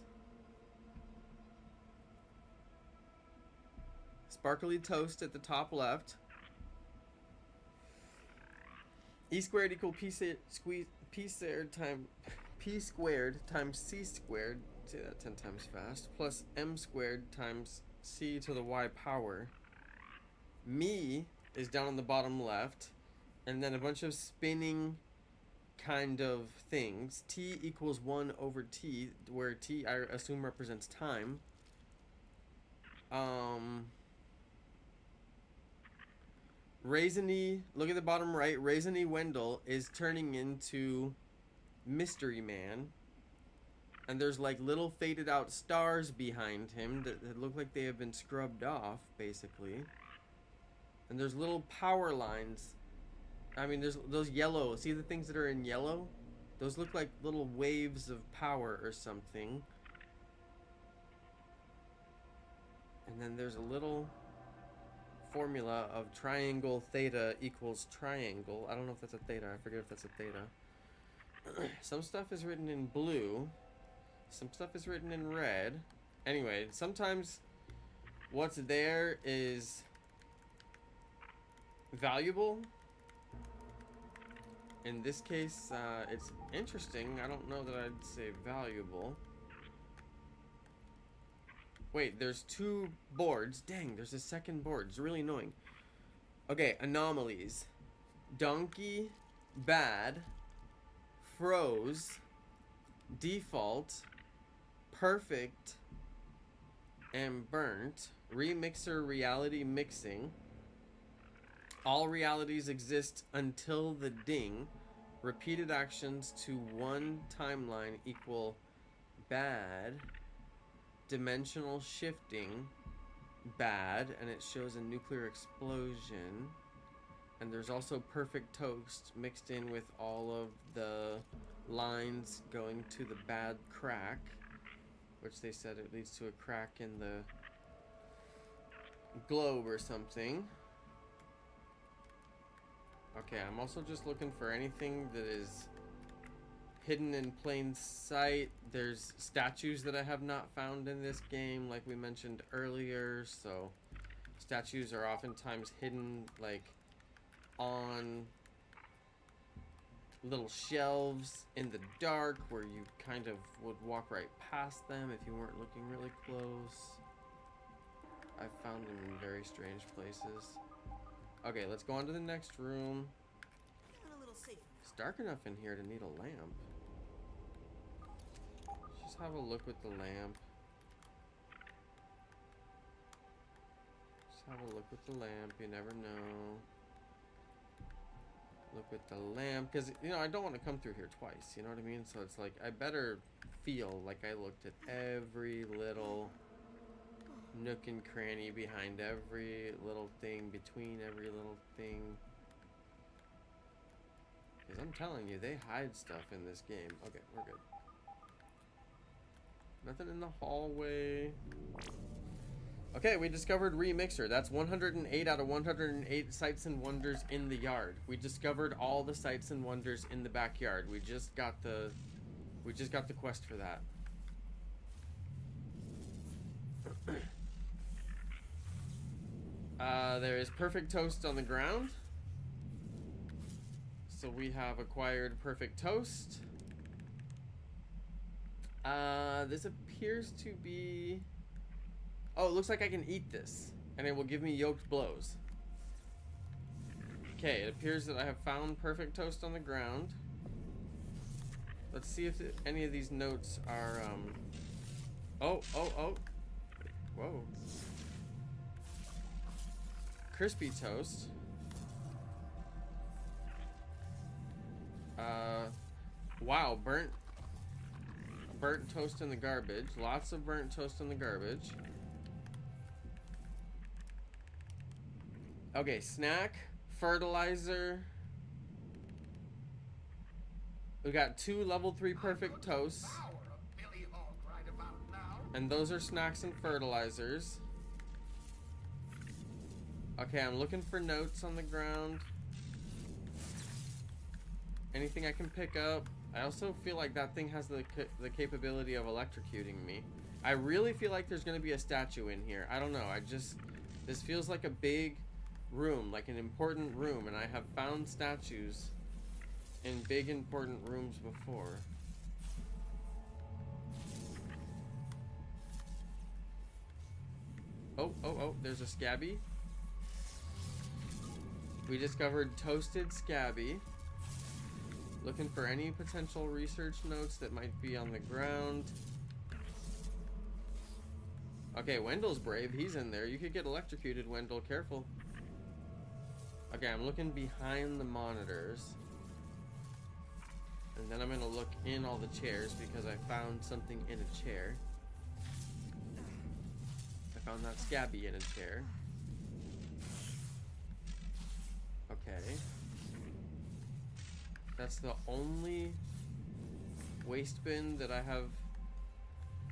sparkly toast at the top left, E squared equal P squared times C squared, say that 10 times fast, plus M squared times C to the Y power. Me is down on the bottom left, and then a bunch of spinning kind of things. T equals 1 over T, where T I assume represents time. Raisiny, look at the bottom right, Raisiny Wendell is turning into Mystery Man. And there's like little faded out stars behind him that look like they have been scrubbed off, basically. And there's little power lines. I mean, there's those yellow. See the things that are in yellow? Those look like little waves of power or something. And then there's a little formula of triangle theta equals triangle. I don't know if that's a theta. I forget if that's a theta. Some stuff is written in blue. Some stuff is written in red. Anyway, sometimes what's there is valuable. In this case, it's interesting. I don't know that I'd say valuable. Wait, there's two boards. Dang, there's a second board. It's really annoying. Okay, anomalies. Donkey, bad, froze, default, perfect, and burnt. Remixer reality mixing. All realities exist until the ding. Repeated actions to one timeline equal bad. Dimensional shifting. Bad. And it shows a nuclear explosion. And there's also perfect toast mixed in with all of the lines going to the bad crack. Which they said it leads to a crack in the globe or something. Okay, I'm also just looking for anything that is hidden in plain sight. There's statues that I have not found in this game, like we mentioned earlier. So statues are oftentimes hidden like on little shelves in the dark where you kind of would walk right past them if you weren't looking really close. I found them in very strange places. Okay, let's go on to the next room. Feeling a little safer now. It's dark enough in here to need a lamp. Let's just have a look with the lamp. Just have a look with the lamp. You never know. Look with the lamp, because you know I don't want to come through here twice. You know what I mean? So it's like I better feel like I looked at every little nook and cranny behind every little thing, between every little thing. Because I'm telling you, they hide stuff in this game. Okay, we're good. Nothing in the hallway. Okay, we discovered Remixer. That's 108 out of 108 sights and wonders in the yard. We discovered all the sights and wonders in the backyard. We just got the quest for that. There is perfect toast on the ground. So we have acquired perfect toast. This appears to be... Oh, it looks like I can eat this, and it will give me yoked blows. Okay, it appears that I have found perfect toast on the ground. Let's see if any of these notes are, Oh. Whoa. Crispy toast. Wow, burnt toast in the garbage. Lots of burnt toast in the garbage. Okay, snack, fertilizer. We got 2 level 3 perfect toasts. And those are snacks and fertilizers. Okay, I'm looking for notes on the ground. Anything I can pick up. I also feel like that thing has the capability of electrocuting me. I really feel like there's going to be a statue in here. I don't know. This feels like a big room, like an important room, and I have found statues in big important rooms before. Oh, there's a scabby. We discovered toasted scabby. Looking for any potential research notes that might be on the ground. Okay, Wendell's brave. He's in there. You could get electrocuted, Wendell. Careful. Okay, I'm looking behind the monitors. And then I'm going to look in all the chairs because I found something in a chair. I found that scabby in a chair. Okay. That's the only waste bin that I have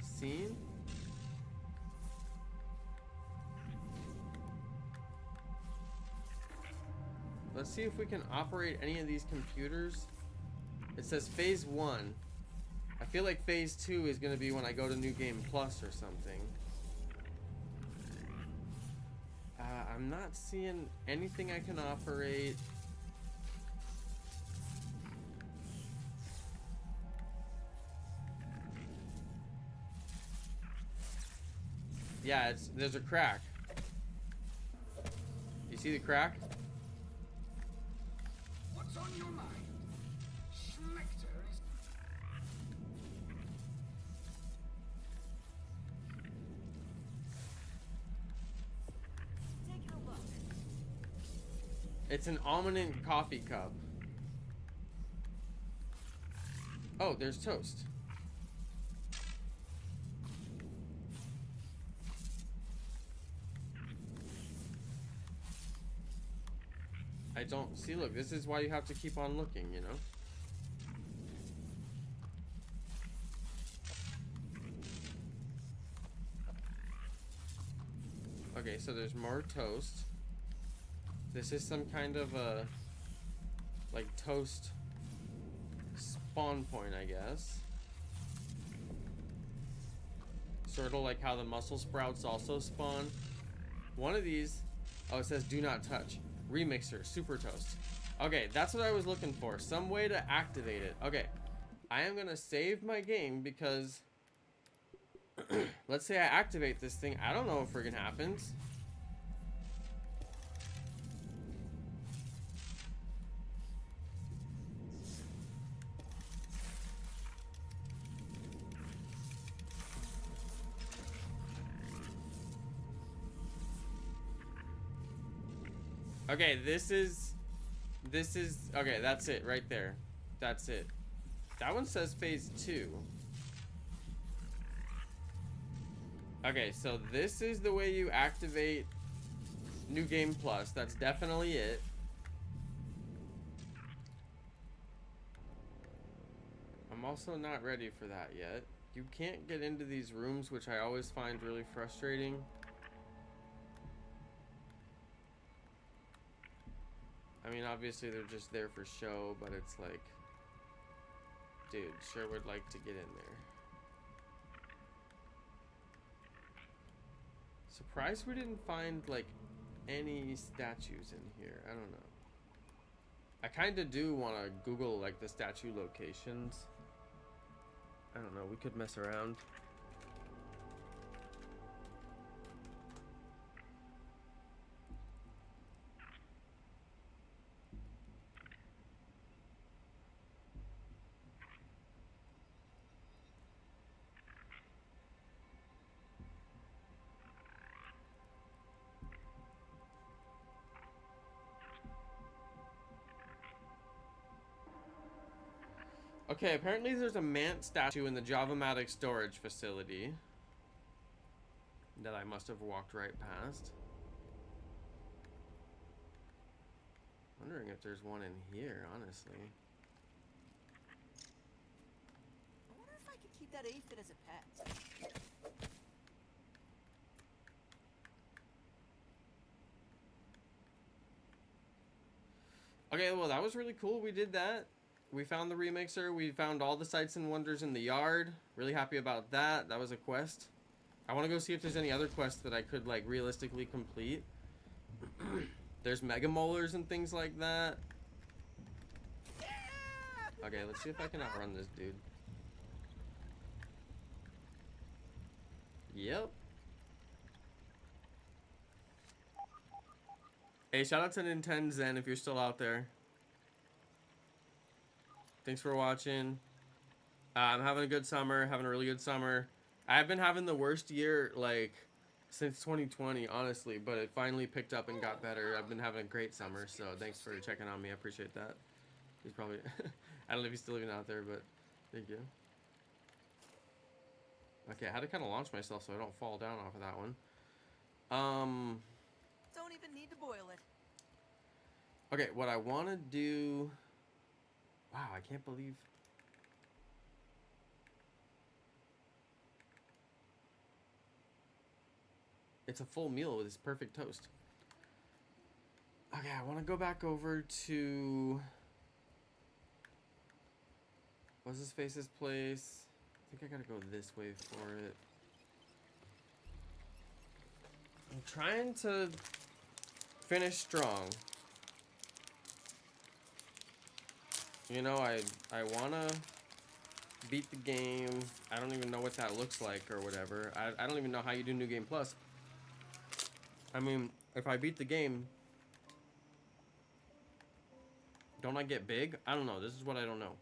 seen. Let's see if we can operate any of these computers. It says phase 1. I feel like phase 2 is going to be when I go to New Game Plus or something. I'm not seeing anything I can operate. Yeah, there's a crack. You see the crack? What's on your mind? Schmechter is... It's an almond coffee cup. Oh, there's toast. I don't see. Look, this is why you have to keep on looking, you know. Okay, so there's more toast. This is some kind of a like toast spawn point, I guess. Sort of like how the mussel sprouts also spawn. One of these, oh, it says do not touch. Remixer, super toast. Okay, that's what I was looking for. Some way to activate it. Okay, I am gonna save my game because let's say I activate this thing. I don't know what friggin' happens. Okay, this is, okay, that's it right there. That's it. That one says phase 2. Okay, so this is the way you activate New Game Plus. That's definitely it. I'm also not ready for that yet. You can't get into these rooms, which I always find really frustrating. I mean, obviously they're just there for show, but it's like, dude, sure would like to get in there. Surprised we didn't find like any statues in here. I don't know. I kind of do want to Google like the statue locations. I don't know, we could mess around. Okay, apparently there's a Mant statue in the JavaMatic storage facility that I must have walked right past. Wondering if there's one in here, honestly. I wonder if I could keep that aphid as a pet. Okay, well that was really cool. We did that. We found the remixer. We found all the sights and wonders in the yard. Really happy about that. That was a quest. I want to go see if there's any other quests that I could like realistically complete. There's mega molars and things like that. Okay, let's see if I can outrun this dude. Yep. Hey, shout out to Nintendo Zen if you're still out there. Thanks for watching. I'm having a good summer, having a really good summer. I've been having the worst year, like, since 2020, honestly, but it finally picked up and got better. I've been having a great summer, so thanks for checking on me. I appreciate that. He's probably, I don't know if he's still even out there, but thank you. Okay, I had to kind of launch myself so I don't fall down off of that one. Don't even need to boil it. Okay, what I want to do... Wow, I can't believe... It's a full meal with this perfect toast. Okay, I want to go back over to... What's his face's place? I think I gotta go this way for it. I'm trying to finish strong. You know, I wanna beat the game. I don't even know what that looks like or whatever. I don't even know how you do New Game Plus. I mean, if I beat the game, don't I get big? I don't know. This is what I don't know.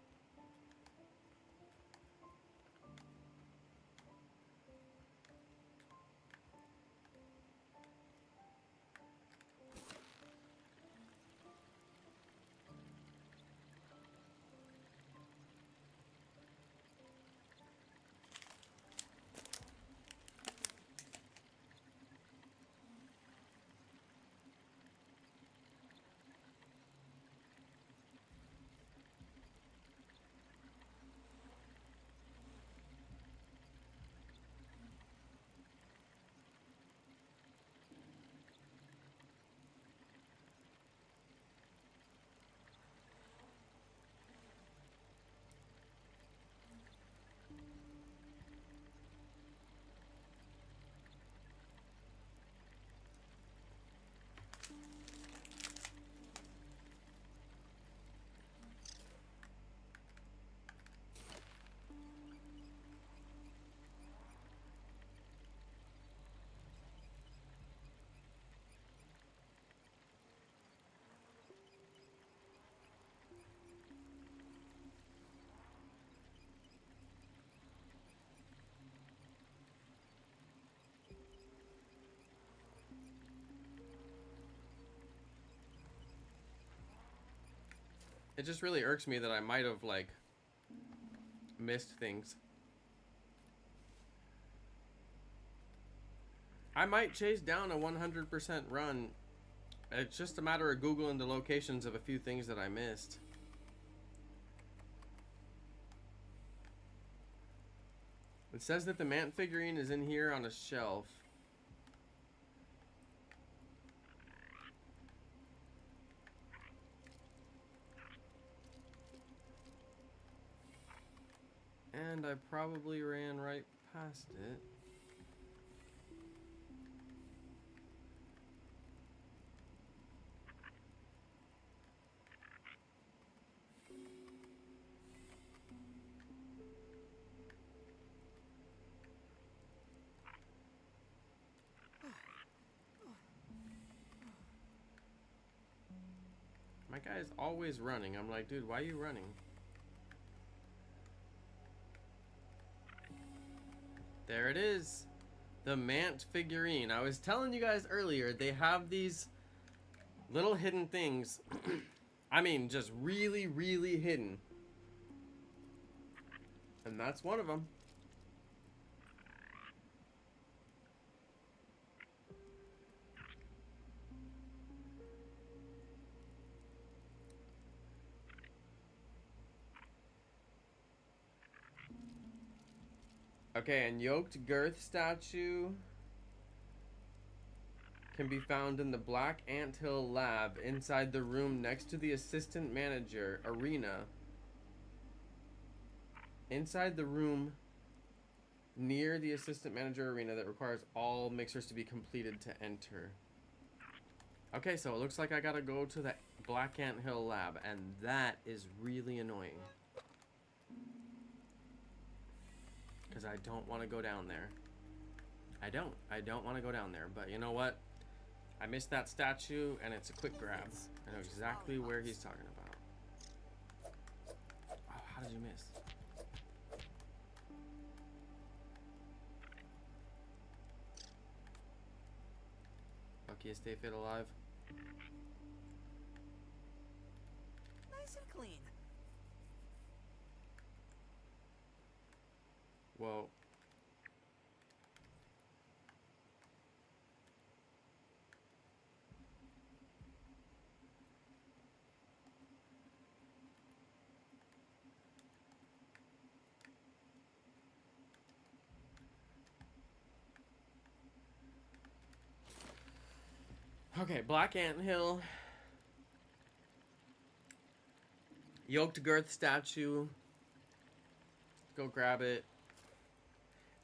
It just really irks me that I might have, like, missed things. I might chase down a 100% run. It's just a matter of Googling the locations of a few things that I missed. It says that the Mant figurine is in here on a shelf. And I probably ran right past it. My guy's always running. I'm like, dude, why are you running? There it is. The Mant figurine. I was telling you guys earlier, they have these little hidden things. I mean, just really, really hidden. And that's one of them. Okay, and yoked girth statue can be found in the Black Anthill lab inside the room next to the assistant manager arena. Inside the room near the assistant manager arena that requires all mixers to be completed to enter. Okay, so it looks like I gotta go to the Black Anthill lab, and that is really annoying. Because I don't want to go down there. I don't want to go down there, but you know what? I missed that statue, and it's a quick grab. I know exactly where he's talking about. Oh, how did you miss? Lucky, stay fit alive. Nice and clean. Whoa. Okay, Black Anthill. Yoked girth statue. Go grab it.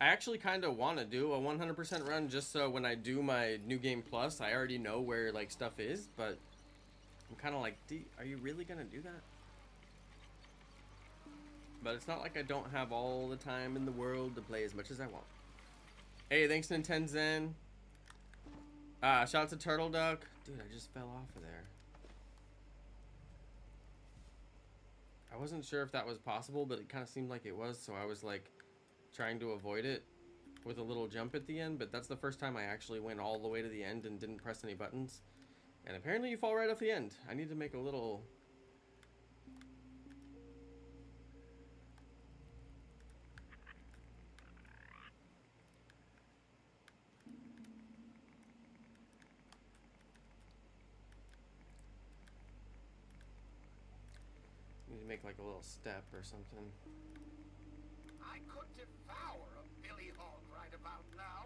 I actually kind of want to do a 100% run just so when I do my New Game Plus, I already know where like stuff is, but I'm kind of like, are you really going to do that? But it's not like I don't have all the time in the world to play as much as I want. Hey, thanks Nintendo Zen. Shout out to Turtle Duck. Dude, I just fell off of there. I wasn't sure if that was possible, but it kind of seemed like it was, so I was like trying to avoid it with a little jump at the end, but that's the first time I actually went all the way to the end and didn't press any buttons. And apparently you fall right off the end. I need to make a little... Need to make like a little step or something. I could devour a Billy Hog right about now.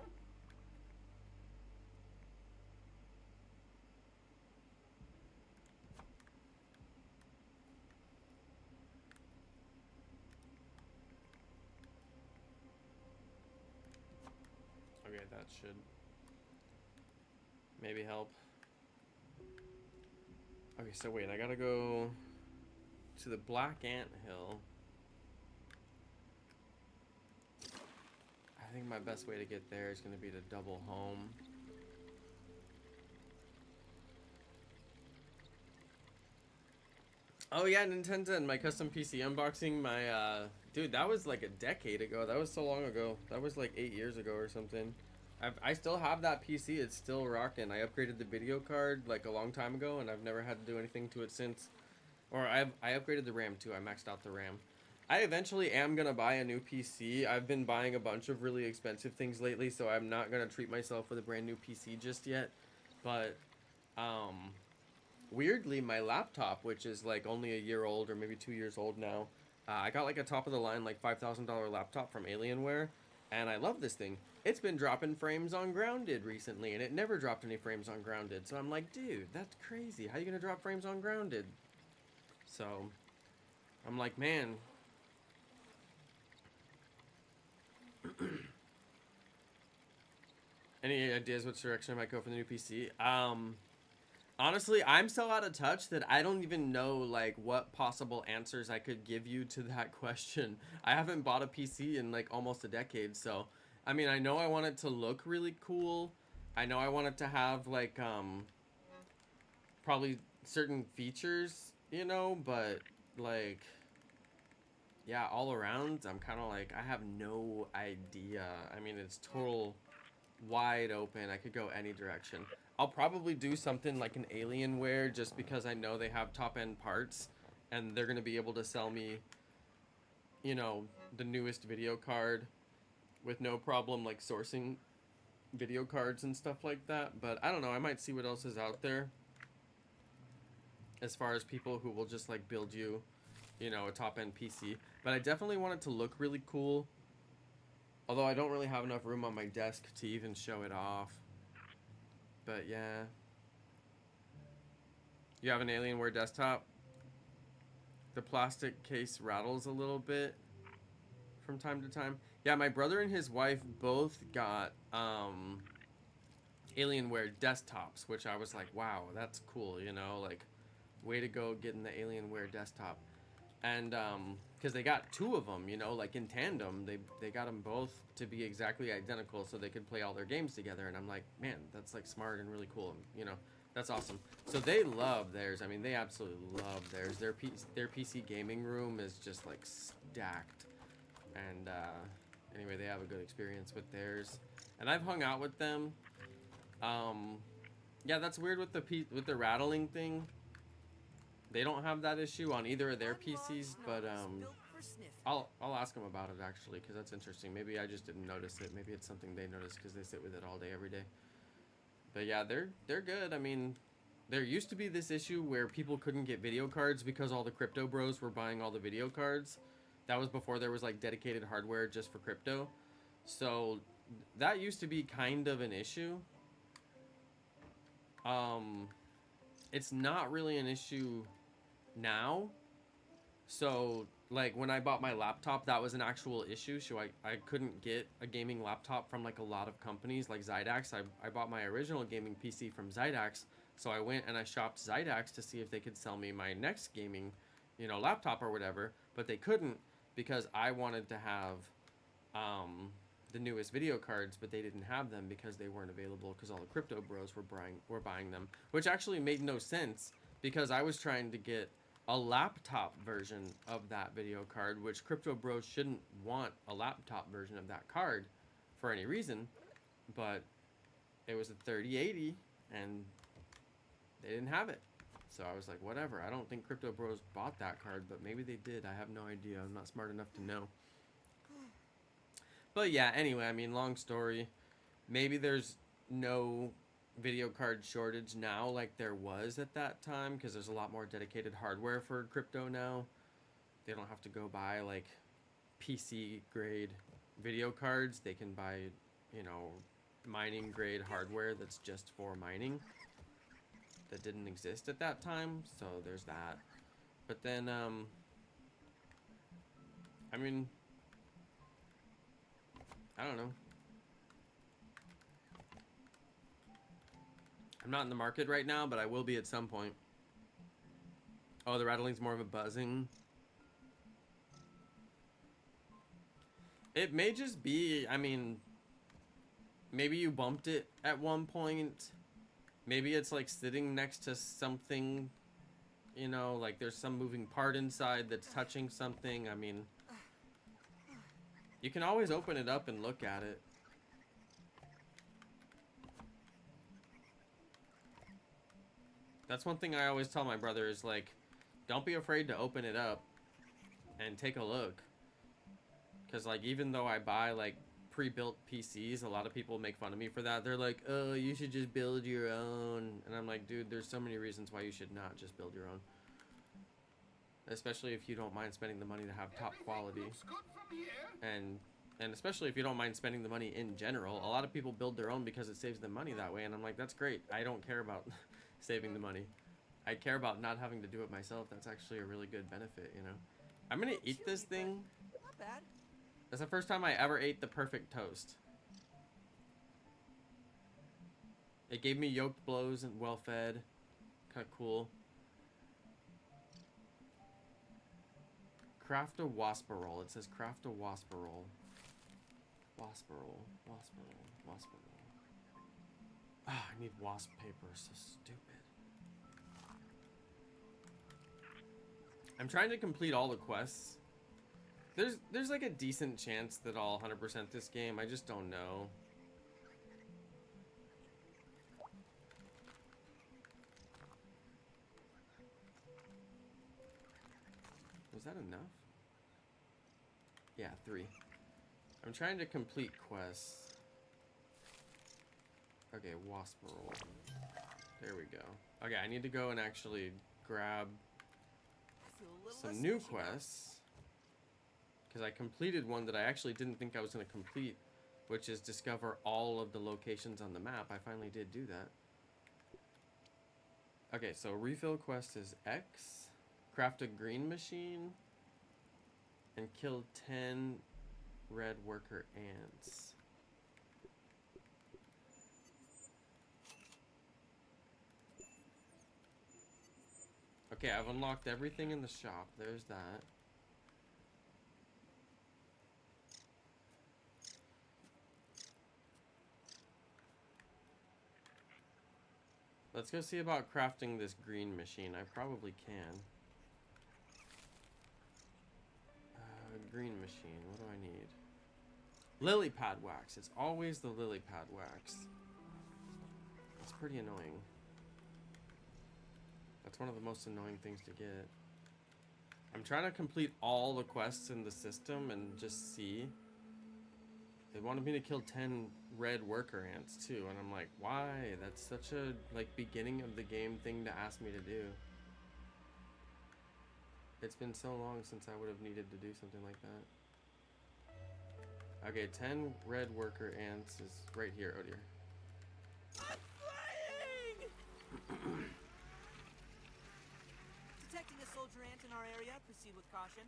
Okay, that should maybe help. Okay, so wait, I gotta go to the Black Anthill. I think my best way to get there is going to be to double home. Oh yeah, Nintendo and my custom PC unboxing. My dude, that was like a decade ago. That was so long ago. That was like 8 years ago or something. I still have that PC. It's still rocking. I upgraded the video card like a long time ago, and I've never had to do anything to it since. Or I upgraded the RAM too. I maxed out the RAM. I eventually am gonna buy a new PC. I've been buying a bunch of really expensive things lately, so I'm not gonna treat myself with a brand new PC just yet. But weirdly, my laptop, which is like only a year old or maybe 2 years old now, I got like a top of the line like $5,000 laptop from Alienware, and I love this thing. It's been dropping frames on Grounded recently, and it never dropped any frames on Grounded. So I'm like, dude, that's crazy. How you gonna drop frames on Grounded? So I'm like, man. Any ideas which direction I might go for the new PC? Honestly, I'm so out of touch that I don't even know like what possible answers I could give you to that question. I haven't bought a PC in like almost a decade, so I mean, I know I want it to look really cool. I know I want it to have like probably certain features, you know, but like yeah, all around, I'm kind of like I have no idea. I mean, it's total wide open. I could go any direction. I'll probably do something like an Alienware just because I know they have top-end parts and they're going to be able to sell me, you know, the newest video card with no problem like sourcing video cards and stuff like that. But I don't know, I might see what else is out there as far as people who will just like build you, you know, a top-end PC. But I definitely want it to look really cool. Although I don't really have enough room on my desk to even show it off. But yeah. You have an Alienware desktop? The plastic case rattles a little bit from time to time. Yeah, my brother and his wife both got Alienware desktops, which I was like, wow, that's cool, you know, like way to go getting the Alienware desktop. And because they got two of them, you know, like in tandem, they got them both to be exactly identical so they could play all their games together. And I'm like, man, that's like smart and really cool, you know, that's awesome. So they love theirs. I mean, they absolutely love theirs. Their PC gaming room is just like stacked. And anyway, they have a good experience with theirs, and I've hung out with them. Yeah, that's weird with the rattling thing. They don't have that issue on either of their PCs, but I'll ask them about it actually, because that's interesting. Maybe I just didn't notice it. Maybe it's something they notice because they sit with it all day every day. But yeah, they're good. I mean, there used to be this issue where people couldn't get video cards because all the crypto bros were buying all the video cards. That was before there was like dedicated hardware just for crypto. So that used to be kind of an issue. It's not really an issue now. So like when I bought my laptop, that was an actual issue. So I couldn't get a gaming laptop from like a lot of companies like Zydax. I bought my original gaming PC from Zydax. So I went and I shopped Zydax to see if they could sell me my next gaming, you know, laptop or whatever, but they couldn't because I wanted to have the newest video cards, but they didn't have them because they weren't available because all the crypto bros were buying them, which actually made no sense because I was trying to get a laptop version of that video card, which crypto bros shouldn't want a laptop version of that card for any reason, but it was a 3080 and they didn't have it. So I was like, whatever. I don't think crypto bros bought that card, but maybe they did. I have no idea. I'm not smart enough to know. But yeah, anyway, I mean, long story. Maybe there's no video card shortage now like there was at that time because there's a lot more dedicated hardware for crypto now. They don't have to go buy like PC grade video cards. They can buy, you know, mining grade hardware that's just for mining. That didn't exist at that time, so there's that. But then, I mean, I don't know. I'm not in the market right now, but I will be at some point. Oh, the rattling's more of a buzzing. It may just be, I mean, maybe you bumped it at one point. Maybe it's like sitting next to something, you know, like there's some moving part inside that's touching something. I mean, you can always open it up and look at it. That's one thing I always tell my brother is like, don't be afraid to open it up and take a look. Because, like, even though I buy, like, pre-built PCs, a lot of people make fun of me for that. They're like, oh, you should just build your own. And I'm like, dude, there's so many reasons why you should not just build your own. Especially if you don't mind spending the money to have top quality. Looks good from here. And especially if you don't mind spending the money in general. A lot of people build their own because it saves them money that way. And I'm like, that's great. I don't care about saving the money. I care about not having to do it myself. That's actually a really good benefit, you know. I'm gonna eat this thing. Not bad. That's the first time I ever ate the perfect toast. It gave me yolk blows and well fed. Kind of cool. Craft a wasperole. It says craft a wasperole. Wasperole. Wasperole. Wasperole. Ah, I need wasp paper. So stupid. I'm trying to complete all the quests. There's like a decent chance that I'll 100% this game. I just don't know. Was that enough? Yeah, 3. I'm trying to complete quests. Okay, wasperole. There we go. Okay, I need to go and actually grab some new quests. Because I completed one that I actually didn't think I was going to complete, which is discover all of the locations on the map. I finally did do that. Okay, so refill quest is X. Craft a green machine. And kill 10 red worker ants. Okay, I've unlocked everything in the shop. There's that. Let's go see about crafting this green machine. I probably can. Green machine. What do I need? Lily pad wax. It's always the lily pad wax. It's pretty annoying. That's one of the most annoying things to get. I'm trying to complete all the quests in the system and just see. They wanted me to kill 10 red worker ants too, and I'm like, why? That's such a like beginning of the game thing to ask me to do. It's been so long since I would have needed to do something like that. Okay, 10 red worker ants is right here. Oh dear. I'm flying! Detecting a soldier ant in our area. Proceed with caution.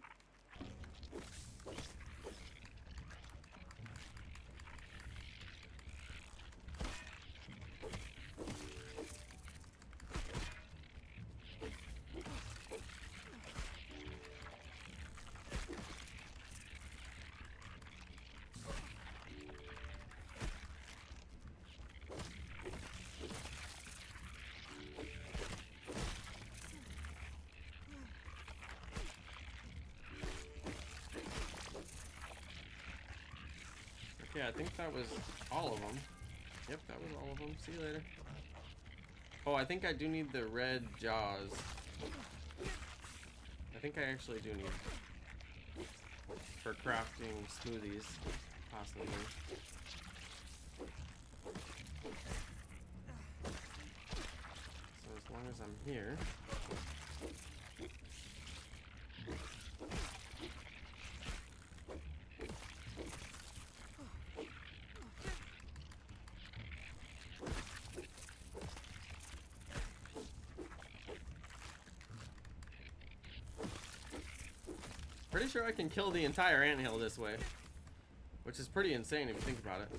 Yeah, I think that was all of them. Yep, that was all of them. See you later. Oh, I think I do need the red jaws. I think I actually do need for crafting smoothies, possibly. So as long as I'm here. Pretty sure I can kill the entire anthill this way, which is pretty insane if you think about it.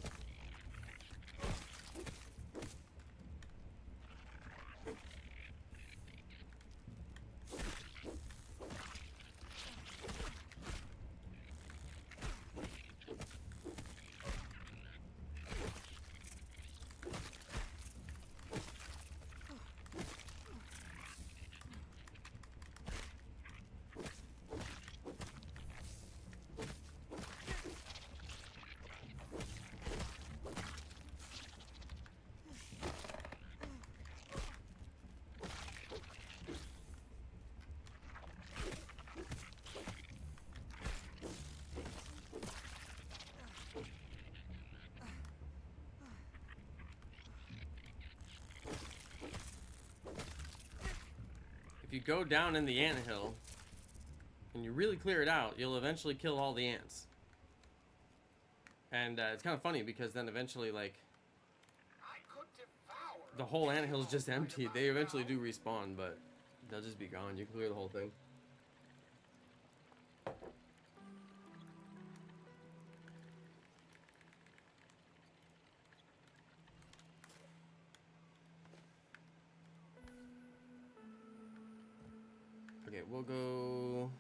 if you go down in the anthill and you really clear it out, you'll eventually kill all the ants. And it's kind of funny because then eventually, like, the whole anthill is just empty. They eventually do respawn, but they'll just be gone. You can clear the whole thing. Okay, we'll go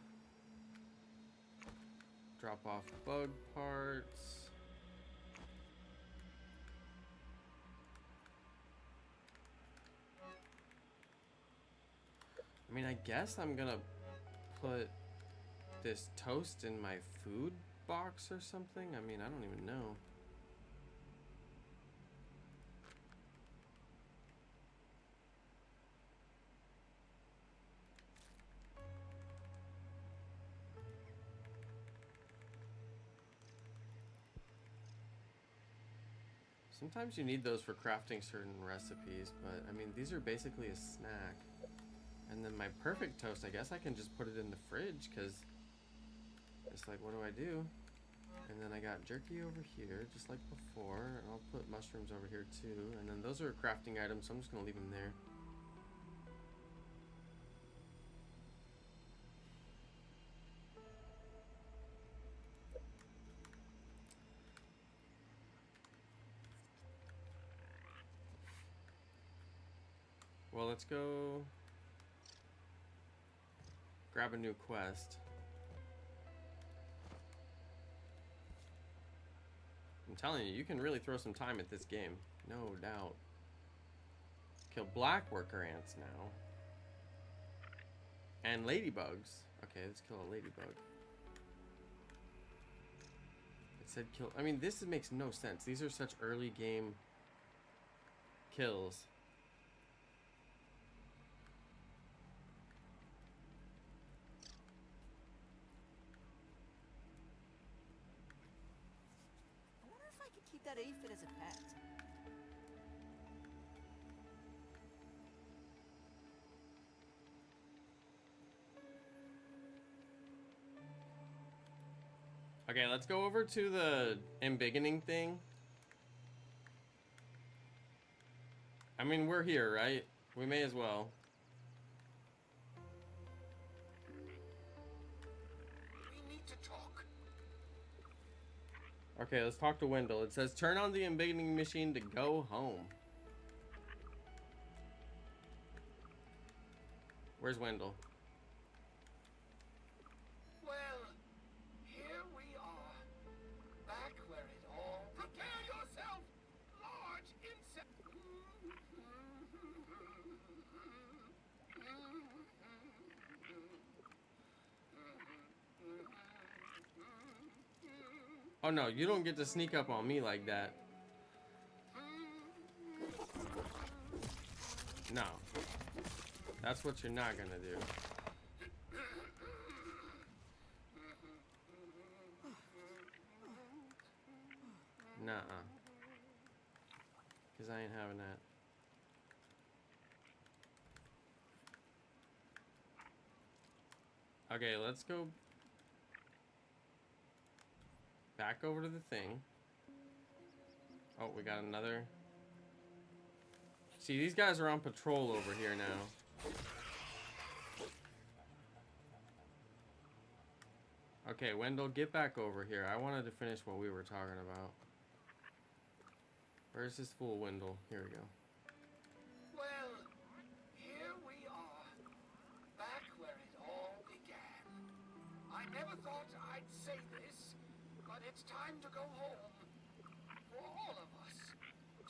drop off bug parts. I mean, I guess I'm gonna put this toast in my food box or something. I mean, I don't even know. Sometimes you need those for crafting certain recipes, but I mean, these are basically a snack. And then my perfect toast, I guess I can just put it in the fridge, because it's like, what do I do? And then I got jerky over here, just like before. And I'll put mushrooms over here too. And then those are crafting items, so I'm just going to leave them there. Well, let's go grab a new quest. I'm telling you, you can really throw some time at this game. No doubt. Kill black worker ants now. And ladybugs. Okay, let's kill a ladybug. It said kill... I mean, this makes no sense. These are such early game kills. Keep that aphid as a pet. Okay, let's go over to the embiggening thing. I mean, we're here, right? We may as well. We need to talk. Okay, let's talk to Wendell. It says turn on the embiggening machine to go home. Where's Wendell? Well, here we are. Back where it all... Prepare yourself, large insect... Oh no, you don't get to sneak up on me like that. No. That's what you're not gonna do. Nuh-uh. Cause I ain't having that. Okay, let's go back over to the thing. Oh, we got another. See, these guys are on patrol over here now. Okay, Wendell, get back over here. I wanted to finish what we were talking about. Where's this fool, Wendell? Here we go. Well, here we are. Back where it all began. I never thought I'd say this, but it's time to go home. For all of us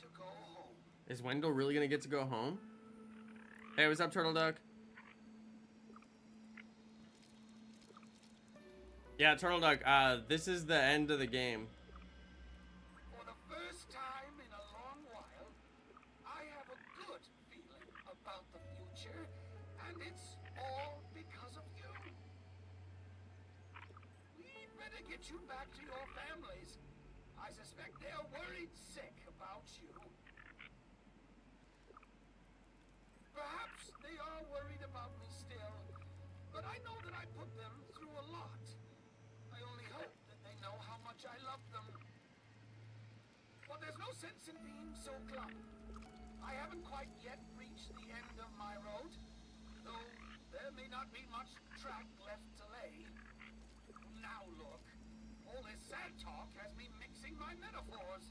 to go home. Is Wendell really gonna get to go home? Hey, what's up, Turtle Duck? Yeah, Turtle Duck, this is the end of the game. For the first time in a long while, I have a good feeling about the future, and it's all because of you. We'd better get you back to your families. I suspect they're worried sick about you. Perhaps they are worried about me still. sense in being so glum. I haven't quite yet reached the end of my road, though there may not be much track left to lay. Now look, all this sad talk has me mixing my metaphors.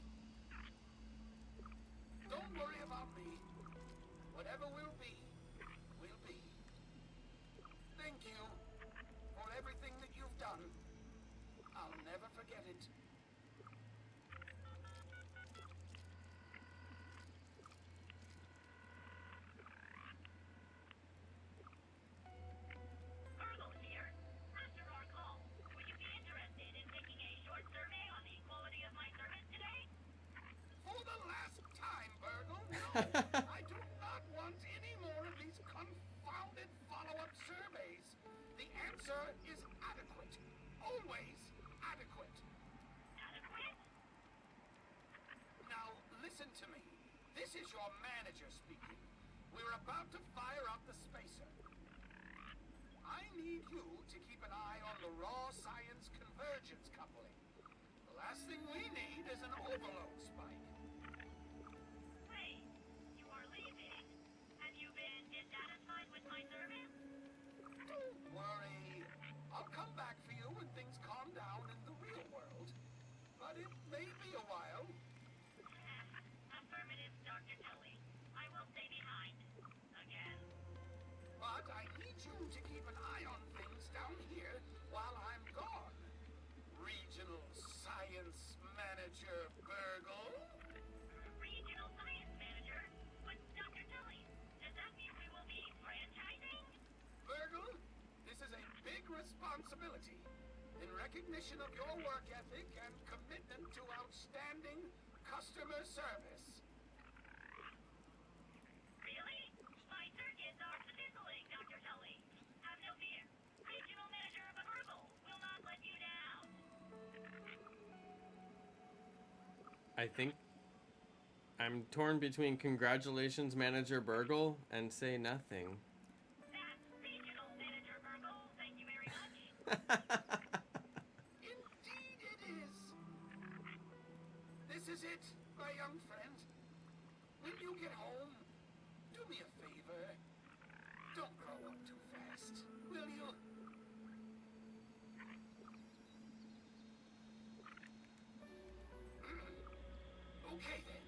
Don't worry about me. Whatever will be, will be. Thank you for everything that you've done. I'll never forget it. Virgil here. After our call, would you be interested in taking a short survey on the quality of my service today? For the last time, Virgil, no! I do not want any more of these confounded follow-up surveys. The answer is adequate. Always adequate. Adequate? Now, listen to me. This is your manager speaking. We're about to fire up the spacer. I need you to keep an eye on the raw science convergence coupling. The last thing we need is an overload spike. Wait, you are leaving? Have you been dissatisfied with my service? Don't worry. I'll come back for you when things calm down in the real world. But it may be a while. Affirmative, Dr. Tully. I will stay behind. Again. But I need you to keep an eye on things down here while I'm gone. Regional Science Manager Burgle. Regional Science Manager? But Dr. Tully, does that mean we will be franchising? Burgle, this is a big responsibility. In recognition of your work ethic and commitment to outstanding customer service. Really? My circuits are fizzling, Dr. Tully. Have no fear. Regional Manager of Virgil will not let you down. I think I'm torn between congratulations, Manager Burgle, and say nothing. That's Regional Manager Virgil. Thank you very much. Indeed it is. This is it, my young friend. When you get home, do me a favor. Don't grow up too fast, will you? Okay then.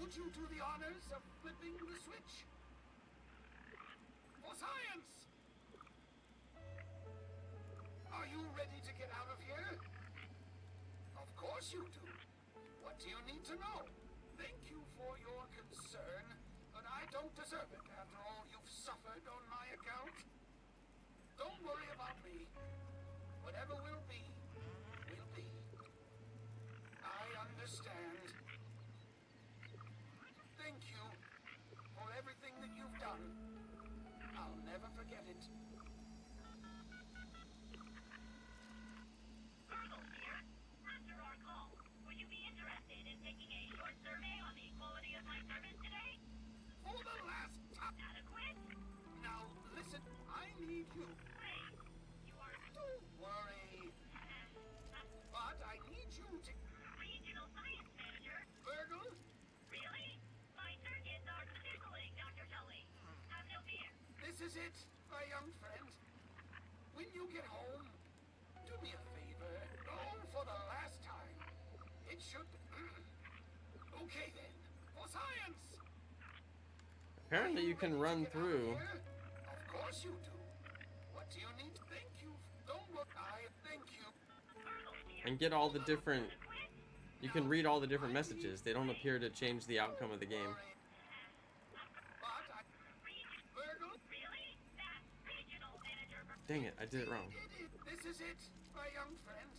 Would you do the honors of flipping the switch? For science! Are you ready to get out of here? Of course you do. What do you need to know? Thank you for your concern, but I don't deserve it after all you've suffered on my account. Don't worry about me. Whatever will be, will be. I understand. Thank you for everything that you've done. I'll never forget it. Virgil here. After our call, would you be interested in taking a short survey on the quality of my service today? For the last time. Adequate? Now, listen, I need you. Wait, you are Don't worry. But I need you to... Regional Science Manager? Virgil? Really? My circuits are fizzling, Dr. Tully. Have no fear. This is it, my young friend. When you get home, do me a favor. Oh, for the last time. It should... Okay then. For science! Apparently you can run Get out of through. here? Of course you do. What do you need? Thank you. Don't look. I thank you. Virgil here. And get all the different... Adequate? You can read all the different messages. They don't appear to change the outcome of the game. But I... Virgil? Really? That's Regional Manager Virgil. Dang it, I did it wrong. This is it, my young friend.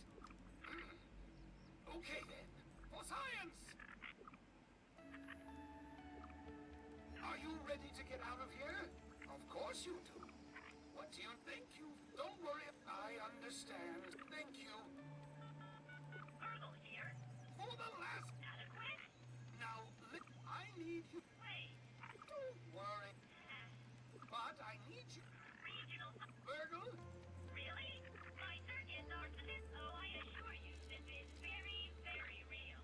Okay then. For science! Are you ready to get out of here? Of course you do. What do you think you... Don't worry, I understand. Thank you. Virgil here. For the last... Adequate? Now, I need you... Wait. Don't worry. But I need you... Regional... Virgil? Really? My circuits are fizzling. Oh, I assure you, this is very, very real.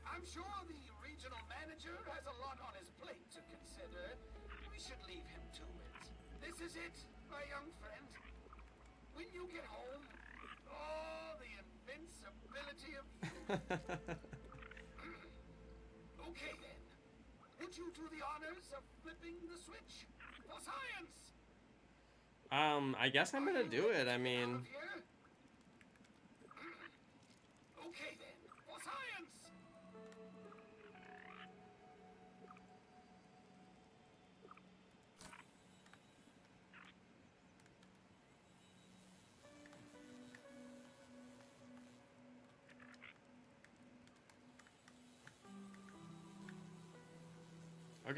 I I'm sure the regional manager has a lot on his plate to consider. We should leave him to it. This is it, my young friend. When you get home, all the invincibility of youth. Okay then. Would you do the honors of flipping the switch for science? I guess I'm gonna do it. I mean, okay then, for science.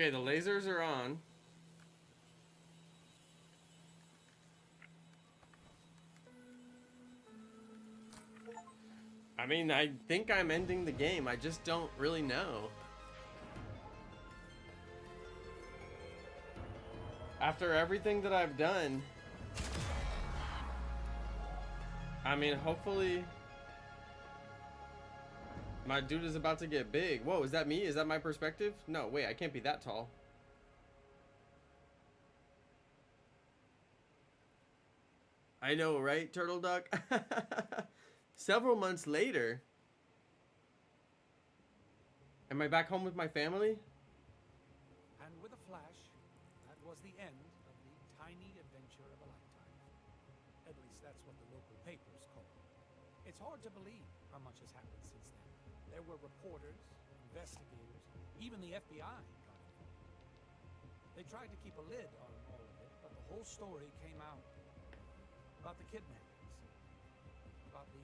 okay, the lasers are on. I mean, I think I'm ending the game. I just don't really know. After everything that I've done, I mean, hopefully my dude is about to get big. Whoa, is that me? Is that my perspective? No, wait, I can't be that tall. I know, right, Turtle Duck? Several months later. Am I back home with my family? And with a flash, that was the end of the tiny adventure of a lifetime. At least that's what the local papers call it. It's hard to believe how much has happened since then. There were reporters, investigators, even the FBI got involved. They tried to keep a lid on all of it, but the whole story came out. About the kidnappings, about the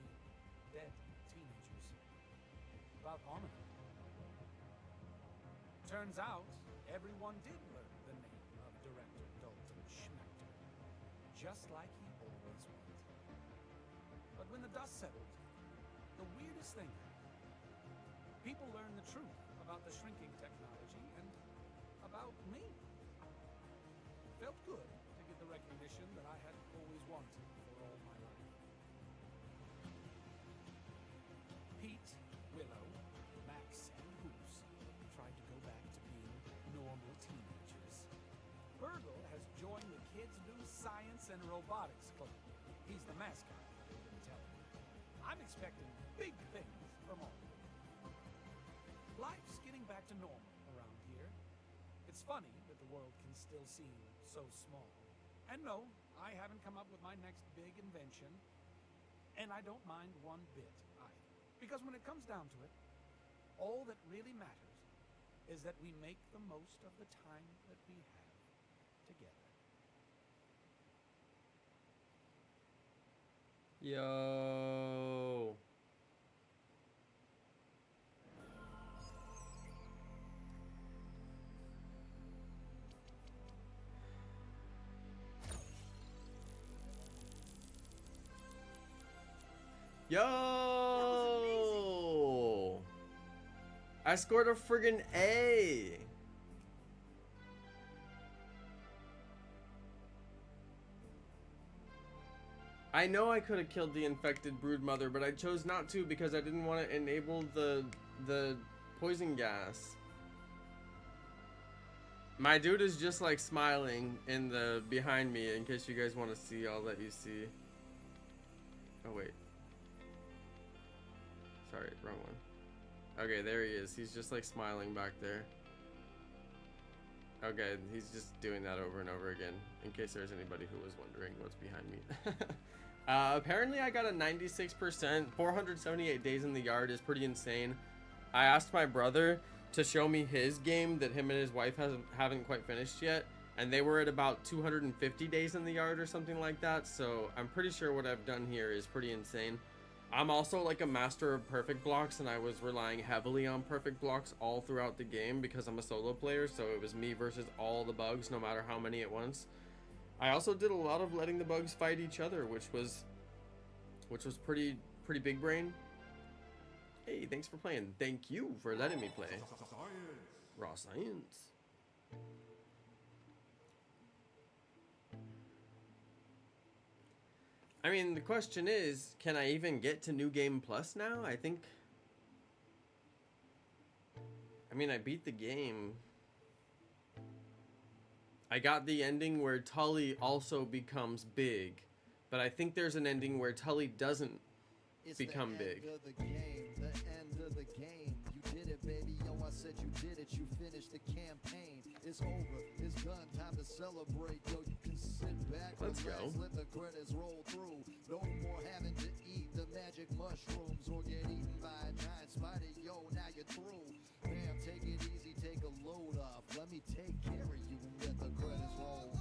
dead teenagers, about Anna. Turns out, everyone did learn the name of Director Dalton Schmechter, just like he always wanted. But when the dust settled, the weirdest thing happened. People learned the truth about the shrinking technology and about me. It felt good to get the recognition that I had always wanted for all my life. Pete, Willow, Max, and Hoops tried to go back to being normal teenagers. Burgle has joined the Kids Do Science and Robotics Club. He's the mascot, they've been telling me. I'm expecting big things from all of them. Life's getting back to normal around here. It's funny that the world can still seem so small. And no, I haven't come up with my next big invention, and I don't mind one bit either. Because when it comes down to it, all that really matters is that we make the most of the time that we have together. Yo. Yo! I scored a friggin' A! I know I could have killed the infected broodmother, but I chose not to because I didn't want to enable the poison gas. My dude is just like smiling in the behind me in case you guys want to see. I'll let you see. Oh wait. Sorry, wrong one. Okay, there he is. He's just like smiling back there. Okay, he's just doing that over and over again in case there's anybody who was wondering what's behind me. Apparently I got a 96%. 478 days in the yard is pretty insane. I asked my brother to show me his game that him and his wife haven't quite finished yet, and they were at about 250 days in the yard or something like that, so I'm pretty sure what I've done here is pretty insane. I'm also like a master of perfect blocks, and I was relying heavily on perfect blocks all throughout the game because I'm a solo player, so it was me versus all the bugs, no matter how many at once. I also did a lot of letting the bugs fight each other, which was pretty big brain. Hey, thanks for playing. Thank you for letting me play. Raw science. I mean, the question is, can I even get to New Game Plus now? I think mean, I beat the game. I got the ending where Tully also becomes big, but I think there's an ending where Tully doesn't become big. End of the game, the end of the game. You did it, baby. Yo, I said you did it. You finished the campaign. It's over. It's done. Time to celebrate. Yo, you can sit back. Let's relax, go. Let the credits roll through. No more having to eat the magic mushrooms or get eaten by a giant spider. Yo, now you're through. Bam, take it easy. Take a load off. Let me take care of you and let the credits roll.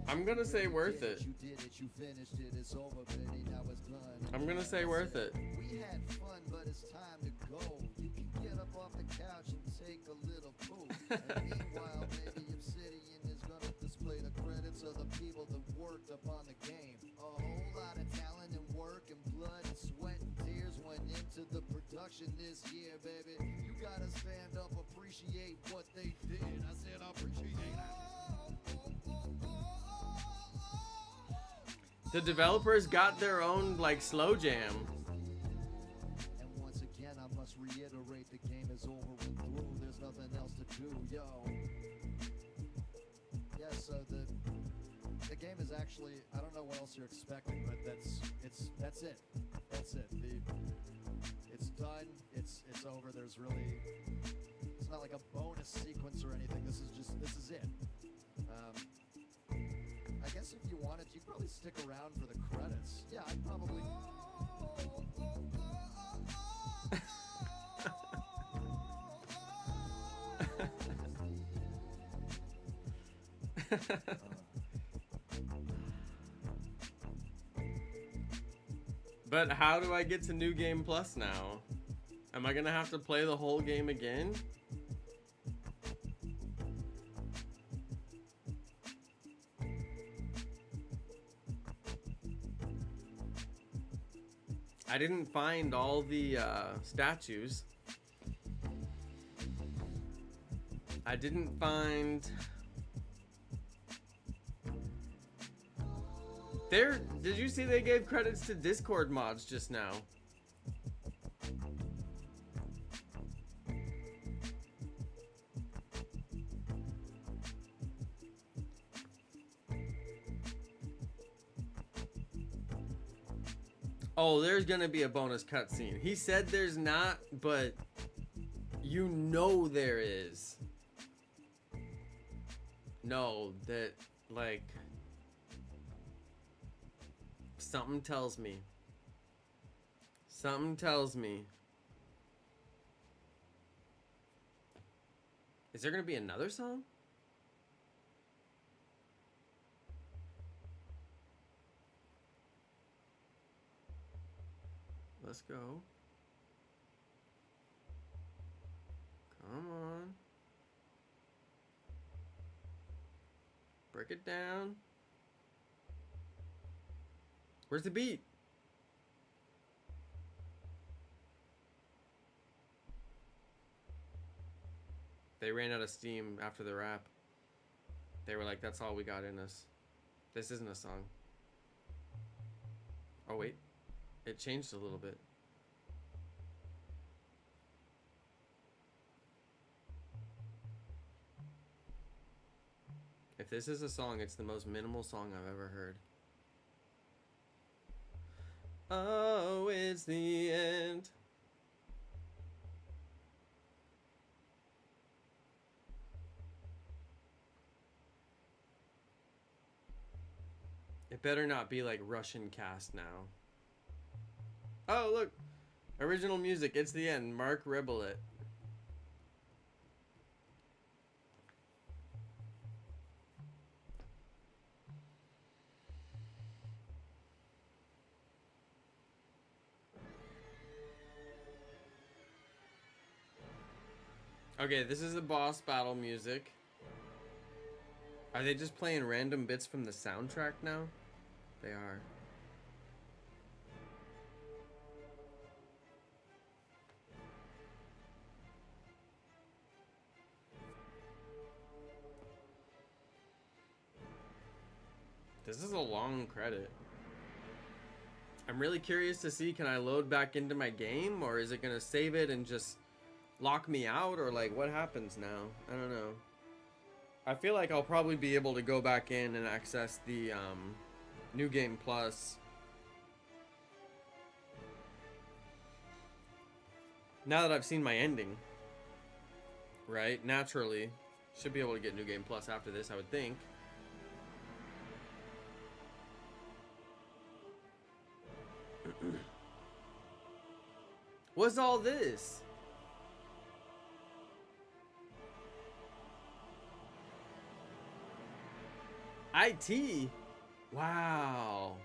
I'm gonna say worth it. You did it, you finished it, it's over, baby, now it's done. I'm gonna say worth it. We had fun, but it's time to go. You can get up off the couch and take a little poop. And meanwhile, baby, Obsidian is gonna display the credits of the people that worked upon the game. A whole lot of talent and work and blood and sweat and tears went into the production this year, baby. You gotta stand up, appreciate what they did. I said appreciate it. The developers got their own like slow jam. And once again, I must reiterate, the game is over and through. There's nothing else to do, yo. Yeah, so the game is actually, I don't know what else you're expecting, but that's it. That's it. It's done. It's over. There's really, it's not like a bonus sequence or anything. This is it. I guess if you wanted, you'd probably stick around for the credits. Yeah, I'd probably. But how do I get to New Game Plus now? Am I gonna have to play the whole game again? I didn't find all the statues. I didn't find... Did you see they gave credits to Discord mods just now? Oh, there's gonna be a bonus cutscene. He said there's not, but you know there is. No, that, like, something tells me. Something tells me. Is there gonna be another song? Let's go. Come on. Break it down. Where's the beat? They ran out of steam after the rap. They were like, that's all we got in us. This isn't a song. Oh, wait. It changed a little bit. If this is a song, it's the most minimal song I've ever heard. Oh, it's the end. It better not be like Russian cast now. Oh, look. Original music. It's the end. Mark WIGLETT. Okay, this is the boss battle music. Are they just playing random bits from the soundtrack now? They are. This is a long credit. I'm really curious to see, can I load back into my game, or is it gonna save it and just lock me out, or like what happens now? I don't know. I feel like I'll probably be able to go back in and access the New Game Plus now that I've seen my ending. Right? Naturally. Should be able to get New Game Plus after this, I would think. What's all this? IT? Wow.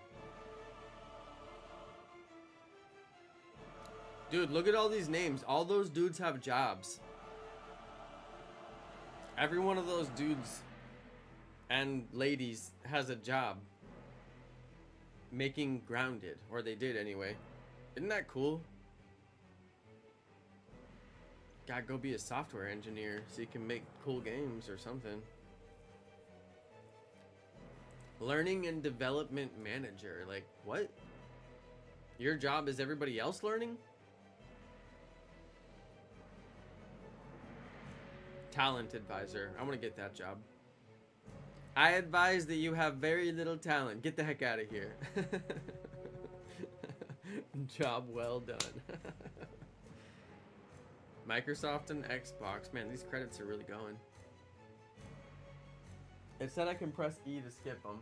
Dude, look at all these names. All those dudes have jobs. Every one of those dudes and ladies has a job making Grounded, or they did anyway. Isn't that cool? Gotta go be a software engineer so you can make cool games or something. Learning and development manager. Like, what? Your job is everybody else learning? Talent advisor. I want to get that job. I advise that you have very little talent. Get the heck out of here. Job well done. Microsoft and Xbox. Man, these credits are really going. It said I can press E to skip them.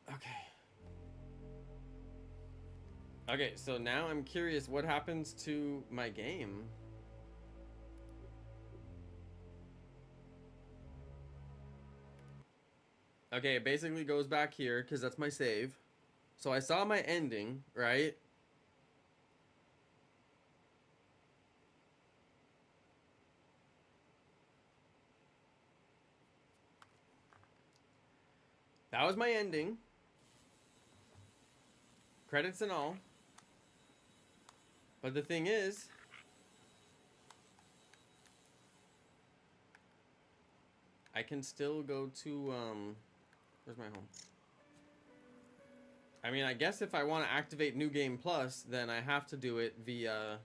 Okay. Okay, so now I'm curious what happens to my game. Okay, it basically goes back here because that's my save. So I saw my ending, right? That was my ending. Credits and all. But the thing is, I can still go to, where's my home? I mean, I guess if I want to activate New Game Plus, then I have to do it via,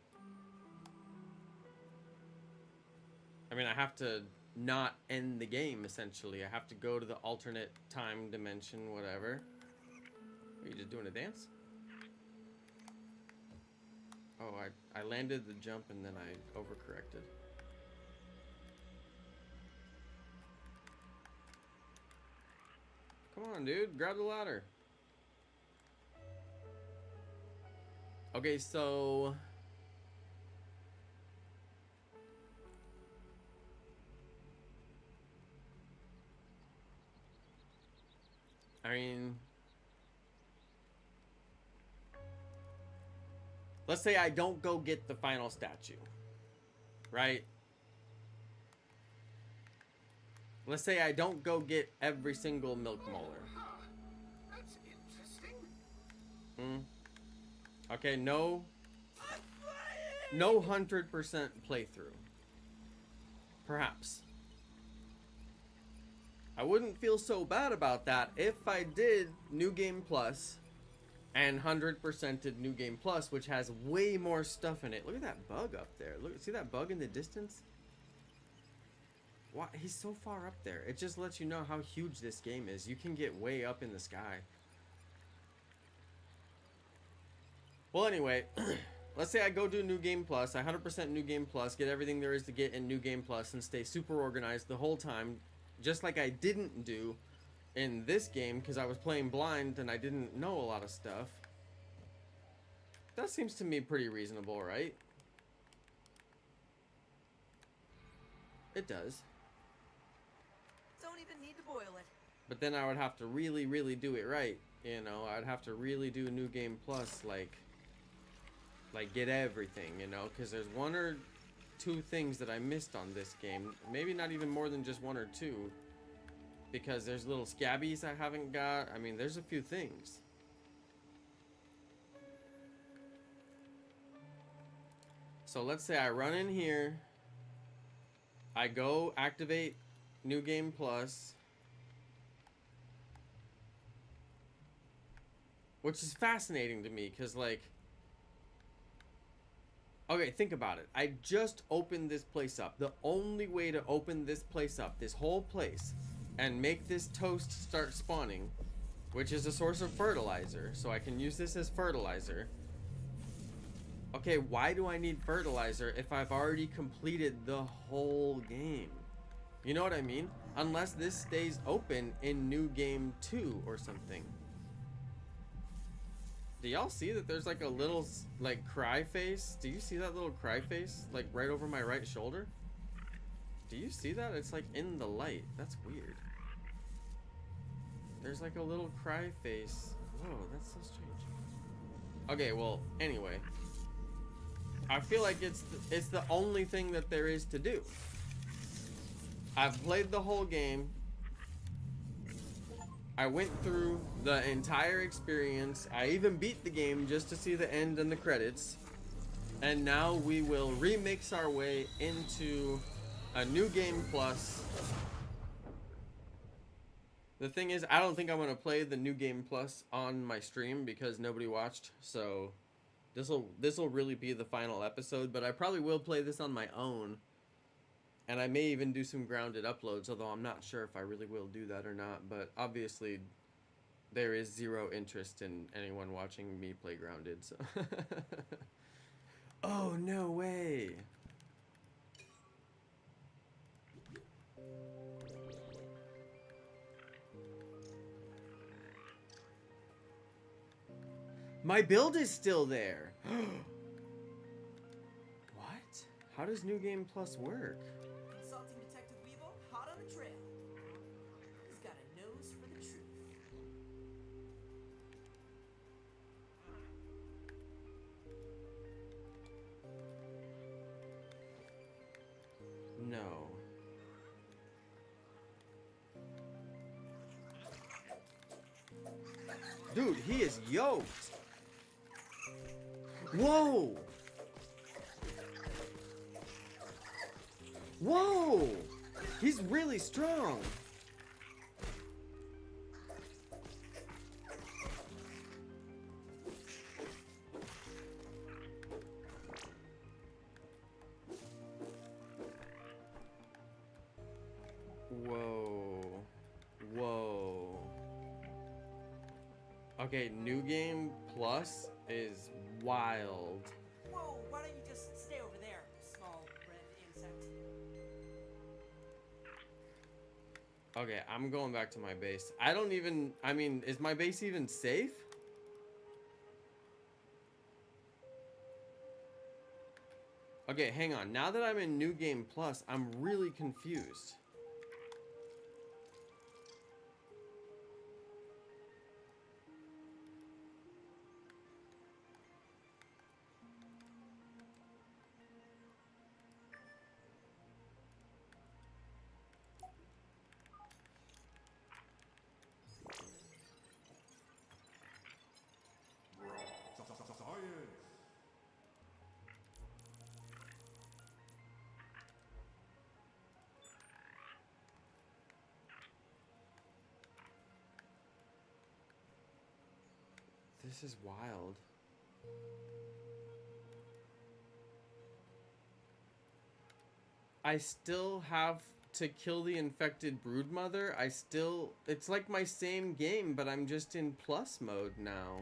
I mean, I have to not end the game, essentially. I have to go to the alternate time dimension, whatever. Are you just doing a dance? Oh, I landed the jump and then I overcorrected. Come on, dude. Grab the ladder. Okay, so... I mean... Let's say I don't go get the final statue. Right? Let's say I don't go get every single milk molar. That's interesting. Okay, no 100% playthrough. Perhaps. I wouldn't feel so bad about that if I did New Game Plus and 100%ed New Game Plus, which has way more stuff in it. Look at that bug up there. Look, see that bug in the distance? Why? He's so far up there. It just lets you know how huge this game is. You can get way up in the sky. Well, anyway, let's say I go do New Game Plus. I 100% New Game Plus, get everything there is to get in New Game Plus, and stay super organized the whole time, just like I didn't do in this game because I was playing blind and I didn't know a lot of stuff. That seems to me pretty reasonable, right? It does. Don't even need to boil it. But then I would have to really, really do it right. You know, I'd have to really do New Game Plus, like get everything, you know, because there's one or two things that I missed on this game. Maybe not even more than just one or two. Because there's little scabbies I haven't got. I mean, there's a few things. So let's say I run in here. I go activate New Game Plus. Which is fascinating to me, because, like... Okay, think about it. I just opened this place up. The only way to open this place up, this whole place, and make this toast start spawning, which is a source of fertilizer, so I can use this as fertilizer. Okay, why do I need fertilizer if I've already completed the whole game? You know what I mean? Unless this stays open in New Game 2 or something. Do y'all see that there's like a little like cry face? Do you see that little cry face like right over my right shoulder? Do you see that? It's like in the light. That's weird. There's like a little cry face. Whoa, that's so strange. Okay, well, anyway. I feel like it's the only thing that there is to do. I've played the whole game. I went through the entire experience. I even beat the game just to see the end and the credits. And now we will remix our way into a New Game Plus. The thing is, I don't think I'm going to play the New Game Plus on my stream because nobody watched. So this will really be the final episode. But I probably will play this on my own. And I may even do some grounded uploads, although I'm not sure if I really will do that or not. But obviously, there is zero interest in anyone watching me play grounded. So. Oh, no way. My build is still there. What? How does New Game Plus work? Consulting Detective Weevil, hot on the trail. He's got a nose for the truth. No. Dude, he is yoked. Whoa. Whoa. He's really strong. Whoa. Whoa. Okay, New Game Plus is wild. Whoa, why don't you just stay over there, small red insect? Okay, I'm going back to my base. I mean, is my base even safe? Okay, hang on. Now that I'm in New Game Plus, I'm really confused. This is wild. I still have to kill the infected broodmother. It's like my same game, but I'm just in plus mode now.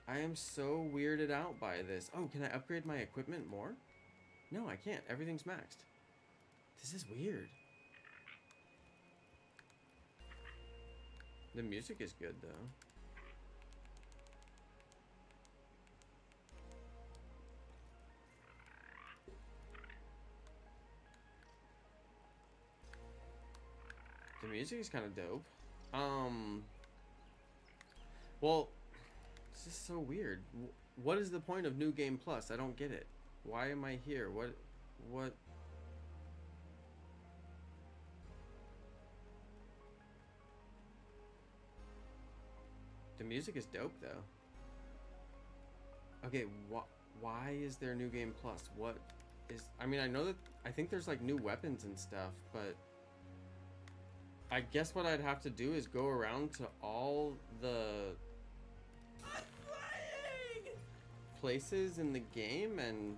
I am so weirded out by this. Oh, can I upgrade my equipment more? No, I can't. Everything's maxed. This is weird. The music is good, though. The music is kind of dope. Well, this is so weird. What is the point of New Game Plus? I don't get it. Why am I here? What? The music is dope, though. Okay, why is there New Game Plus? is, I mean, I know that, I think there's like new weapons and stuff, but I guess what I'd have to do is go around to all the I'm flying! places in the game and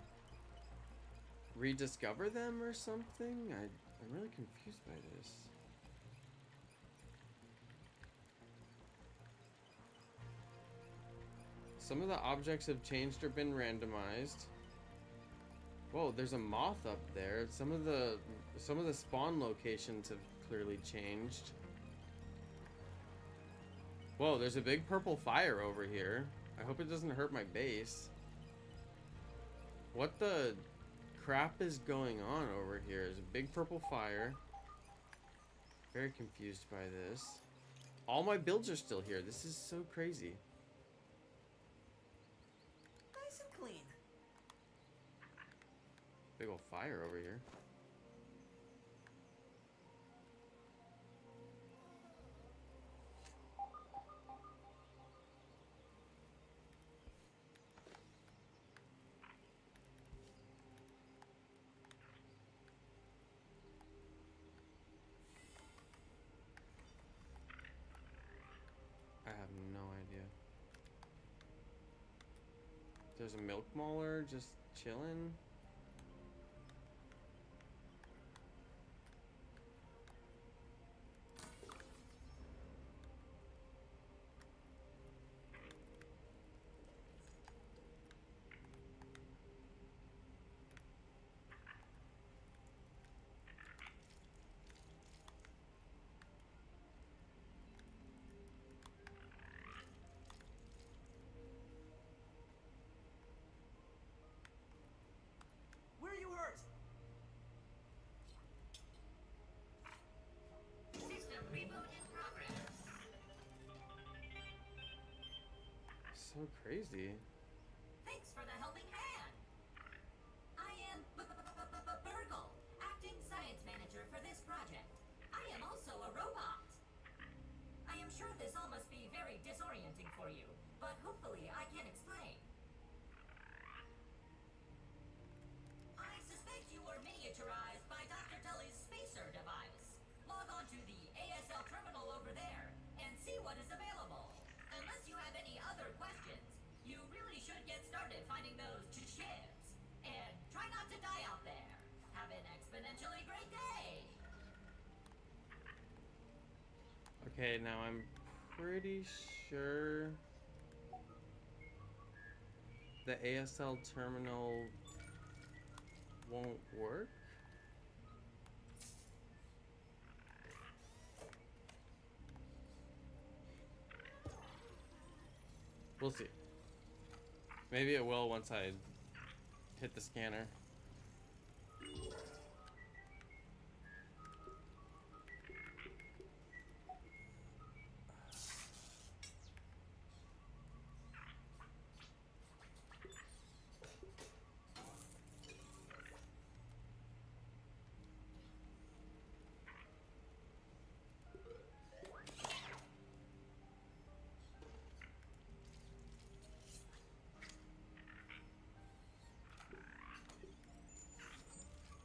rediscover them or something. I'm really confused by this. Some of the objects have changed or been randomized. Whoa, there's a moth up there. Some of the spawn locations have clearly changed. Whoa, there's a big purple fire over here. I hope it doesn't hurt my base. What the crap is going on over here? There's a big purple fire. Very confused by this. All my builds are still here. This is so crazy. Nice and clean. Big old fire over here. I have no idea. There's a milk mauler just chilling. Where are you hurt? System reboot in progress. So crazy. Thanks for the helping hand. I am Burgle, acting science manager for this project. I am also a robot. I am sure this all must be very disorienting for you, but hopefully I can explain. I suspect you were miniaturized by Dr. Tully's spacer device. Log on to the ASL terminal over there and see what is available. Unless you have any other questions, you really should get started finding those chips. And try not to die out there. Have an exponentially great day. Okay, now I'm pretty sure the ASL terminal won't work. We'll see. Maybe it will once I hit the scanner.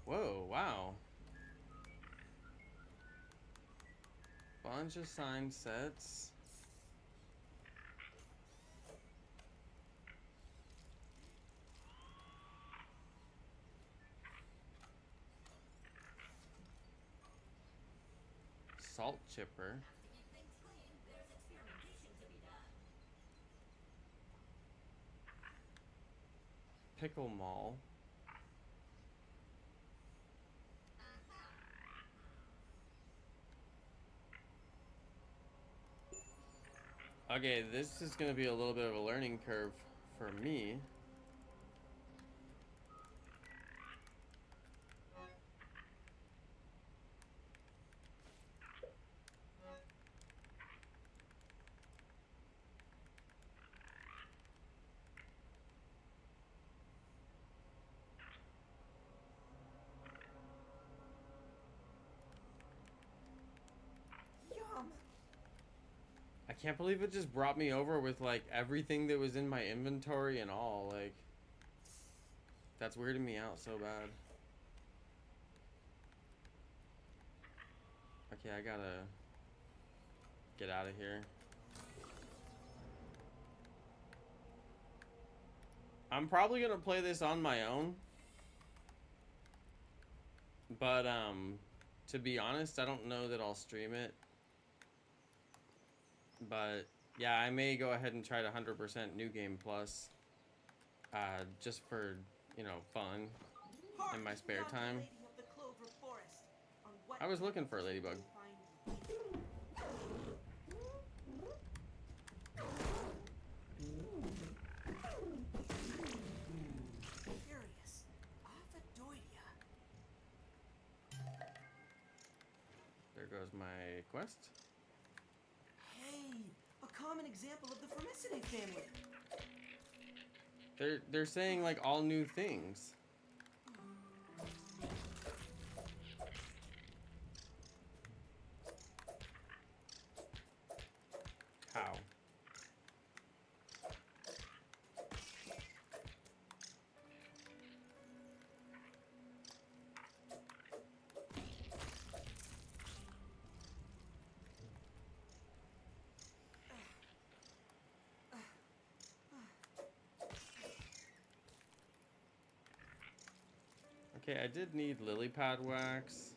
Whoa, wow. Bunch of sign sets. Salt chipper. To keep things clean, there's experimentation to be done. Pickle mall. Okay, this is gonna be a little bit of a learning curve for me. Yum. I can't believe it just brought me over with like everything that was in my inventory and all, like That's weirding me out so bad. Okay, I gotta get out of here. I'm probably gonna play this on my own. But, to be honest, I don't know that I'll stream it. But, yeah, I may go ahead and try to 100% New Game Plus. Just for, you know, fun in my spare time. I was looking for a ladybug. There goes my quest. Hey, a common example of the Formicinae family. They're saying like all new things. How? Okay, I did need lily pad wax.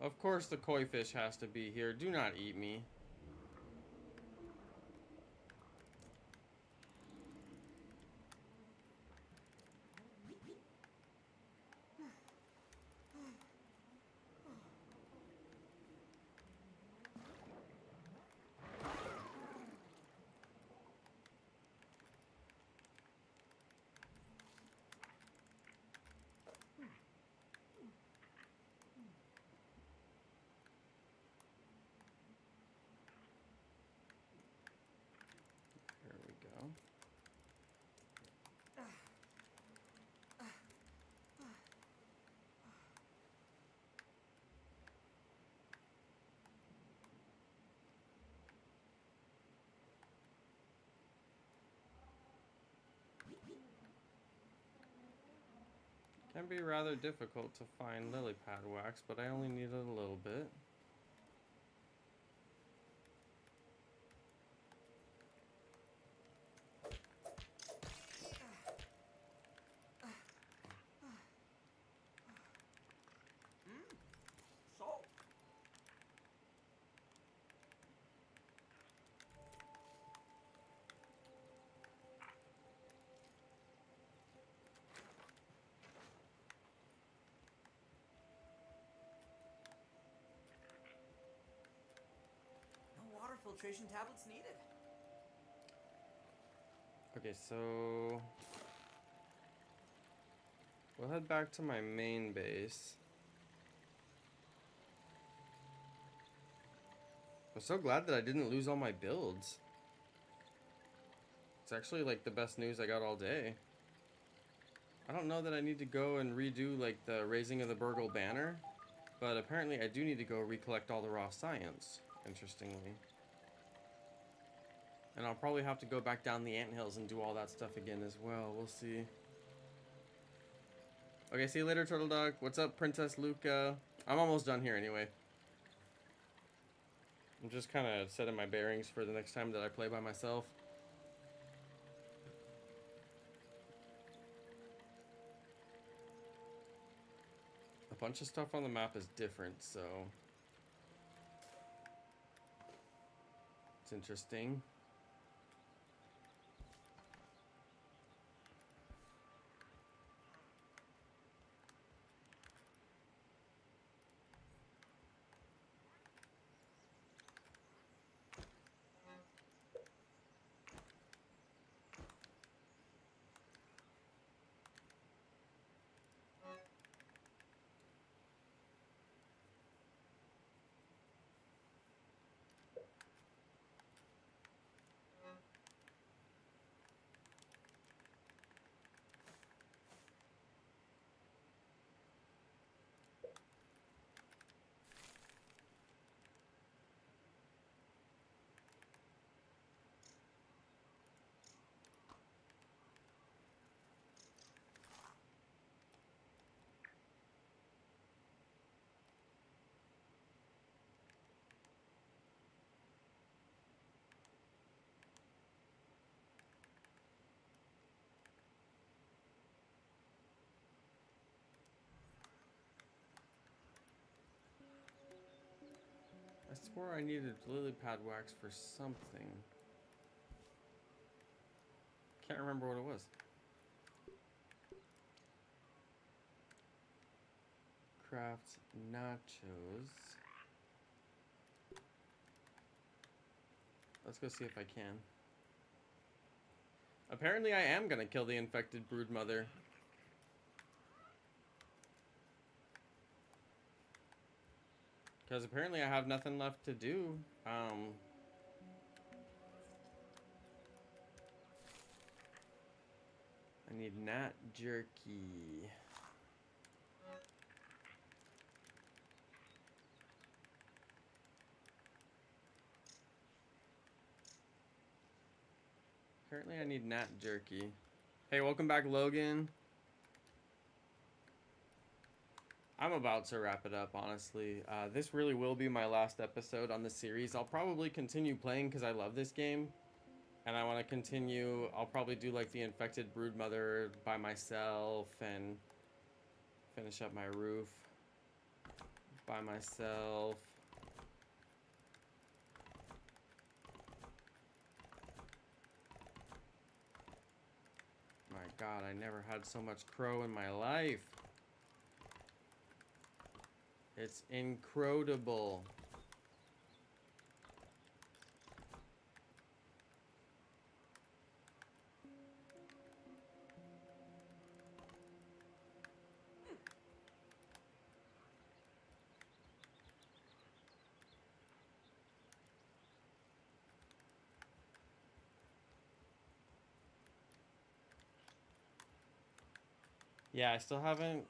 Of course the koi fish has to be here. Do not eat me. There we go. Can be rather difficult to find lily pad wax, but I only needed a little bit. Salt. No water filtration tablets needed. Okay, so we'll head back to my main base. I'm so glad that I didn't lose all my builds. It's actually like the best news I got all day. I don't know that I need to go and redo like the raising of the Burgle banner, but apparently I do need to go recollect all the raw science, interestingly. And I'll probably have to go back down the anthills and do all that stuff again as well. We'll see. Okay, see you later, Turtle Dog. What's up, Princess Luca? I'm almost done here anyway. I'm just kind of setting my bearings for the next time that I play by myself. A bunch of stuff on the map is different, so it's interesting. I swore I needed lily pad wax for something. Can't remember what it was. Craft nachos. Let's go see if I can. Apparently I am gonna kill the infected broodmother. Because apparently I have nothing left to do. I need gnat jerky. Apparently I need gnat jerky. Hey, welcome back, Logan. I'm about to wrap it up, honestly. This really will be my last episode on the series. I'll probably continue playing because I love this game. And I want to continue. I'll probably do like the infected broodmother by myself and finish up my roof by myself. My God, I never had so much crow in my life. It's incredible. Yeah, I still haven't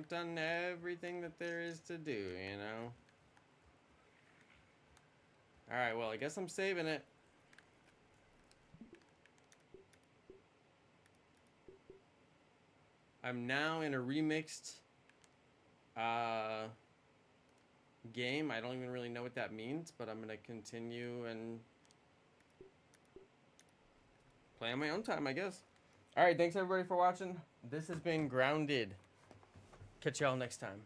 done everything that there is to do, you know? Alright, well, I guess I'm saving it. I'm now in a remixed game. I don't even really know what that means, but I'm gonna continue and play on my own time, I guess. Alright, thanks everybody for watching. This has been Grounded. Catch y'all next time.